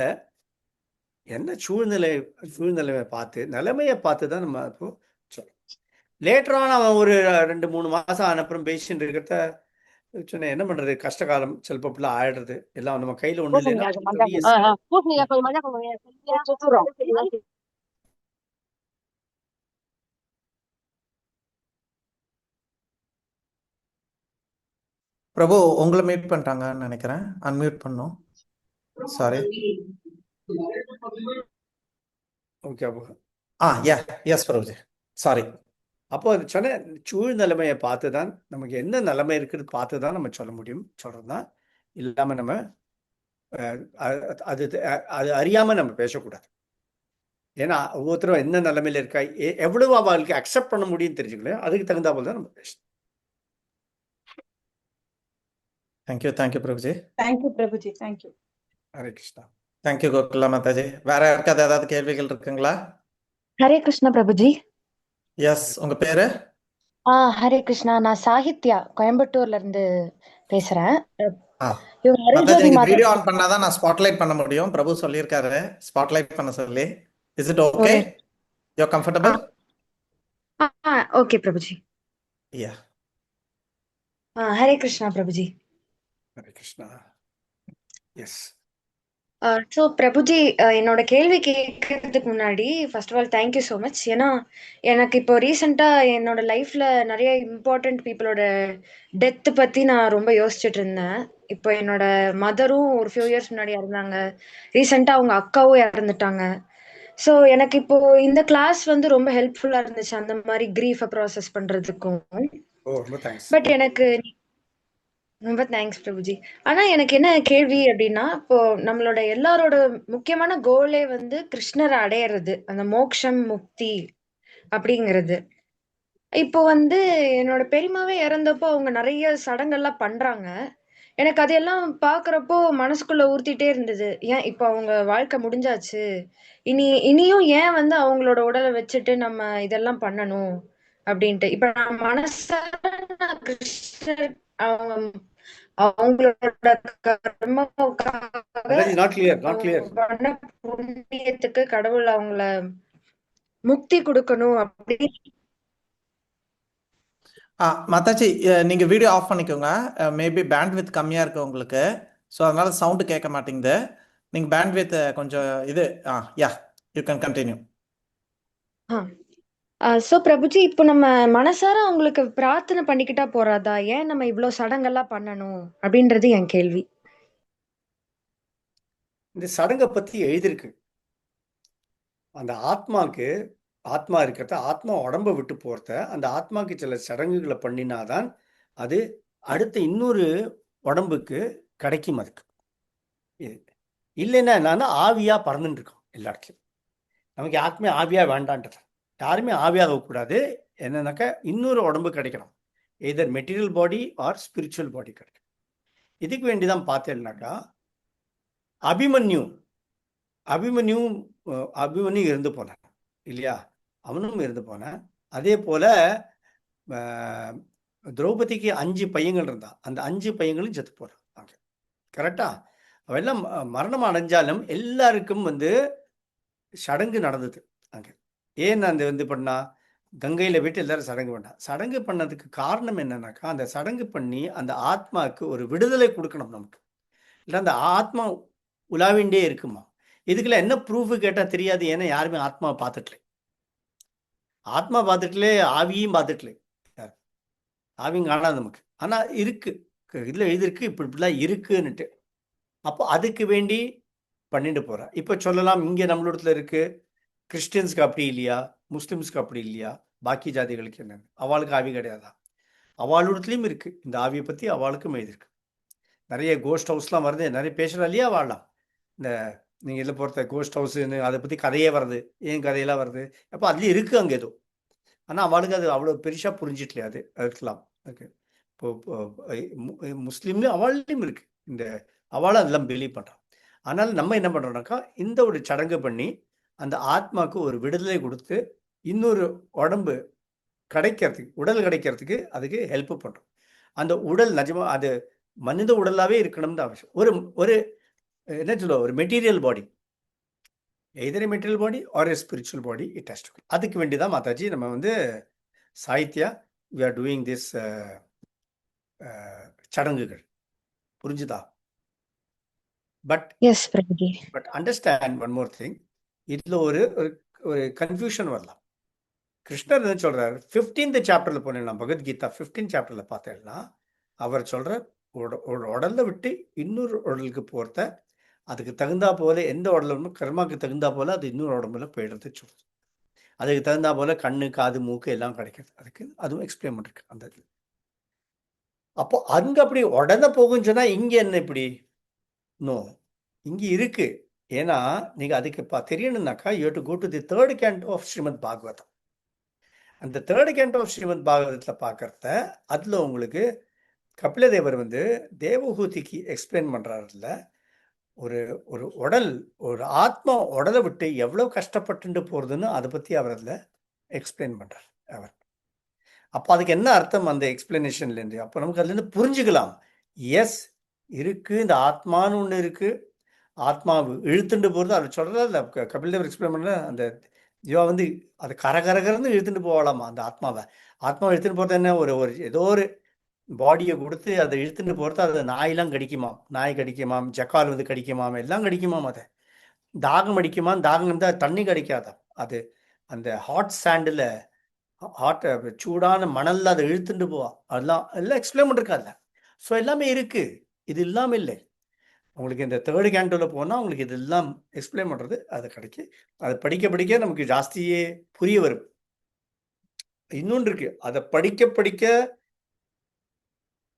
என்ன சூழ்நிலையை பார்த்து நிலைமையை பார்த்து தான் நம்ம இப்போ சொல்லணும். லேட்டரான அவன் ஒரு 2-3 மாசம் ஆனப்புறம் பேஷண்ட் இருக்கிறத சொன்னேன், என்ன பண்றது, கஷ்ட காலம் சிலப்ப ஆயிடுறது, எல்லாம் நம்ம கையில ஒண்ணு இல்லைன்னா பிரபு உங்களை மீட் பண்ணிட்டாங்கன்னு நினைக்கிறேன். அன்மியூட் பண்ணோம். Sorry. Okay. Yes Prabhuji, sorry. அப்போ அது சொன்ன சூழ்நிலைமையை பார்த்து தான் நமக்கு என்ன நிலைமை இருக்குது பார்த்து தான் நம்ம சொல்ல முடியும். சொல்றதுதான் இல்லாம நம்ம அது அறியாம நம்ம பேசக்கூடாது. ஏன்னா ஒவ்வொருத்தரும் என்ன நிலைமையில இருக்கா, எவ்வளவு அவளுக்கு அக்செப்ட் பண்ண முடியும் தெரிஞ்சுக்கணும். அதுக்கு தகுந்தா போல தான் நம்ம பேசணும். Thank you Prabhuji. Thank you Prabhuji. Thank you. Hare Krishna. Thank you Gokula Mataji. வேற யாருக்காவது ஏதாவது கேள்விகள் இருக்குங்களா? ஹரே கிருஷ்ணா பிரபுஜி. எஸ், உங்க பேரு? ஹரே கிருஷ்ணா, நான் சாகித்யா, கோயம்புத்தூர்ல இருந்து பேசுறேன். மாதாஜி, நீங்க வீடியோ ஆன் பண்ணாதான் நான் ஸ்பாட்லைட் பண்ண முடியும். பிரபு சொல்லியிருக்காரு ஸ்பாட்லைட் பண்ண சொல்லி. Is it okay? You are comfortable? Okay Prabhuji. Yeah. Hare Krishna Prabhuji. Hare Krishna. Yes. So Prabhuji, என்னோட கேள்வி கேட்கறதுக்கு முன்னாடி first of all thank you so much. ஏன்னா எனக்கு இப்போ ரீசெண்டாக என்னோட லைஃப்ல நிறைய இம்பார்ட்டன்ட் பீப்புளோட டெத்து பத்தி நான் ரொம்ப யோசிச்சுட்டு இருந்தேன். இப்போ என்னோட மதரும் ஒரு ஃபியூ இயர்ஸ் முன்னாடி இறந்தாங்க. ரீசெண்டாக அவங்க அக்காவும் இறந்துட்டாங்க. ஸோ எனக்கு இப்போ இந்த கிளாஸ் வந்து ரொம்ப ஹெல்ப்ஃபுல்லா இருந்துச்சு அந்த மாதிரி கிரீஃபை ப்ராசஸ் பண்றதுக்கும். பட் எனக்கு ரொம்ப தேங்க்ஸ் பிரபுஜி. ஆனா எனக்கு என்ன கேள்வி அப்படின்னா, இப்போ நம்மளோட எல்லாரோட முக்கியமான கோலே வந்து கிருஷ்ணரை அடையிறது, அந்த மோக்ஷம் முக்தி அப்படிங்கிறது. இப்போ வந்து என்னோட பெரியம்மாவே இறந்தப்போ அவங்க நிறைய சடங்கெல்லாம் பண்றாங்க. எனக்கு அதையெல்லாம் பாக்குறப்போ மனசுக்குள்ள உறுத்திட்டே இருந்தது. ஏன் இப்போ அவங்க வாழ்க்கை முடிஞ்சாச்சு, இனியும் ஏன் வந்து அவங்களோட உடலை வச்சுட்டு நம்ம இதெல்லாம் பண்ணணும் அப்படின்ட்டு. இப்ப நான் மனசார நான் கிருஷ்ணர் அவங்க அவங்களோட கர்மாவுக்காக மாதாஜி நாட் கிளியர், நாட் அவங்க கிளியர். பண்ண புண்ணியத்துக்கு கடவுள் அவங்கள முக்தி கொடுக்கணும் அப்படி. மாதாஜி நீங்க வீடியோ ஆஃப் பண்ணிக்கோங்க. மேபி பேண்ட்வித் கம்மியா இருக்கு உங்களுக்கு, ஸோ அதனால சவுண்டு கேட்க மாட்டேங்குது. நீங்க பேண்ட்வித் கொஞ்சம் இது yeah you can continue. So Prabhuji, இப்போ நம்ம மனசார அவங்களுக்கு பிரார்த்தனை பண்ணிக்கிட்டா போறாதா? ஏன் நம்ம இவ்வளவு சடங்கெல்லாம் பண்ணணும் அப்படின்றது என் கேள்வி. இந்த சடங்கை பத்தி எழுதியிருக்கு. அந்த ஆத்மாக்கு ஆத்மா இருக்கிறத, ஆத்மா உடம்பை விட்டு போறத, அந்த ஆத்மாக்கு சில சடங்குகளை பண்ணினாதான் அது அடுத்த இன்னொரு உடம்புக்கு கிடைக்கும். அதுக்கு இல்லைன்னா என்னன்னா ஆவியா பறந்துட்டு இருக்கோம் எல்லா இடத்துலையும். நமக்கு யாருக்குமே ஆவியா வேண்டான்றது, யாருமே ஆவியாகக்கூடாது. என்னன்னாக்கா இன்னொரு உடம்பு கிடைக்கணும், either material body or spiritual body கிடைக்கும். இதுக்கு வேண்டிதான் பார்த்தேன்னாக்கா அபிமன்யு அபிமன்யு இருந்து போனான் இல்லையா, அவனும் இருந்து போனான். அதே போல திரௌபதிக்கு 5 பையங்கள் இருந்தான், அந்த 5 பையங்களும் செத்து போறாங்க. கரெக்டா? அவெல்லாம் மரணம் அடைஞ்சாலும் எல்லாருக்கும் சடங்கு நடந்தது அங்க. ஏன் அந்த பண்ணா கங்கையில விட்டு எல்லாரும் சடங்கு பண்ணா. சடங்கு பண்ணதுக்கு காரணம் என்னன்னாக்கா, அந்த சடங்கு பண்ணி அந்த ஆத்மாவுக்கு ஒரு விடுதலை கொடுக்கணும் நமக்கு. இல்லை அந்த ஆத்மா உலாவிண்டே இருக்குமா. இதுக்கெல்லாம் என்ன ப்ரூஃப் கேட்டா தெரியாது. ஏன்னா யாருமே ஆத்மாவை பார்த்துட்டல, ஆத்மா பார்த்துட்டலே, ஆவியும் பார்த்துட்டல, ஆவியும் காணாது நமக்கு. ஆனா இருக்கு, இதுல எழுதிருக்கு இப்படிலாம் இருக்குன்னுட்டு. அப்போ அதுக்கு வேண்டி பண்ணிட்டு போறா. இப்ப சொல்லலாம் இங்க நம்மளோடத்துல இருக்கு, கிறிஸ்டியன்ஸ்க்கு அப்படி இல்லையா, முஸ்லிம்ஸ்க்கு அப்படி இல்லையா, பாக்கி ஜாதிகளுக்கு என்ன, அவளுக்கு ஆவி கிடையாதா? அவளோடத்துலயும் இருக்கு இந்த ஆவியை பத்தி, அவளுக்கும் எழுதிருக்கு. நிறைய கோஸ்ட் ஹவுஸ்லாம் வருது, நிறைய பேசுறா இல்லையா வாழலாம். இந்த நீங்க இதில் பொறுத்த கோஸ்ட் ஹவுஸ்ன்னு அதை பற்றி கதையே வருது, ஏன் கதையெல்லாம் வருது, அப்போ அதுலேயும் இருக்குது அங்கே ஏதோ. ஆனால் அவளுக்கு அது அவ்வளோ பெருசாக புரிஞ்சிட்டலையா, அது இருக்கலாம். ஓகே, இப்போ முஸ்லீம்லேயும் அவள்லையும் இருக்குது இந்த, அவளும் அதெல்லாம் பிலீவ் பண்ணுறான். ஆனால் நம்ம என்ன பண்ணுறோம்னாக்கா, இந்த ஒரு சடங்கு பண்ணி அந்த ஆத்மாவுக்கு ஒரு விடுதலை கொடுத்து இன்னொரு உடம்பு கிடைக்கிறதுக்கு, உடல் கிடைக்கிறதுக்கு அதுக்கு ஹெல்ப் பண்ணுறோம். அந்த உடல் நிஜமா அது மனித உடலாகவே இருக்கணும்னு அவசியம். ஒரு என்ன சொல்லுவோம், ஒரு material body, either material body or a spiritual body it has to. அதுக்கு வேண்டிதான் மாதாஜி நம்ம Sahitya we are doing this சடங்குகள். புரிஞ்சுதா? But understand one more thing, இதுல ஒரு கன்ஃபியூஷன் வரலாம். கிருஷ்ணர் என்ன சொல்றாரு, 15th சாப்டர்ல போனேன் பகவத்கீதா 15th சாப்டர்ல பார்த்தேன்னா அவர் சொல்ற உடல்ல விட்டு இன்னொரு உடலுக்கு போறத, அதுக்கு தகுந்தா போல எந்த உடம்பு கர்மாக்கு தகுந்தா போல அது இன்னொரு உடம்புல போயிடுறது சொல்லுது. அதுக்கு தகுந்தா போல கண்ணு காது மூக்கு எல்லாம் கிடைக்கிறது, அதுக்கு அதுவும் எக்ஸ்பிளைன் பண்ணிருக்கு அந்த இது. அப்போ அங்க அப்படி உடனே போகும் சொன்னா இங்க என்ன இப்படி நோ, இங்க இருக்கு. ஏன்னா நீங்க அதுக்கு தெரியணும்னாக்கா you have to go to the 3rd canto of Srimad Bhagavatam. அந்த 3rd canto ஆஃப் ஸ்ரீமத் பாகவதத்துல பாக்கிறத, அதுல உங்களுக்கு கபிலதேவர் தேவஹூதிக்கு எக்ஸ்பிளைன் பண்றாருல, ஒரு ஒரு உடல், ஒரு ஆத்மா உடலை விட்டு எவ்வளவு கஷ்டப்பட்டு போறதுன்னு அதை பத்தி அவர் அதுல எக்ஸ்பிளைன் பண்றார் அவர். அப்போ அதுக்கு என்ன அர்த்தம் அந்த எக்ஸ்பிளனேஷன்ல இருந்து? அப்போ நமக்கு அதுல இருந்து புரிஞ்சுக்கலாம், எஸ் இருக்கு, இந்த ஆத்மான்னு ஒண்ணு இருக்கு, ஆத்மா இழுத்துட்டு போறது அதை சொல்றதா கபிலதேவர் எக்ஸ்பிளைன் பண்ற. அந்த ஜீவா அது கரகரகரன்னு இழுத்துட்டு போகலாமா அந்த ஆத்மாவை. ஆத்மாவை இழுத்துட்டு போறது என்ன, ஒரு ஏதோ ஒரு பாடியை கொடுத்து அதை இழுத்துட்டு போகிறது. அது நாயெல்லாம் கடிக்குமாம், நாய் கடிக்குமாம், ஜக்கால் கடிக்குமாம், எல்லாம் கடிக்குமாம். அதை தாகம் அடிக்குமாம், தாகம் இருந்தால் தண்ணி கிடைக்காதான். அது அந்த ஹாட் சாண்டில், ஹாட் சூடான மணலில் அதை இழுத்துட்டு போவா. அதெல்லாம் எல்லாம் எக்ஸ்பிளைன் பண்ணிருக்காதுல. ஸோ எல்லாமே இருக்கு, இது இல்லாமல் இல்லை. உங்களுக்கு இந்த 3rd cantoல போனால் உங்களுக்கு இதெல்லாம் எக்ஸ்பிளைன் பண்ணுறது அது கிடைக்கும். அதை படிக்க படிக்க நமக்கு ஜாஸ்தியே புரிய வரும். இன்னொன்று இருக்கு, அதை படிக்க படிக்க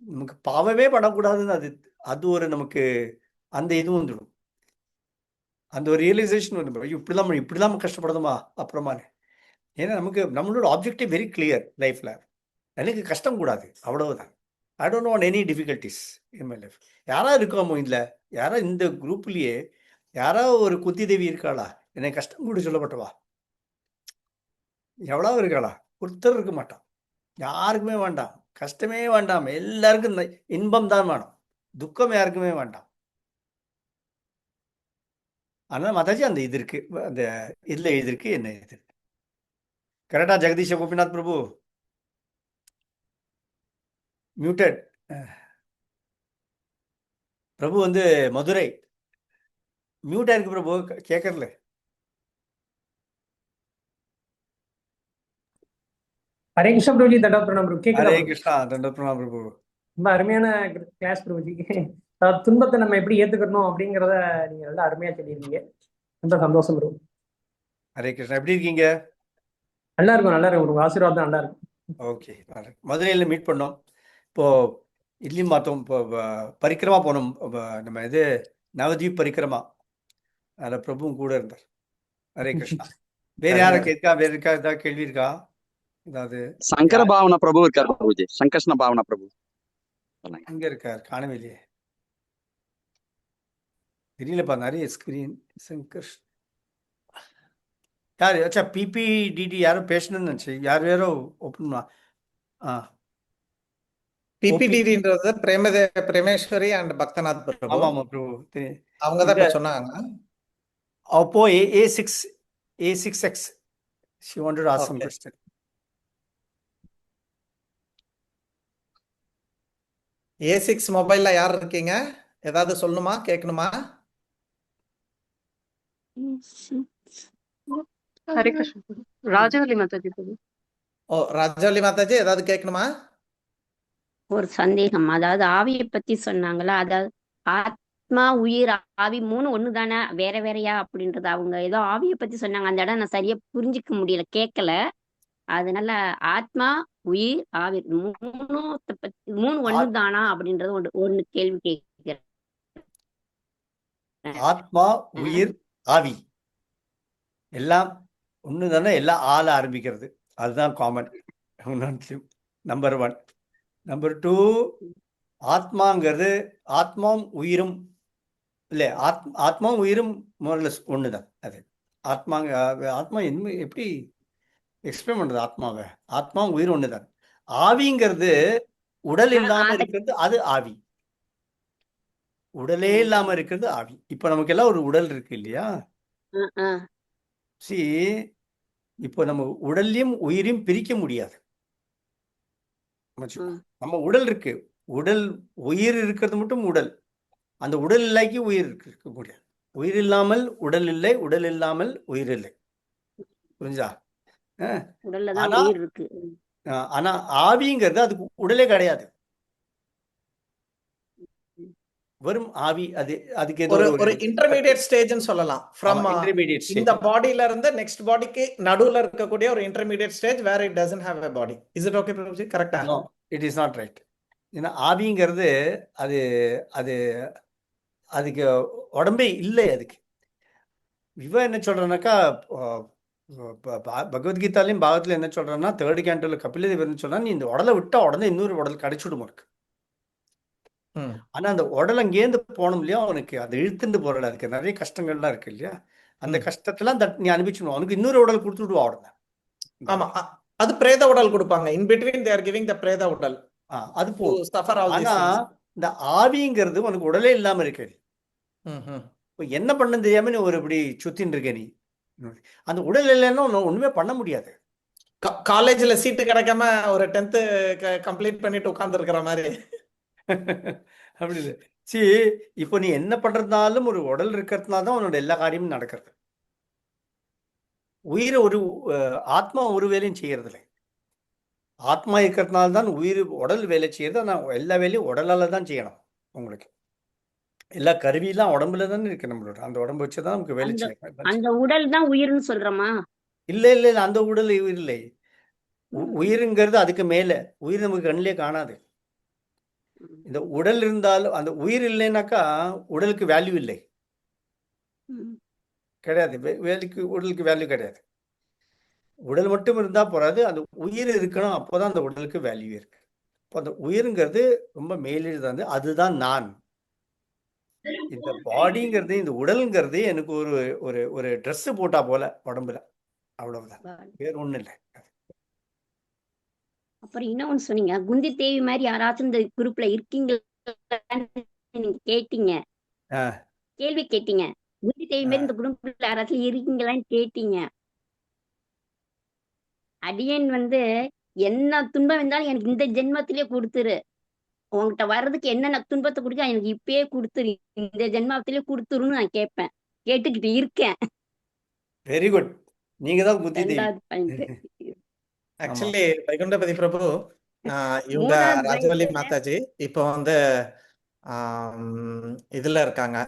நமக்கு பாவமே படக்கூடாதுன்னு அது அது ஒரு நமக்கு அந்த இது வந்துடும். அந்த ஒரு ரியலைசேஷன் வந்து இப்படிலாம் கஷ்டப்படுதுமா அப்புறமானு. ஏன்னா நமக்கு நம்மளோட ஆப்ஜெக்டிவ் வெரி கிளியர் லைஃப்ல. எனக்கு கஷ்டம் கூடாது, அவ்வளவுதான். I don't want any difficulties in my life. யாரா இருக்கோமோ இல்லை, யாரா இந்த குரூப்லயே யாரா ஒரு குத்தி தேவி இருக்காளா எனக்கு கஷ்டம் கூட சொல்லப்பட்டவா? எவ்வளவு இருக்காளா? ஒருத்தர் இருக்க மாட்டான். யாருக்குமே வேண்டாம், கஷ்டமே வேண்டாம், எல்லாருக்கும் இன்பம் தான் வேணும், துக்கம் யாருக்குமே வேண்டாம். ஆனால் மாதாஜி அந்த இது இருக்கு, அந்த இதுல இது இருக்கு, என்ன இது கரெக்டா? ஜெகதீஷ கோபிநாத் பிரபு மியூட்டட். பிரபு வந்து மதுரை மியூட்டா இருக்கு பிரபு, கேட்கறல. ஹரே கிருஷ்ணா பிரபுஜி, தண்டவத் பிரணாம் பிரபு. கேக்குதா ஹரே பிரபு? கிருஷ்ணா, தண்டவத் பிரணாம் பிரபு. ரொம்ப அருமையான கிளாஸ் பிரபுஜி. துன்பத்தை நம்ம எப்படி ஏத்துக்கணும் அப்படிங்கிறத நீங்க நல்லா அருமையா சொல்லியிருக்கீங்க. ரொம்ப சந்தோஷம் பிரபு. ஹரே கிருஷ்ணா, எப்படி இருக்கீங்க? நல்லா இருக்கும், நல்லா இருக்கும் பிரபு. ஆசீர்வாதம் நல்லா இருக்கும். ஓகே, மதுரையில் மீட் பண்ணோம். இப்போ இட்லி மாத்தோம், இப்போ பரிக்கிரமா போனோம். நம்ம இது நவதீப் பரிக்கிரமா, அதில் பிரபுவும் கூட இருந்தார். ஹரே கிருஷ்ணா. வேற யாரும் கேட்கா? வேற இருக்கா? ஏதாவது கேள்வி இருக்கா? ஏதாவது? சங்கர பாவனா பிரபு இருக்கார் பிரபுஜி. சங்கர்ஷ்ண பாவனா பிரபு அங்க இருக்கார், காணவே இல்லையே. தெரியலப்பா, நிறைய ஸ்கிரீன். சங்கர் யார்? அச்சா, பிபிடிடி யாரோ பேசணும்னு நினச்சி யார் யாரோ ஓப்பன். பிபிடின்றது பிரேமேஸ்வரி அண்ட் பக்தநாத் பிரபு. ஆமா ஆமா பிரபு, அவங்க தான் இப்ப சொன்னாங்க. அப்போ A6X she wanted to ask some question. A6 மொபைல்ல யார் இருக்கீங்க? ஏதாவது சொல்லணுமா, கேட்கணுமா? ஹரே கிருஷ்ணா. ராஜவலி மாதாஜி பிரபு. ஓ, ராஜவலி மாதாஜி, ஏதாவது கேட்கணுமா? ஒரு சந்தேகம். அதாவது ஆவியை பத்தி சொன்னாங்களா, அதாவது ஆத்மா உயிர் ஆவி மூணு ஒண்ணு தானே, வேற வேறையா அப்படின்றது அவங்க ஏதோ ஆவியை பத்தி சொன்னாங்க. அந்த இடம் நான் சரியா புரிஞ்சுக்க முடியல, கேட்கல. அதனால ஆத்மா உயிர் ஆவி மூணு ஒண்ணு தானா அப்படின்றது ஒண்ணு கேள்வி கேட்கிறேன். ஆத்மா உயிர் ஆவி எல்லாம் ஒன்று தானே, எல்லாம் ஆள ஆரம்பிக்கிறது, அதுதான் காமன். நம்பர் 1. நம்பர் 2, ஆத்மாங்கிறது ஆத்மாவும் உயிரும் இல்லை, ஆத்மாவும் உயிரும் மோரலஸ் ஒன்று தான். அது ஆத்மா என்ன எப்படி எக்ஸ்பிளைன் பண்றது? ஆத்மாவை ஆத்மாவும் உயிர் ஒன்று தான். ஆவிங்கிறது உடல் இல்லாம இருக்கிறது, அது ஆவி. உடலே இல்லாம இருக்கிறது ஆவி. இப்ப நமக்கு எல்லாம் ஒரு உடல் இருக்கு இல்லையா? சி, இப்போ நம்ம உடல்லையும் உயிரையும் பிரிக்க முடியாது. நம்ம உடல் இருக்கு, உடல் உயிர் இருக்கிறது மட்டும் உடல். அந்த உடல் இல்லாக்கி உயிர் இருக்க முடியாது. உயிர் இல்லாமல் உடல் இல்லை, உடல் இல்லாமல் உயிர் இல்லை. புரிஞ்சா? ஆனா ஆவிங்கிறது அதுக்கு உடலே கிடையாது, வெறும் ஆவி. அதுக்கு ஒரு இன்டர்மீடியட் ஸ்டேஜ்னு சொல்லலாம். ஃப்ரம் இந்த பாடியில இருந்து நெக்ஸ்ட் பாடிக்கு நடுவுல இருக்கக்கூடிய ஒரு intermediate stage where it doesn't have a body. Is it okay Prabhuji? கரெக்ட்டா? No, it is not right. ஏன்னா ஆவிங்கிறது அது அது அதுக்கு உடம்பே இல்லை. அதுக்கு இவன் என்ன சொல்றானாக்கா, பகவத்கீதாலையும் பாகத்துல என்ன சொல்றான்னா, 3rd canto கபிலதேவர் என்ன சொல்றா, நீ இந்த உடலை விட்டா உடனே இன்னொரு உடல் கிடைச்சிடும் இருக்கு. ஆனா அந்த உடல் அங்கேருந்து போனோம் இல்லையா, அவனுக்கு அதை இழுத்துட்டு போறல, அதுக்கு நிறைய கஷ்டங்கள்லாம் இருக்கு இல்லையா? அந்த கஷ்டத்தெல்லாம் நீ அனுப்பிச்சுடும், அவனுக்கு இன்னொரு உடல் கொடுத்துடுவா உடனே. ஆமா, அது பிரேத உடல் கொடுப்பாங்க. In between they are giving the பிரேத உடல். அது போதும். ஆனா இந்த ஆவிங்கிறது உனக்கு உடலே இல்லாம இருக்கு. என்ன பண்ண தெரியாம நீ ஒரு இப்படி சுத்தின்னு இருக்க. நீ அந்த உடல் இல்லைன்னா ஒண்ணுமே பண்ண முடியாது. காலேஜ்ல சீட்டு கிடைக்காம ஒரு 10th கம்ப்ளீட் பண்ணிட்டு உட்கார்ந்து இருக்கிற மாதிரி. அப்படி இல்லை. சரி, இப்போ நீ என்ன பண்றதுனாலும் ஒரு உடல் இருக்கிறதுனால தான் உன்னோட எல்லா காரியமும் நடக்கிறது. உயிரை ஆத்மா ஒரு வேலையும் செய்யறது இல்லை. ஆத்மா இருக்கிறதுனால தான் உடல் வேலை செய்யறது. ஆனால் எல்லா வேலையும் உடலால தான் செய்யணும். உங்களுக்கு எல்லா கருவியெல்லாம் உடம்புல தானே இருக்கு. நம்மளோட அந்த உடம்பு வச்சுதான் நமக்கு வேலை செய்யணும். அந்த உடல் தான் உயிர்னு சொல்றோமா? இல்ல இல்ல இல்ல, அந்த உடல் உயிர் இல்லை. உயிருங்கிறது அதுக்கு மேல. உயிர் நமக்கு கண்ணிலே காணாது. ம், இந்த உடல் இருந்தாலும் அந்த உயிர் இல்லைனாக்கா உடலுக்கு வேல்யூ இல்லை, ம். கிடையாது. உடலுக்கு வேல்யூ கிடையாது. உடல் மட்டும் இருந்தால் போறாது, அந்த உயிர் இருக்கணும், அப்போதான் அந்த உடலுக்கு வேல்யூ இருக்கு. இப்போ அந்த உயிருங்கிறது ரொம்ப மேலிருந்து, அதுதான் நான். இந்த பாடிங்கிறது, இந்த உடலுங்கிறது எனக்கு ஒரு ஒரு ஒரு ட்ரெஸ் போட்டா போல உடம்புல, அவ்வளவுதான், பாடி. வேற ஒண்ணும் இல்லை. அப்புறம் இன்னொன்னு சொன்னீங்க, குந்தி தேவி மாதிரி யாராச்சும் இந்த குரூப்ல இருக்கீங்களான்னு நீங்க கேட்டீங்க, ஆ, கேள்வி கேட்டீங்க. குந்தி தேவி ஆ. மாதிரி இந்த குரூப்ல யாராச்சும் இருக்கீங்களான்னு கேட்டீங்க. அடியேன் வந்து என்ன துன்பம் இருந்தாலும் எனக்கு இந்த ஜென்மத்திலே கொடுத்துரு, உன்கிட்ட வர்றதுக்கு என்னென்ன துன்பத்தை கொடுக்க எனக்கு இப்பயே கொடுத்துரு, இந்த ஜென்மத்திலே கொடுத்துருன்னு நான் கேட்பேன், கேட்டுக்கிட்டு இருக்கேன். Very good. நீங்க தான் புத்தி தேவி. ரெண்டாவது பாயிண்ட். ஆமா. ஆக்சுவலி வைகுண்டபதி பிரபு இவங்க மூணாவது ராஜவல்லி பாயிண்ட் மாதாஜி இப்போ வந்து இதுல இருக்காங்க,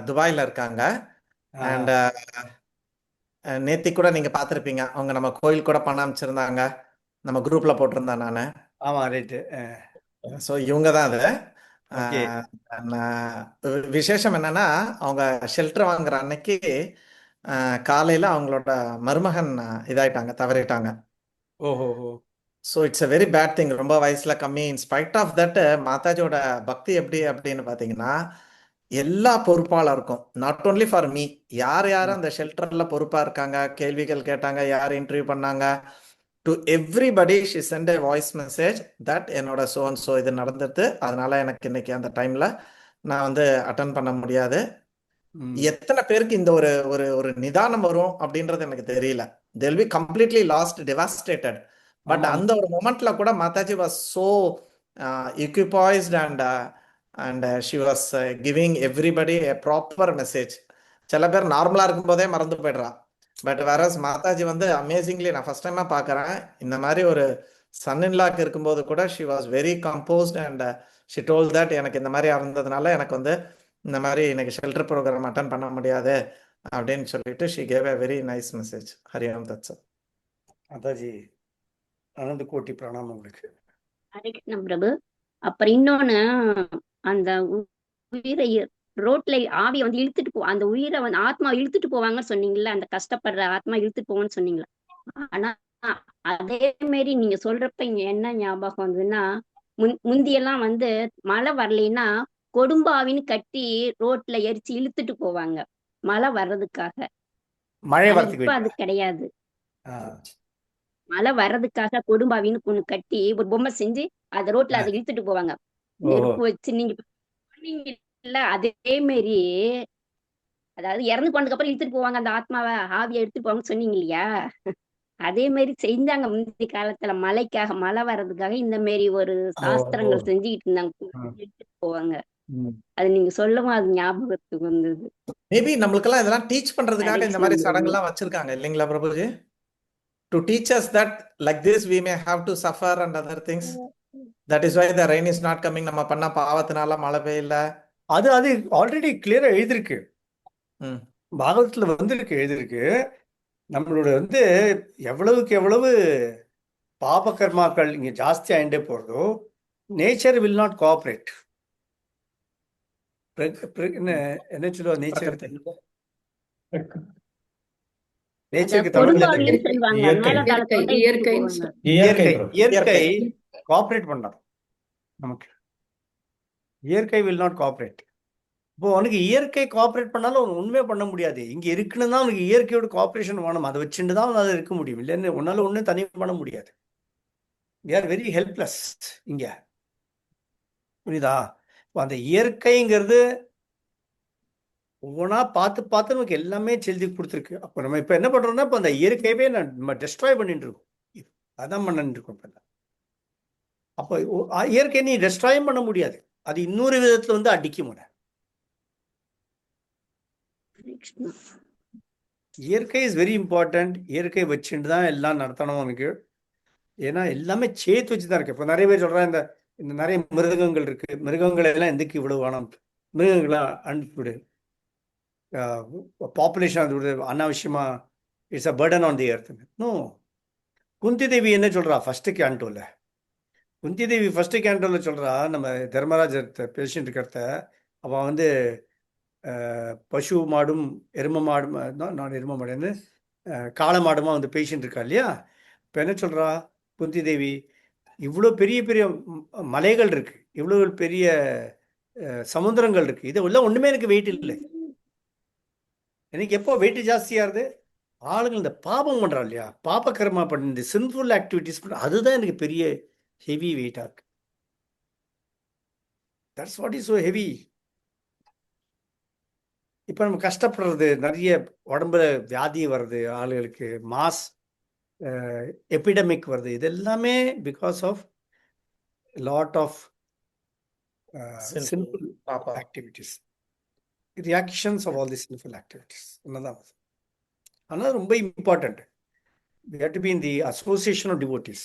துபாயில இருக்காங்க. ஆ, அண்ட் நேத்தி கூட நீங்க பார்த்திருப்பீங்க, அவங்க நம்ம கோயில் கூட பணம் அமைச்சிருந்தாங்க, நம்ம குரூப்ல போட்டிருந்தேன் நான். ஆமா, ரைட்டு. ஸோ இவங்க தான் அது. ஓகே. விசேஷம் என்னன்னா, அவங்க ஷெல்டர் வாங்குற அன்னைக்கு காலையில அவங்களோட மருமகன் இதாயிட்டாங்க, தவறிட்டாங்க. ஓஹோ. So it's a very bad thing. ரொம்ப வயசுல கம்மி. இன்ஸ்பைட் ஆஃப் தட் மாதாஜியோட பக்தி எப்படி அப்படின்னு பார்த்தீங்கன்னா, எல்லா பொறுப்பாளருக்கும், நாட் ஓன்லி ஃபார் மீ, யார் யாரும் அந்த ஷெல்டர்ல பொறுப்பா இருக்காங்க, கேள்விகள் கேட்டாங்க, யார் இன்டர்வியூ பண்ணாங்க, to everybody she sent a voice message that என்னோட ஸோ இது நடந்தது, அதனால எனக்கு இன்னைக்கு அந்த டைம்ல நான் வந்து அட்டன் பண்ண முடியாது. எத்தனை பேருக்கு இந்த ஒரு ஒரு ஒரு நிதானம் வரும் அப்படின்றது எனக்கு தெரியல. they'll be completely lost, devastated. But ஆமா. அந்த ஒரு மொமெண்ட்ல கூட Mataji was so equipoised and she was giving everybody a proper message. சில பேர் நார்மலா இருக்கும்போதே மறந்து போயிடுறா. பட் வேறஸ் மாதாஜி வந்து அமேசிங்லி, நான் ஃபர்ஸ்ட் டைமா பார்க்கறேன், இந்த மாதிரி ஒரு சன் இன் லாக்கு இருக்கும்போது கூட she was very composed and she told that எனக்கு இந்த மாதிரி இருந்ததுனால எனக்கு வந்து இந்த மாதிரி இன்னைக்கு ஷெல்டர் ப்ரோக்ராம் அட்டன் பண்ண முடியாது அப்படின்னு சொல்லிட்டு she gave a very nice message. Hari Om that's. Mataji அனந்த கோட்டி பிரணாமம் உங்களுக்கு. ஹரே கிருஷ்ண பிரபு. அப்புறம் இன்னொன்னு, அந்த உயிரை ரோட்ல ஆவியை வந்து இழுத்துட்டு அந்த உயிரை வந்து ஆத்மா இழுத்துட்டு போவாங்கன்னு சொன்னீங்கல்ல, அந்த கஷ்டப்படுற ஆத்மா இழுத்துட்டு போவான்னு சொன்னீங்களா? ஆனா அதே மாதிரி நீங்க சொல்றப்ப இங்க என்ன ஞாபகம் வந்ததுன்னா, முந்தியெல்லாம் வந்து மழை வரலைன்னா கொடும்பாவின்னு கட்டி ரோட்ல எரிச்சு இழுத்துட்டு போவாங்க மழை வர்றதுக்காக. மழை ஆனா வரத்துக்கு இப்ப அது கிடையாது. ஆ, மழை வர்றதுக்காக கொடும்பாவின்னு ஒண்ணு கட்டி ஒரு பொம்மை செஞ்சு அதை ரோட்ல அதை இழுத்துட்டு போவாங்க, ஓஹோ. நெருப்பு வச்சு. நீங்க சொன்னீங்கல்ல, அதே மாதிரி, அதாவது இறந்து போனதுக்கு அப்புறம் இழுத்துட்டு போவாங்க அந்த ஆத்மாவை, ஆவியை எடுத்துட்டு போவாங்கன்னு சொன்னீங்க இல்லையா? அதே மாதிரி செஞ்சாங்க முந்தைய காலத்துல, மழைக்காக, மழை வர்றதுக்காக இந்த மாதிரி ஒரு சாஸ்திரங்கள் செஞ்சுக்கிட்டு இருந்தாங்க, எடுத்துட்டு போவாங்க. அது நீங்க சொல்லவும் அது ஞாபகத்துக்கு வந்தது. மேபி நம்மளுக்கெல்லாம் இதெல்லாம் டீச் பண்றதுக்காக இந்த மாதிரி ஹரிகிருஷ்ணன் சடங்கெல்லாம் வச்சிருக்காங்க இல்லைங்களா Prabhuji? To teach us that like this we may have to suffer and other things. That is why the rain is not coming. நம்ம பண்ண பாவத்தினால மழை பெய்யல. அது அது ஆல்ரெடி கிளியரா எழுதிருக்கு, ம் பாகவத்துல வந்திருக்கு, எழுதிருக்கு. நம்மளோட வந்து எவ்வளவுக்கு எவ்வளவு பாப கர்மாக்கள் இங்க ஜாஸ்தி ஆயிண்டே போறதோ, நேச்சர் வில் நாட் கோஆப்ரேட். என்ன சொல்லுவா நேச்சர்? பிரகிருதி. நேச்சருக்கு தமிழ்ல கொடும்பாவின்னு சொல்லுவாங்க, மேல காலத்தோட இழுத்துட்டு இயற்கைன்னு போவாங்க. இயற்கை இயற்கை இயற்கை. கோஆப்ரேட் பண்ணாது நமக்கு. இயற்கை வில் நாட் கோஆப்ரேட். இப்போ உனக்கு இயற்கை கோஆப்ரேட் பண்ணாலும் அவனுக்கு உண்மையே பண்ண முடியாது. இங்க இருக்குன்னு தான் உனக்கு இயற்கையோட கோஆப்ரேஷன் வேணும். அதை வச்சுட்டு தான் அதை இருக்க முடியும். இல்லைன்னு உன்னால ஒன்றும் தனி பண்ண முடியாது. வி ஆர் வெரி ஹெல்ப்லெஸ் இங்க. புரியுதா? இப்போ அந்த இயற்கைங்கிறது ஒவ்வொன்றா பார்த்து பார்த்து நமக்கு எல்லாமே செலுத்தி கொடுத்துருக்கு. அப்போ நம்ம இப்போ என்ன பண்றோம்னா, இப்போ அந்த இயற்கையவே நம்ம டெஸ்ட்ராய் பண்ணிட்டு இருக்கோம். அதான் பண்ணிட்டு இருக்கோம் இப்போ. அப்போ இயற்கையை நீ டெஸ்ட்ராயும் பண்ண முடியாது. அது இன்னொரு விதத்துல வந்து அடிக்கும் உன்னை. இயற்கை இஸ் வெரி இம்பார்ட்டன்ட். இயற்கை வச்சுட்டு தான் எல்லாம் நடத்தணும் உனக்கு. ஏன்னா எல்லாமே சேர்த்து வச்சு தான் இருக்கு. இப்போ நிறைய பேர் சொல்றாங்க, இந்த நிறைய மிருகங்கள் இருக்கு, மிருகங்கள் எல்லாம் எதுக்கு இவ்வளவு வேணும், மிருகங்களை அனுப்பிவிடு, பாப்புலேஷன் அது அனாவசியமா, it's a burden on the earth. No, Kunti Devi என்ன சொல்றா ஃபர்ஸ்ட்டுக்கு அன்ட்டுல, குந்தி தேவி ஃபர்ஸ்ட் கேண்டோவில் சொல்கிறா, நம்ம தர்மராஜர் பேஷண்ட் இருக்கிறத அவன் வந்து பசு மாடும் எரும மாடும் நான் எரும மாடுன்னு காளை மாடுமா வந்து பேஷண்ட் இருக்கா இல்லையா? இப்போ என்ன சொல்கிறா குந்தி தேவி, இவ்வளோ பெரிய பெரிய மலைகள் இருக்கு, இவ்வளோ பெரிய சமுத்திரங்கள் இருக்கு, இது எல்லாம் ஒன்றுமே எனக்கு வெயிட் இல்லை. எனக்கு எப்போ வெயிட் ஜாஸ்தியாகுது? ஆளுங்க இந்த பாபம் பண்ணுறா இல்லையா, பாப கர்மா பண்ணி இந்த சின்ஃபுல் ஆக்டிவிட்டிஸ் பண்ண, அதுதான் எனக்கு பெரிய ஹெவி வெயிட்டாக இருக்கு. That's what is so heavy. இப்போ நம்ம கஷ்டப்படுறது, நிறைய உடம்புல வியாதி வருது, ஆளுகளுக்கு மாஸ் எபிடமிக் வருது, இது எல்லாமே because of lot of simple activities, reactions of all the simple activities. என்னதான் ஆனால் ரொம்ப important. we have to be in the association of devotees.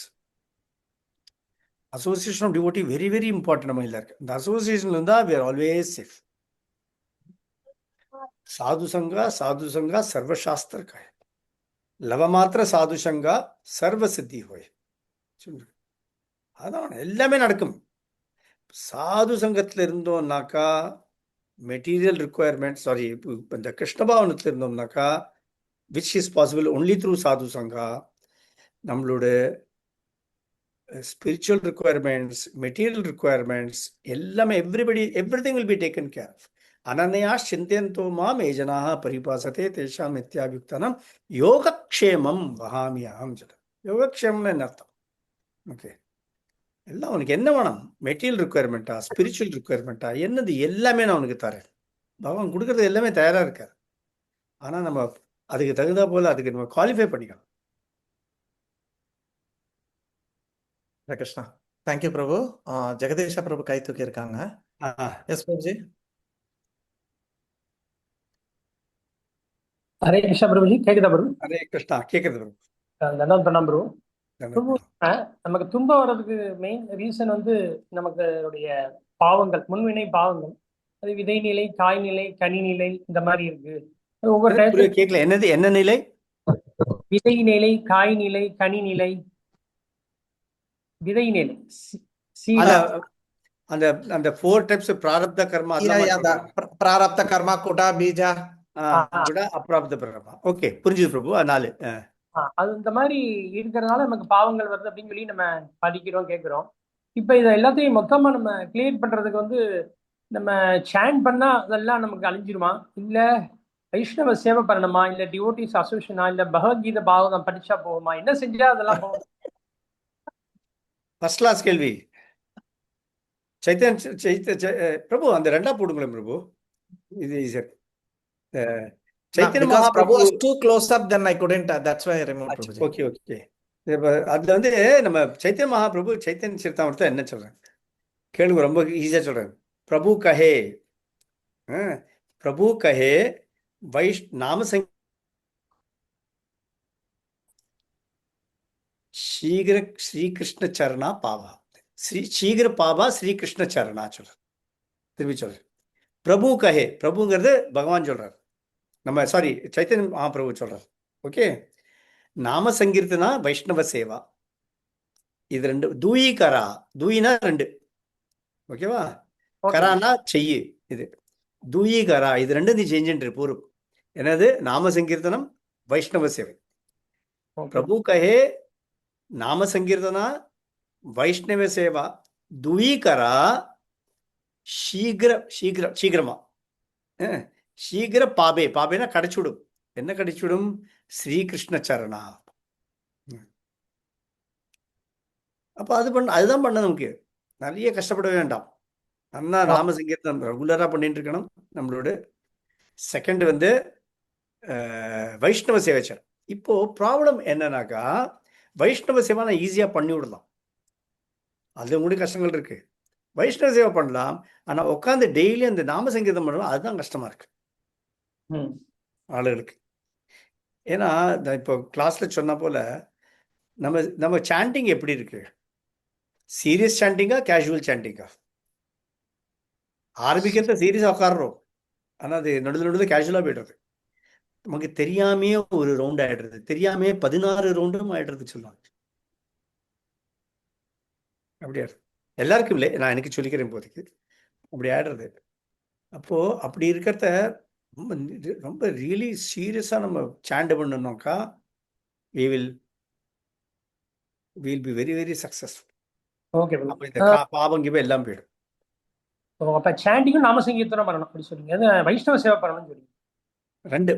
Association of devotee very very important நம்ம இதில் இருக்கு. இந்த அசோசியேஷன்ல இருந்தா we are always safe. साधु संगा सर्वशास्त्र का है, लव मात्र साधु संगा सर्व सिद्धि होय. அதான் எல்லாமே நடக்கும். சாது சங்கத்தில் இருந்தோம்னாக்கா மெட்டீரியல் ரிக்குவயர்மெண்ட், சாரி இந்த கிருஷ்ணபாவனத்தில் இருந்தோம்னாக்கா which is possible only through sadhu sangha, நம்மளோட spiritual requirements, material requirements எல்லாமே everything will be taken care of. Ananya சிந்தயந்தோ மாம் ஏ ஜனாஹ பரிபாசதே தேஷாம் நித்யாபியுக்தானாம் யோகக்ஷேமம் வஹாமியாம் ஜட. யோகக்ஷேமம்னு என்ன அர்த்தம்? ஓகே, எல்லாம் உனக்கு என்ன வேணும்? மெட்டீரியல் ரிக்குவயர்மெண்ட்டா, ஸ்பிரிச்சுவல் ரிக்குவயர்மெண்ட்டா, என்னது எல்லாமே நான் உனக்கு தரேன். பகவான் கொடுக்கறது எல்லாமே தயாராக இருக்கார். ஆனால் நம்ம அதுக்கு தகுந்தா போல அதுக்கு நம்ம குவாலிஃபை பண்ணிக்கலாம். கிருஷ்ணா, தேங்க்யூ பிரபு. ஜெகதீஷா பிரபு கை தூக்கி இருக்காங்க. எஸ் பிரபுஜி. ஹரே கிருஷ்ணா பிரபுஜி, கேக்குதா பிரபு? ஹரே கிருஷ்ணா, கேட்குறது பிரபு. தண்டம் பண்ணாம பிரபு. பிரபு, நமக்கு துன்பம் வர்றதுக்கு மெயின் ரீசன் வந்து நமக்கு பாவங்கள், முன்வினை பாவங்கள். அது விதைநிலை, காய்நிலை, கனிநிலை இந்த மாதிரி இருக்கு. ஒவ்வொரு கேட்கல, என்னது என்ன நிலை? விதைநிலை, காய்நிலை, கனிநிலை. விதைநிலை அந்த அந்த 4 டைப்ஸ் பிராரப்த கர்மா, பிராரப்த கர்மா, குடா பீஜா, குடா அப்ராப்த கர்மா. ஓகே, புரிஞ்சுது பிரபு. அதனால அது இந்த மாதிரி இருக்கிறதுனால நமக்கு பாவங்கள் வருது அப்படின்னு சொல்லி நம்ம படிக்கிறோம், கேட்கிறோம். இப்ப இதை எல்லாத்தையும் மொத்தமா நம்ம கிளியர் பண்றதுக்கு வந்து நம்ம சாண்ட் பண்ணா அதெல்லாம் நமக்கு அழிஞ்சிருமா, இல்ல வைஷ்ணவ சேவை பண்ணணுமா, இல்ல டிவோட்டிஸ் அசோசியேஷனா, இல்ல பகவத்கீதை பாகவதம் படிச்சா போகுமா, என்ன செஞ்சா அதெல்லாம் போகும்? ஃபர்ஸ்ட் கிளாஸ் கேள்வி. பிரபு அந்த ரெண்டா போடுங்களேன் பிரபு. இது சரி. Chaitanya Mahaprabhu was too close up, then I couldn't, that's why I removed Prabhuji. Okay okay. அதுல வந்து நம்ம சைத்தன்ய மகாபிரபு சைத்தன்ய சரிதாமிரத்தை என்ன சொல்றேன் கேளுங்க, ரொம்ப ஈஸியா சொல்றேன். பிரபு கஹே, பிரபு கஹே நாம शीघ्र श्री कृष्ण चरणा पावा, शीघ्र पावा श्री कृष्ण चरणा சொல்ற. திரும்பி சொல்ற. பிரபு கஹே, பிரபுங்கிறது பகவான் சொல்றார், நம்ம சாரி சைத்தன்ய மகாபிரபு சொல்றார். ஓகே, நாம சங்கீர்த்தனா வைஷ்ணவ சேவா, இது ரெண்டு. தூயி கரா, தூயினா ரெண்டு, ஓகேவா? கரானா செய்யு, இது தூயி கரா, இது ரெண்டு நீ செஞ்சுட்டு பூர்வம். என்னது? நாம சங்கீர்த்தனம், வைஷ்ணவ சேவை. பிரபு கஹே நாம சங்கீர்த்தனா வைஷ்ணவ சேவா துயி கரா சீக்கிரமா சீக்கிர பாபே, பாபேனா கிடைச்சுடும். என்ன கிடைச்சுடும்? ஸ்ரீகிருஷ்ண சரணா. அப்ப அதுதான் பண்ண, நமக்கு நிறைய கஷ்டப்பட வேண்டாம். நல்லா நாம சங்கீர்த்தனம் ரெகுலரா பண்ணிட்டு இருக்கணும். நம்மளோட செகண்ட் வந்து வைஷ்ணவ சேவைச்சர். இப்போ ப்ராப்ளம் என்னன்னாக்கா, வைஷ்ணவ சேவை நான் ஈஸியாக பண்ணி விடலாம், அதில் கூட கஷ்டங்கள் இருக்கு. வைஷ்ணவ சேவை பண்ணலாம், ஆனால் உட்காந்து டெய்லி அந்த நாம சங்கீதம் பண்ணலாம், அதுதான் கஷ்டமா இருக்கு ஆளுகளுக்கு. ஏன்னா இப்போ கிளாஸ்ல சொன்ன போல நம்ம சாண்டிங் எப்படி இருக்கு? Serious சாண்டிங்கா, casual சாண்டிங்கா? ஆரம்பிக்கிறத சீரியஸாக உட்காடுறோம், ஆனால் அது நடுவில் கேஷுவலாக போய்டுறது. நமக்கு தெரியாமையே ஒரு ரவுண்ட் ஆயிடுறது, தெரியாமே 16 ரவுண்டும் ஆயிடுறது சொல்லுவாங்க. அப்படி ஆடுறது எல்லாருக்கும் இல்லை, நான் எனக்கு சொல்லிக்கிறேன் இப்போதைக்கு. அப்படி ஆடுறது. அப்போ அப்படி இருக்கிறத ரொம்ப ரொம்ப ரியலி சீரியஸாக நம்ம சாண்ட் பண்ணணும்னாக்கா we will be very very successful. Okay அப்போ இந்த பாவம் கிவ எல்லாம் போயிடும். அப்ப சாண்டிங்கும் நாம சங்கீர்த்தனம் பண்ணணும் அப்படி சொல்லுங்க. அது வைஷ்ணவ சேவை பண்ணணும்னு சொல்லுங்க. ரெண்டு,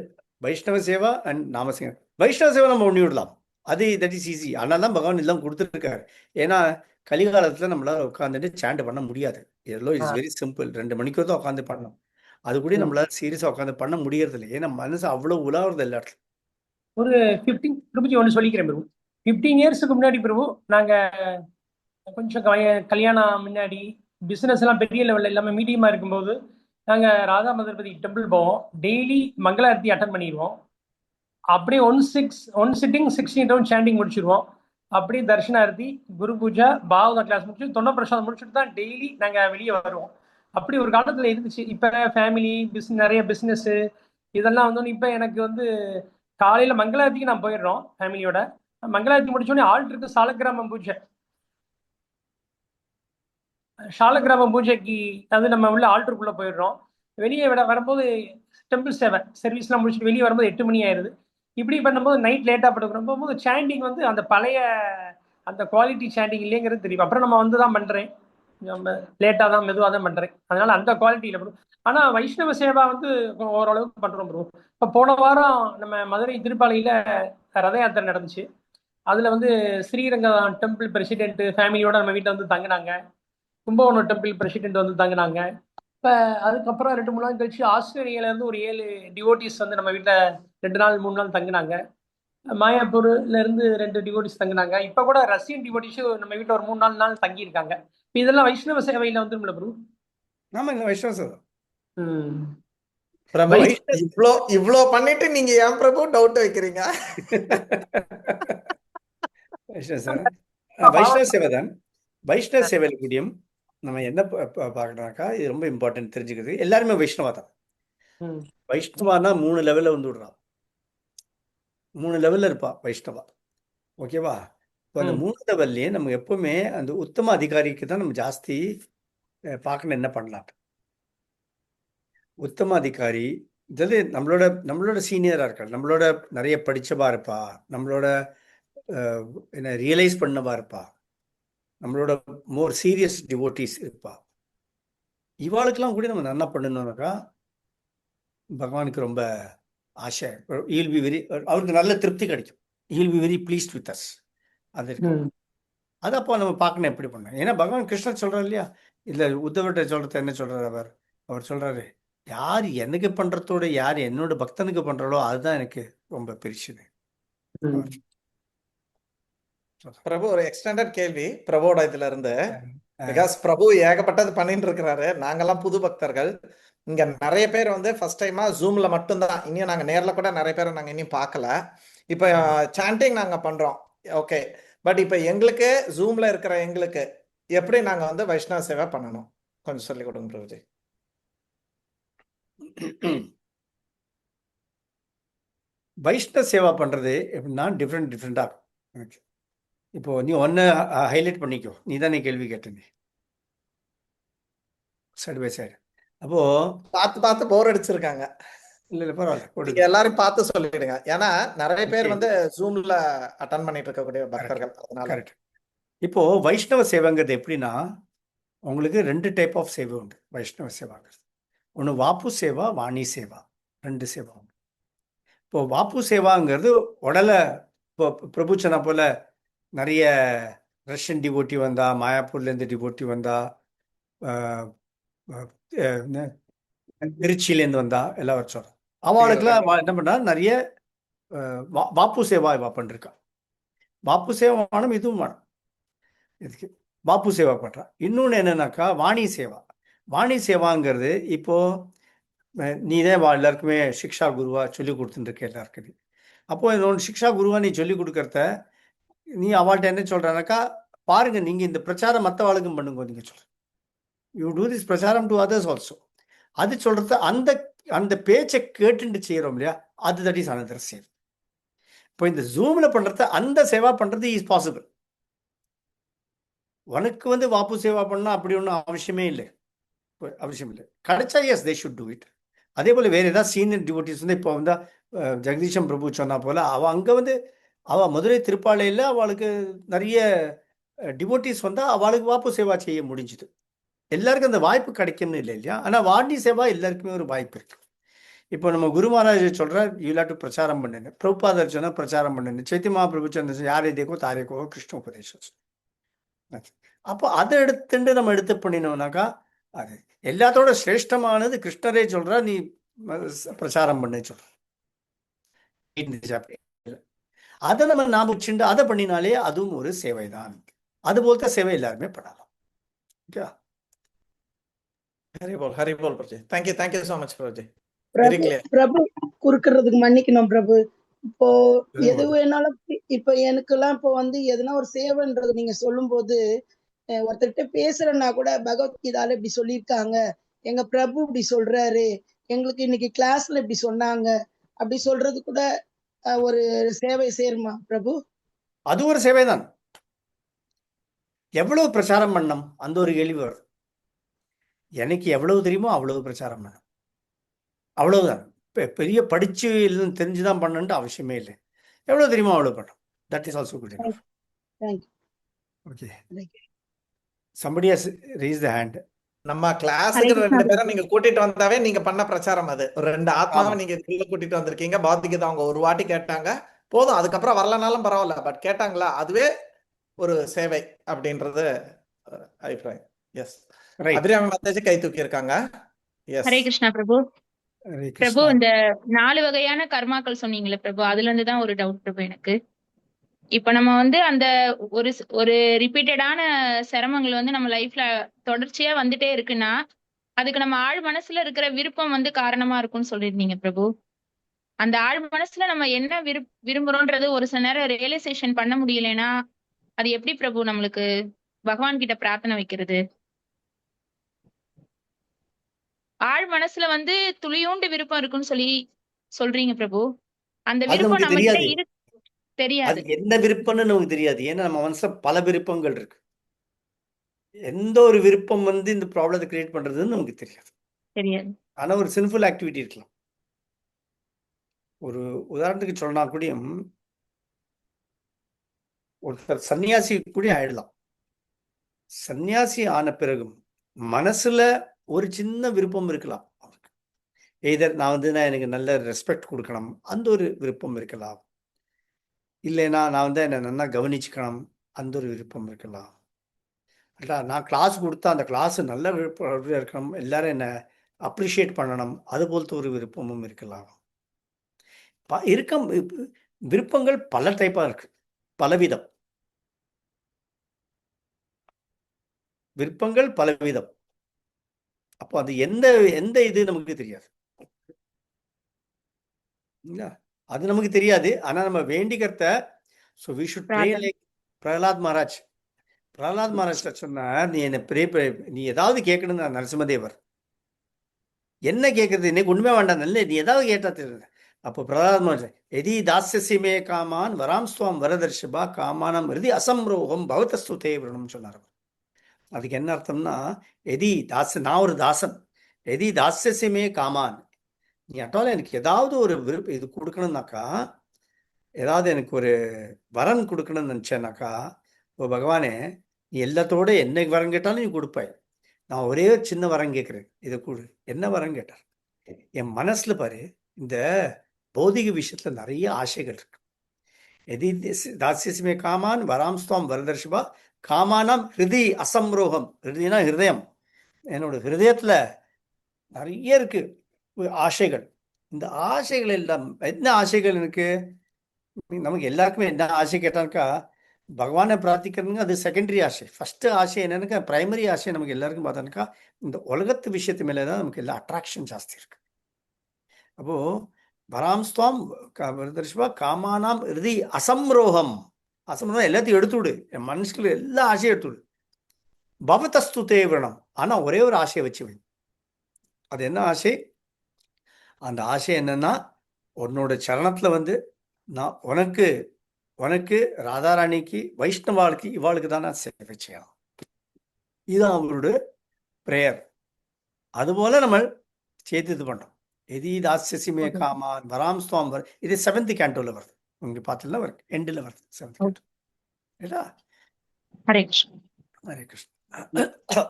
வைஷ்ணவ சேவா அண்ட் நாமசிங்க. வைஷ்ணவ சேவை நம்ம ஒண்ணி விடலாம், அது தட் இஸ் ஈஸி. ஆனால் தான் பகவான் எல்லாம் கொடுத்துருக்காரு. ஏன்னா கலிகாலத்தில் நம்மளால உட்காந்துட்டு சாண்ட் பண்ண முடியாது. இதெல்லாம் இட்ஸ் வெரி சிம்பிள். 2 மணிக்கு தான் உட்காந்து பண்ணணும். அது கூட நம்மளால சீரியஸாக உட்காந்து பண்ண முடியறது இல்லை. ஏன்னா மனசு அவ்வளோ உலாவுறது எல்லா இடத்துல. ஒரு 15 பிரபுஜி ஒன்று சொல்லிக்கிறேன் பிரபு. 15 இயர்ஸுக்கு முன்னாடி பிரபு நாங்கள் கொஞ்சம் கல்யாணம் முன்னாடி பிஸ்னஸ் எல்லாம் பெரிய லெவலில் எல்லாமே மீடியமாக இருக்கும்போது நாங்கள் ராதா மதுரபதி டெம்பிள் போவோம். டெய்லி மங்களாரத்தி அட்டன் பண்ணிடுவோம். அப்படியே ஒன் சிட்டிங் 16 ரவுண்ட் சாண்டிங் முடிச்சிடுவோம். அப்படியே தர்ஷனார்த்தி, குரு பூஜா, பாவதா கிளாஸ் முடிச்சு தொன்ன பிரசாதம் முடிச்சுட்டு தான் டெய்லி நாங்கள் வெளியே வருவோம். அப்படி ஒரு காலத்தில் இருந்துச்சு. இப்போ ஃபேமிலி நிறைய பிஸ்னஸ்ஸு இதெல்லாம் வந்தோன்னு இப்போ எனக்கு வந்து காலையில் மங்களாரத்திக்கு நான் போயிடுறோம் ஃபேமிலியோட. மங்களாரத்தி முடிச்சோடனே ஆல்டருக்கு சாலக்கிராமம் பூஜை. சாலக்கிராம பூஜைக்கு அது நம்ம உள்ள ஆல்டருக்குள்ளே போயிடுறோம். வெளியே வரும்போது டெம்பிள் சர்வீஸ்லாம் முடிச்சுட்டு வெளியே வரும்போது 8 மணி ஆயிடுது. இப்படி பண்ணும்போது நைட் லேட்டாக படுக்கிறோம். போகும்போது சாண்டிங் வந்து அந்த பழைய அந்த குவாலிட்டி சாண்டிங் இல்லைங்கிறது தெரியும். அப்புறம் நம்ம வந்து தான் பண்ணுறேன், நம்ம லேட்டாக தான் மெதுவாக தான் பண்ணுறேன். அதனால அந்த குவாலிட்டியில் பண்ணும். ஆனால் வைஷ்ணவ சேவா வந்து ஓரளவுக்கு பண்ணுறோம் ப்ரோ. இப்போ போன வாரம் நம்ம மதுரை திருப்பாலையில் ரத யாத்திரை நடந்துச்சு. அதில் வந்து ஸ்ரீரங்கம் டெம்பிள் பிரசிடென்ட் ஃபேமிலியோட நம்ம வீட்டில் வந்து தங்கினாங்க. கும்பகோணம் டெம்பிள் பிரசிடென்ட் வந்து தங்கினாங்க. இப்போ அதுக்கப்புறம் 2-3 நாள் கழிச்சு ஆஸ்திரேலியாவிலேருந்து ஒரு 7 டிவோட்டிஸ் வந்து நம்ம வீட்டில் 2 நாள் 3 நாள் தங்கினாங்க. மாயாப்பூர்லேருந்து 2 டிவோட்டிஸ் தங்கினாங்க. இப்போ கூட ரஷ்யன் டிவோட்டிஸும் நம்ம வீட்டில் ஒரு 3-4 நாள் தங்கியிருக்காங்க. இப்போ இதெல்லாம் வைஷ்ணவ சேவையில் வந்துருமில்ல ப்ரோ? ஆமாம், இந்த வைஷ்ணவ சேவை. பிரபு இவ்ளோ பண்ணிட்டு நீங்க ஏன் பிரபு டவுட் வைக்கிறீங்க? வைஷ்ணவ சேவை தான். வைஷ்ணவ சேவையில் கூடியும் நம்ம என்ன பார்க்கணும்னாக்கா, இது ரொம்ப இம்பார்ட்டன்ட் தெரிஞ்சுக்கிறது. எல்லாருமே வைஷ்ணவா தான். வைஷ்ணவானா 3 லெவலில் வந்து விடுறான். 3 லெவலில் இருப்பா வைஷ்ணவா. ஓகேவா? இப்போ அந்த 3 லெவல்லையே நம்ம எப்பவுமே அந்த உத்தம அதிகாரிக்கு தான் நம்ம ஜாஸ்தி பார்க்கணும் என்ன பண்ணலாம். உத்தம அதிகாரி இதில் நம்மளோட சீனியராக இருக்காள், நம்மளோட நிறைய படித்தவா இருப்பா, நம்மளோட என்ன ரியலைஸ் பண்ணவா இருப்பா, நம்மளோட மோர் சீரியஸ் டிவோட்டிஸ் இருப்பா. இவாளுக்கெல்லாம் கூட நம்ம நல்லா பண்ணணும்னாக்கா பகவானுக்கு ரொம்ப ஆசை. ஈல் பி வெரி, அவருக்கு நல்ல திருப்தி கிடைக்கும். Eel be very pleased with us. அது இருக்கு. அது அப்போ நம்ம பார்க்கணும் எப்படி பண்ணணும். ஏன்னா பகவான் கிருஷ்ணர் சொல்கிறார் இல்லையா, இல்லை உத்தவர்கிட்ட சொல்கிறது என்ன சொல்கிறார் அவர் சொல்கிறாரு, யார் எனக்கு பண்ணுறதோட யார் என்னோட பக்தனுக்கு பண்ணுறாளோ அதுதான் எனக்கு ரொம்ப பெருசுது. பிரபு ஒரு எக்ஸ்டெண்டட் கேள்வி பிரபுவோட இதுல இருந்து. பிகாஸ் பிரபு ஏகப்பட்டது பண்ணிட்டு இருக்கிறாரு. நாங்கெல்லாம் புது பக்தர்கள். இங்க நிறைய பேர் வந்து ஃபர்ஸ்ட் டைமா ஜூம்ல மட்டும்தான், இன்னும் நாங்க நேர்ல கூட நிறைய பேரை நாங்க இன்னும் பார்க்கல. இப்ப சாண்டிங் நாங்க பண்றோம், ஓகே. பட் இப்ப எங்களுக்கு ஜூம்ல இருக்கிற எங்களுக்கு எப்படி நாங்க வந்து வைஷ்ணவ சேவை பண்ணணும் கொஞ்சம் சொல்லி கொடுங்க பிரபுஜி. வைஷ்ணவ சேவா பண்ணுறது எப்படின்னா டிஃப்ரெண்டாக இருக்கும். இப்போ நீ ஒன்று ஹைலைட் பண்ணிக்கோ, நீ தானே கேள்வி கேட்டீங்க சைடு பை சைடு. அப்போ பார்த்து போர் அடிச்சிருக்காங்க. இல்லை பரவாயில்ல, நீங்க எல்லாரும் பார்த்து சொல்லிடுங்க. ஏன்னா நிறைய பேர் வந்து ஜூம்ல அட்டன் பண்ணிட்டு இருக்கக்கூடிய பக்தர்கள். கரெக்ட். இப்போ வைஷ்ணவ சேவைங்கிறது எப்படின்னா, உங்களுக்கு 2 டைப் ஆஃப் சேவை உண்டு வைஷ்ணவ சேவாங்கிறது. ஒன்று வாப்பு சேவா, வாணி சேவா, 2 சேவா உண்டு. இப்போ வாப்பு சேவாங்கிறது உடலை, இப்போ பிரபுச்சனா போல நிறைய ரஷ்யன் டிவோட்டி வந்தா, மாயாப்பூர்லேருந்து டிவோட்டி வந்தா, திருச்சியிலேருந்து வந்தா, எல்லாம் வச்சோம். அவளுக்குலாம் என்ன பண்ணா நிறைய வாப்பு சேவா இவா பண்ணிருக்கா. வாப்பு சேவா வேணும், இதுவும் வேணும். இதுக்கு வாப்பு சேவா பண்றா. இன்னொன்று என்னன்னாக்கா வாணி சேவா. வாணி சேவாங்கிறது இப்போ நீதே எல்லாருக்குமே சிக்ஷா குருவா சொல்லி கொடுத்துட்டுருக்க எல்லாருக்குமே. அப்போ இன்னொன்று சிக்ஷா குருவா நீ சொல்லி கொடுக்கறத நீ அவள்கிட்ட என்ன சொல்றனாக்கா, பாருங்க நீங்க இந்த பிரச்சாரம் மற்ற ஆளுக்கும் பண்ணுங்க. நீங்க சொல்ற யூ டூ திஸ் பிரச்சாரம் டு அதர்ஸ் ஆல்சோ. அது சொல்றது அந்த பேச்சை கேட்டுட்டு செய்யறோம் இல்லையா, அது தட் இஸ் அனதர் சேவ். இப்போ இந்த ஜூம்ல பண்றது அந்த சேவா பண்றது இஸ் பாசிபிள். உனக்கு வந்து வாப்பு சேவா பண்ணா அப்படி ஒன்றும் அவசியமே இல்லை, அவசியம் இல்லை. கிடைச்சா yes they should do it. அதே போல் வேறு ஏதாவது சீனியர் டிவோட்டிஸ் வந்து இப்போ வந்து ஜெகதீஷம் பிரபு சொன்னா போல் அவள் அங்கே வந்து அவள் மதுரை திருப்பாலையில் அவளுக்கு நிறைய டிவோட்டிஸ் வந்தால் அவளுக்கு வாப்பு சேவா செய்ய முடிஞ்சுது. எல்லாருக்கும் அந்த வாய்ப்பு கிடைக்கும்னு இல்லை இல்லையா? ஆனால் வார்டி சேவா எல்லாருக்குமே ஒரு வாய்ப்பு இருக்குது. இப்போ நம்ம குரு மகாராஜ் சொல்கிறார் இல்லாட்டு பிரச்சாரம் பண்ணுன்னு, பிரபுபாதர் சொன்னால் பிரச்சாரம் பண்ணுன்னு, சைத்தன்ய மகாபிரபு சொன்ன யாரே தேக்கோ தாரேக்கோ கிருஷ்ண உபதேசம். அப்போ அதை எடுத்துட்டு நம்ம எடுத்து பண்ணினோம்னாக்கா அது எல்லாத்தோட சிரேஷ்டமானது கிருஷ்ணரே சொல்றா, நீ பிரச்சாரம் பண்ணு சொல்ற. அதை நம்ம ஞாபகம் அதை பண்ணினாலே அதுவும் ஒரு சேவை தான். அது போலத்த சேவை எல்லாருமே பண்ணலாம். ஓகே, ஹரி போல் Prabhuji. Thank you so much Prabhuji. Very clear. Prabhu குறுக்கிறதுக்கு மன்னிக்கணும் பிரபு. இப்போ எது வேணாலும் இப்ப எனக்கெல்லாம் இப்போ வந்து எதுனா ஒரு சேவைன்றது நீங்க சொல்லும் போது ஒருத்தர்கிட்ட பேசுறேன்னா கூட பகவத்கீதால இப்படி சொல்லியிருக்காங்க, எங்க பிரபு இப்படி சொல்றாரு, எங்களுக்கு இன்னைக்கு கிளாஸ்ல இப்படி சொன்னாங்க, அப்படி சொல்றது கூட ஒரு சேவை சேருமா பிரபு? அது ஒரு சேவை தான். எவ்வளவு பிரச்சாரம் பண்ணணும் அந்த ஒரு கேள்வி வரும். எனக்கு எவ்வளவு தெரியுமோ அவ்வளவு பிரச்சாரம் பண்ணணும், அவ்வளவுதான். பெரிய படிச்சு தெரிஞ்சுதான் பண்ணணுன்ட்டு அவசியமே இல்லை. எவ்வளவு தெரியுமோ அவ்வளவு பண்ணணும். That is also good enough. Okay, somebody has raised the hand. நம்ம கிளாஸுக்கு 2 பேரும் நீங்க கூட்டிட்டு வந்தாவே நீங்க பண்ண பிரச்சாரம். அது ஒரு 2 ஆத்மாவை நீங்க கூட்டிட்டு வந்திருக்கீங்க. பாத்திக்கு அவங்க ஒரு வாட்டி கேட்டாங்க போதும், அதுக்கப்புறம் வரலனாலும் பரவாயில்ல, பட் கேட்டாங்களா அதுவே ஒரு சேவை அப்படின்றது அபிப்பிராயம். எஸ், அபிராமி மாதாஜி கை தூக்கி இருக்காங்க. எஸ், ஹரே கிருஷ்ணா பிரபு. பிரபு, இந்த 4 வகையான கர்மாக்கள் சொன்னீங்களே பிரபு, அதுல இருந்து தான் ஒரு டவுட் பிரபு எனக்கு. இப்ப நம்ம வந்து அந்த ஒரு ரிப்பீட்டடான சிரமங்கள் வந்து நம்ம லைஃப்ல தொடர்ச்சியா வந்துட்டே இருக்குன்னா அதுக்கு நம்ம ஆழ் மனசுல இருக்கிற விருப்பம் வந்து காரணமா இருக்கும்னு சொல்லியிருந்தீங்க பிரபு. அந்த ஆழ் மனசுல நம்ம என்ன விரும்புறோன்றது ஒரு சில நேரம் ரியலைசேஷன் பண்ண முடியலன்னா அது எப்படி பிரபு நம்மளுக்கு பகவான் கிட்ட பிரார்த்தனை வைக்கிறது? ஆழ் மனசுல வந்து துளியூண்டு விருப்பம் இருக்குன்னு சொல்றீங்க பிரபு. அந்த விருப்பம் நம்ம கிட்ட தெரியாது. என்ன விருப்பம்னு நமக்கு தெரியாது. ஏன்னா நம்ம மனசுல பல விருப்பங்கள் இருக்கு. எந்த ஒரு விருப்பம் வந்து இந்த ப்ராப்ளத்தை கிரியேட் பண்றதுன்னு நமக்கு தெரியாது. ஆனா ஒரு சின்ஃபுல் ஆக்டிவிட்டி இருக்கலாம். ஒரு உதாரணத்துக்கு சொன்னா கூடயும் ஒருத்தர் சன்னியாசி கூட ஆயிடலாம். சன்னியாசி ஆன பிறகும் மனசுல ஒரு சின்ன விருப்பம் இருக்கலாம் அவருக்கு. எய்தர் நான் வந்து எனக்கு நல்ல ரெஸ்பெக்ட் கொடுக்கணும், அந்த ஒரு விருப்பம் இருக்கலாம். இல்லைன்னா நான் வந்து என்னை நல்லா கவனிச்சுக்கணும், அந்த ஒரு விருப்பம் இருக்கலாம். நான் கிளாஸ் கொடுத்தா அந்த கிளாஸ் நல்ல விருப்பம் இருக்கணும், எல்லாரும் என்னை அப்ரிஷியேட் பண்ணணும், அது போலத்த ஒரு விருப்பமும் இருக்கலாம். விருப்பங்கள் பல டைப்பாக இருக்கு, பலவிதம் விருப்பங்கள் பலவிதம். அப்போ அது எந்த இது நமக்கு தெரியாது இல்லையா? அது நமக்கு தெரியாது. ஆனா நம்ம வேண்டிக்கிறத so we should pray like Prahlad Maharaj சொன்னா, நீ என்ன நீ ஏதாவது கேட்கணும். நரசிம்மதேவர் என்ன கேட்கறது, இன்னைக்கு உண்மை வேண்டாம், நல்ல நீ ஏதாவது கேட்டா தெரியுது. அப்போ பிரகலாத் மகாராஜ் எதி தாஸ்யசிமே காமான் வராம் ஸ்வாம் வரதர்ஷபா காமானம் ஹிருதி அசம்ரோகம் பவதஸ்துதே விரணம் சொன்னார். அதுக்கு என்ன அர்த்தம்னா, நான் ஒரு தாசன், எதி தாஸ்யசிமே காமான், நீ அட்டால எனக்கு ஏதாவது ஒரு விருப்பம் இது கொடுக்கணும்னாக்கா, ஏதாவது எனக்கு ஒரு வரன் கொடுக்கணும்னு நினச்சேனாக்கா, ஓ பகவானே நீ எல்லாத்தோட என்ன வரம் கேட்டாலும் நீ கொடுப்பாய். நான் ஒரே ஒரு சின்ன வரம் கேட்குறேன், இதை கொடு. என்ன வரம் கேட்டார்? என் மனசுல பாரு, இந்த பௌதிக விஷயத்துல நிறைய ஆசைகள் இருக்கு. எதி தாஸ்யசிமே காமான் வராம் ஸ்வாம் வரதர்ஷபா காமானாம் ஹிருதி அசம்ரோகம். ஹிருதினா ஹிருதயம். என்னோட ஹிருதயத்துல நிறைய இருக்கு ஆசைகள். இந்த ஆசைகள் எல்லாம் என்ன ஆசைகள் எனக்கு? நமக்கு எல்லாருக்குமே என்ன ஆசை கேட்டாக்கா, பகவானை பிரார்த்திக்கிறதுங்க அது செகண்டரி ஆசை. ஃபர்ஸ்ட் ஆசை என்னன்னாக்கா, பிரைமரி ஆசை நமக்கு எல்லாருக்கும் பார்த்தாக்கா இந்த உலகத்து விஷயத்து மேலே தான் நமக்கு எல்லாம் அட்ராக்ஷன் ஜாஸ்தி இருக்கு. அப்போ வராம் ஸ்வாம் காமானாம் ஹிருதி அசம்ரோகம். அசம்ரோகம் எல்லாத்தையும் எடுத்துவிடு, என் மனசுக்குள்ள எல்லா ஆசையும் எடுத்துவிடு. பவதஸ்துதே விரணம். ஆனா ஒரே ஒரு ஆசையை வச்சு வை. அது என்ன ஆசை? அந்த ஆசை என்னன்னா, உன்னோட சரணத்துல வந்து நான் உனக்கு ராதாராணிக்கு வைஷ்ணவாளுக்கு இவாளுக்கு தான் நான் சேவை செய்யணும். இதுதான் அவரோட ப்ரேயர். அதுபோல நம்ம சேர்த்து இது பண்ணுறோம். எதி தாசியசிமே காமான் வராம் ஸ்துவாம் இது 7th கேண்டோல வருது. உங்களுக்கு பார்த்தீங்கன்னா வருது, எண்டில் வருது 7th கேண்டோ. ரைட்டா? ஹரே கிருஷ்ணா. ஹரே கிருஷ்ணா.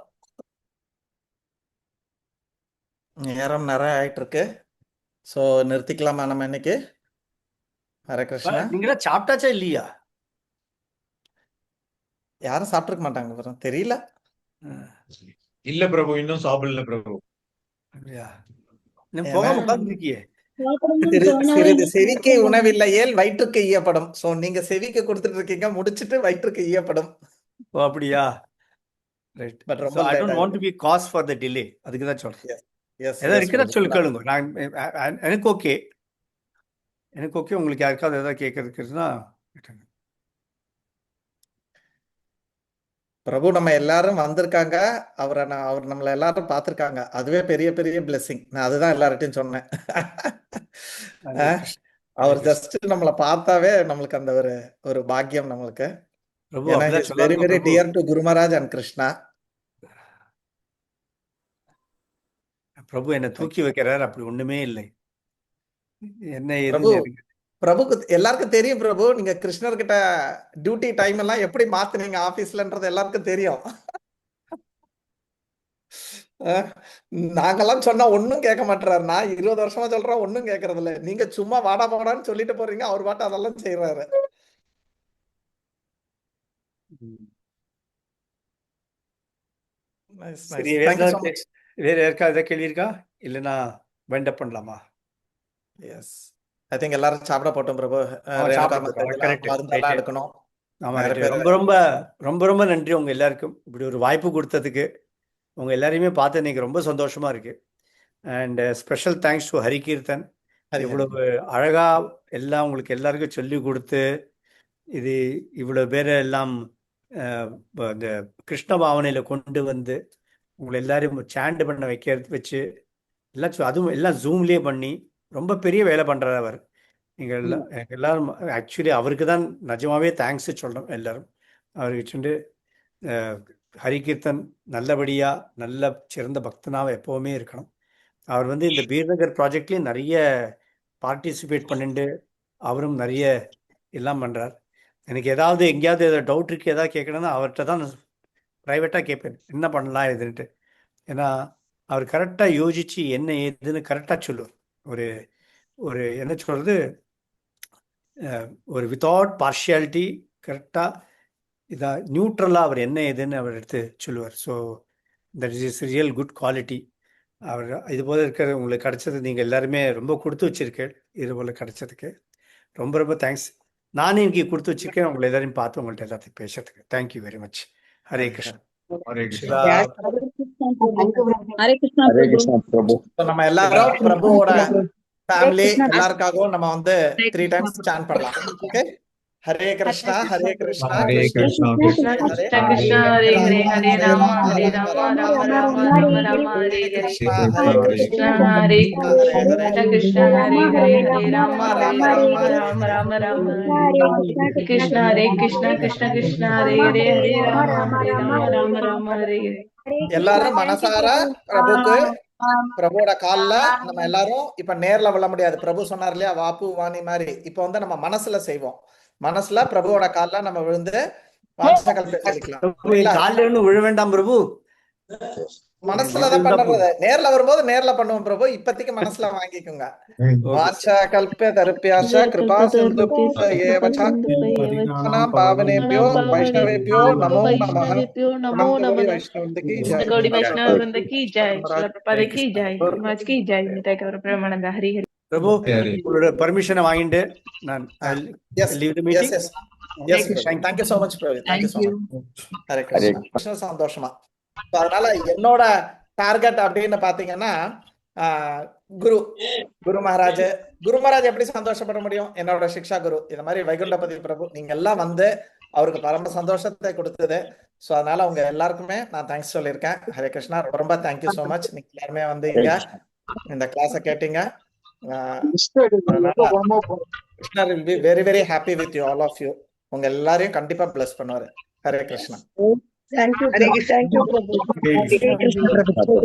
நேரம் நிறைய ஆயிட்டு இருக்கு. ஸோ நிறுத்திக்கலாமா நம்ம இன்னைக்கு? ஹரே கிருஷ்ணா. நீங்களா சாப்பிட்டாச்சா இல்லையா? யாரும் சாப்பிட்டுருக்க மாட்டாங்க bro. தெரியல. இல்ல பிரபு, இன்னும் சாப்பிடல பிரபு. அப்படியா? இன்னும் போகாம உட்கார்ந்துருக்கியே. சிறிது செவிக்கு உணவில்லையேல் வயிற்றுக்கு ஈயப்படும். சோ நீங்க செவிக்கு கொடுத்துட்டு இருக்கீங்க, முடிச்சிட்டு வயிற்றுக்கு ஈயப்படும். ஓ அப்படியா? ரைட். பட் So ரொம்ப I late don't want to ஆகுது. be cause for the delay. அதுக்கு தான் சொல்றேன். Yes, yes, ஏதாவது yes இருக்கிறதா பிரபு. சொல்லி கேளுங்க. எனக்கு ஓகே. எனக்கு ஓகே. உங்களுக்கு யாருக்காவது ஏதாவது கேட்கறதுக்கு இருக்குன்னா கேட்டுங்க. பிரபு நம்ம எல்லாரும் வந்திருக்காங்க. அவர் நம்மள எல்லாரும் பார்த்திருக்காங்க. அதுவே பெரிய பெரிய பிளெஸிங். நான் அதுதான் எல்லார்கிட்டையும் சொன்னேன். ஹரே அஹ், கிருஷ்ணா. ஹரே அவர் கிருஷ்ணா. ஜஸ்ட் நம்மள பார்த்தாவே நம்மளுக்கு அந்த ஒரு பாக்கியம் நம்மளுக்கு. பிரபு ஏன்னா அப்படிதான் இஸ் வெரி சொல்லாதீங்க very Prabhu. Dear to Guru Maharaj and Krishna. Prabhu என்னை தூக்கி வைக்கிறார். அப்படி ஒண்ணுமே இல்லை. என்ன பிரபு ஏதுன்னு எனக்கு பிரபுக்கு எல்லாருக்கும் தெரியும் பிரபு. நீங்க கிருஷ்ணர்கிட்ட டியூட்டி டைம் எல்லாம் எப்படி மாத்துனீங்க ஆபீஸ்லன்றது எல்லாருக்கும் தெரியும். அஹ், நாங்கெல்லாம் சொன்னா ஒன்னும் கேட்க மாட்டாரு. நான் 20 வருஷமா சொல்றேன், ஒன்னும் கேட்கறது இல்ல. நீங்க சும்மா வாடா போடான்னு சொல்லிட்டு போறீங்க, அவர் பாட்டு அதெல்லாம் செய்யறாரு. ம். நைஸ் சரி, நைஸ். வேற தேங்க்யூ ஸோ ஏதாவது மச். வேற யாருக்கா ஏதாவது கேள்வி இருக்கா? இல்லைன்னா வைண்டப் பண்ணலாமா? எஸ், ஐ திங்க் எல்லாரும் சாப்பிட போட்டோம் பிரபு. ஆமா, ரேணுகா சாப்பிட்டு போட்டோம். மாதாஜிலாம் கரெக்ட். மருந்தெல்லாம் ரைட்டு. எடுக்கணும். ஆமா, நிறைய ரைட்டு. பேர் ரொம்ப ரொம்ப ரொம்ப ரொம்ப நன்றி உங்க எல்லாருக்கும். இப்படி ஒரு வாய்ப்பு கொடுத்ததுக்கு உங்க எல்லாரையுமே பார்த்து இன்னைக்கு ரொம்ப சந்தோஷமா இருக்கு. And special thanks to Harikirtan. Hari Hari. இவ்வளவு அழகா எல்லாம் உங்களுக்கு எல்லாருக்கும் சொல்லி கொடுத்து இது இவ்வளவு பேரை எல்லாம் அந்த கிருஷ்ண பாவனையில கொண்டு வந்து உங்களை எல்லாரும் சாண்ட் பண்ண வச்சு எல்லாம் அதுவும் எல்லாம் ஜூம்லேயே பண்ணி ரொம்ப பெரிய வேலை பண்ணுறாரு அவர். நீங்கள் எல்லாம் எனக்கு எல்லாரும் ஆக்சுவலி அவருக்கு தான் நிஜமாவே தேங்க்ஸ் சொல்கிறோம் எல்லாரும். அவருக்கு சொல்லிட்டு ஹரிகீர்த்தன் நல்லபடியாக நல்ல சிறந்த பக்தனாக எப்போவுமே இருக்கணும். அவர் வந்து இந்த பீர்நகர் ப்ராஜெக்ட்லேயும் நிறைய பார்ட்டிசிபேட் பண்ணிட்டு அவரும் நிறைய எல்லாம் பண்ணுறார். எனக்கு ஏதாவது எங்கேயாவது ஏதாவது டவுட் இருக்குது, ஏதாவது கேட்கணும்னா அவர்கிட்ட தான் நான் ப்ரைவேட்டாக கேட்பேன், என்ன பண்ணலாம் இதுன்ட்டு. ஏன்னா அவர் கரெக்டாக யோசித்து என்ன ஏதுன்னு கரெக்டாக சொல்லுவார். ஒரு ஒரு என்ன சொல்கிறது, ஒரு வித்தவுட் பார்ஷியாலிட்டி கரெக்டாக இதாக நியூட்ரலாக அவர் என்ன ஏதுன்னு அவர் எடுத்து சொல்லுவார். So that is real good quality. அவர் இது போல் இருக்கிற உங்களுக்கு கிடைச்சது நீங்கள் எல்லாருமே ரொம்ப கொடுத்து வச்சிருக்கேன். இது போல் கிடைச்சதுக்கு ரொம்ப ரொம்ப தேங்க்ஸ். நானே இன்னைக்கு கொடுத்து வச்சிருக்கேன் உங்களை எல்லாரையும் பார்த்து உங்கள்கிட்ட எல்லாத்தையும் பேசுறதுக்கு. Thank you very much. Hare Krishna. Hare Krishna. Shiva. Hare Krishna Hare Prabhu. Krishna Prabhu. So நம்ம எல்லாரும் பிரபுவோட ஃபேமிலி கிருஷ்ணா. எல்லாருக்காகவும் நம்ம வந்து 3 டைம்ஸ் சாண்ட் பண்ணலாம். ஓகே, ஹரே கிருஷ்ணா ஹரே கிருஷ்ணா ஹரே கிருஷ்ணா கிருஷ்ணா. கிருஷ்ணா கிருஷ்ணா ஹரே கிருஷ்ணா ஹரே ஹரே ஹரே ராம ஹரே ராம ராம ராம ராம ராம ராம ராம ஹரே ராம ஹரே கிருஷ்ணா ஹரே ஹரே கிருஷ்ணா கிருஷ்ணா ஹரே ஹரே கிருஷ்ணா ஹரே கிருஷ்ணா ஹரே ஹரே ஹரே ராம ராம ஹரே ராம ராம ராம ராம ராம ராம ராம கிருஷ்ணா ஹரே கிருஷ்ணா கிருஷ்ணா கிருஷ்ணா ஹரே ஹரே ஹரே ராம ஹரே ராம ராம ஹரே ஹரே. எல்லாரும் மனசார பிரபுவோட கால்ல நம்ம எல்லாரும் இப்ப நேர்ல விழ முடியாது. பிரபு சொன்னார் இல்லையா, வாப்பு வாணி மாதிரி. இப்ப வந்து நம்ம மனசுல செய்வோம். மனசுல பிரபுவோட கால்ல நம்ம விழுந்து வாஞ்சகல்ப சொல்லிக்கலாம். பிரபு என் காலில் இருந்து விழ வேண்டாம் பிரபு. மனசுலதான் பண்றது. நேர்ல வரும்போது நேர்ல பண்ணுவோம் பிரபு. இப்போதைக்கு மனசுல வாங்கிக்கோங்க. வாச்சா கல்ப தருப்பியாச கிருபா சிந்து ஏவச பதினானாம் பாவனேபியோ வைஷ்ணவேபியோ நமோ நமஹ. நமோ நம. வைஷ்ணவந்தகி ஜெய். गौड़ी वैष्णव वृंद की जय, श्रील प्रभुपाद की जय, समाज की जय, निताय गौर प्रेमानंद हरि हरि. பிரபு உங்களோட பர்மிஷனை வாங்கிட்டு நான் Yes, leave the yes, meeting. yes. Yes, thank you so much Prabhu. Thank you so much. Hare Krishna. Krishna சந்தோஷமா. So, அதனால என்னோட டார்கெட் அப்படின்னு பாத்தீங்கன்னா குரு மகாராஜ் எப்படி சந்தோஷப்பட முடியும்? என்னோட சிக்ஷா குரு இந்த மாதிரி வைகுண்டபதி பிரபு நீங்க எல்லாம் வந்து அவருக்கு பரம சந்தோஷத்தை கொடுத்தது. ஸோ அதனால உங்க எல்லாருக்குமே நான் தேங்க்ஸ் சொல்லியிருக்கேன். ஹரே கிருஷ்ணா. ரொம்ப தேங்க்யூ ஸோ மச். நீங்க எல்லாருமே வந்து இங்க இந்த கிளாஸை கேட்டீங்க. Krishna will be very very happy with you all of you. உங்க எல்லாரையும் கண்டிப்பா பிளஸ் பண்ணுவாரு. ஹரே கிருஷ்ணா. தேங்க்யூ ஹரே பிரபு, கிருஷ்ணா தேங்க்யூ பிரபு. ஹரே கிருஷ்ணா. ஹரே கிருஷ்ணா.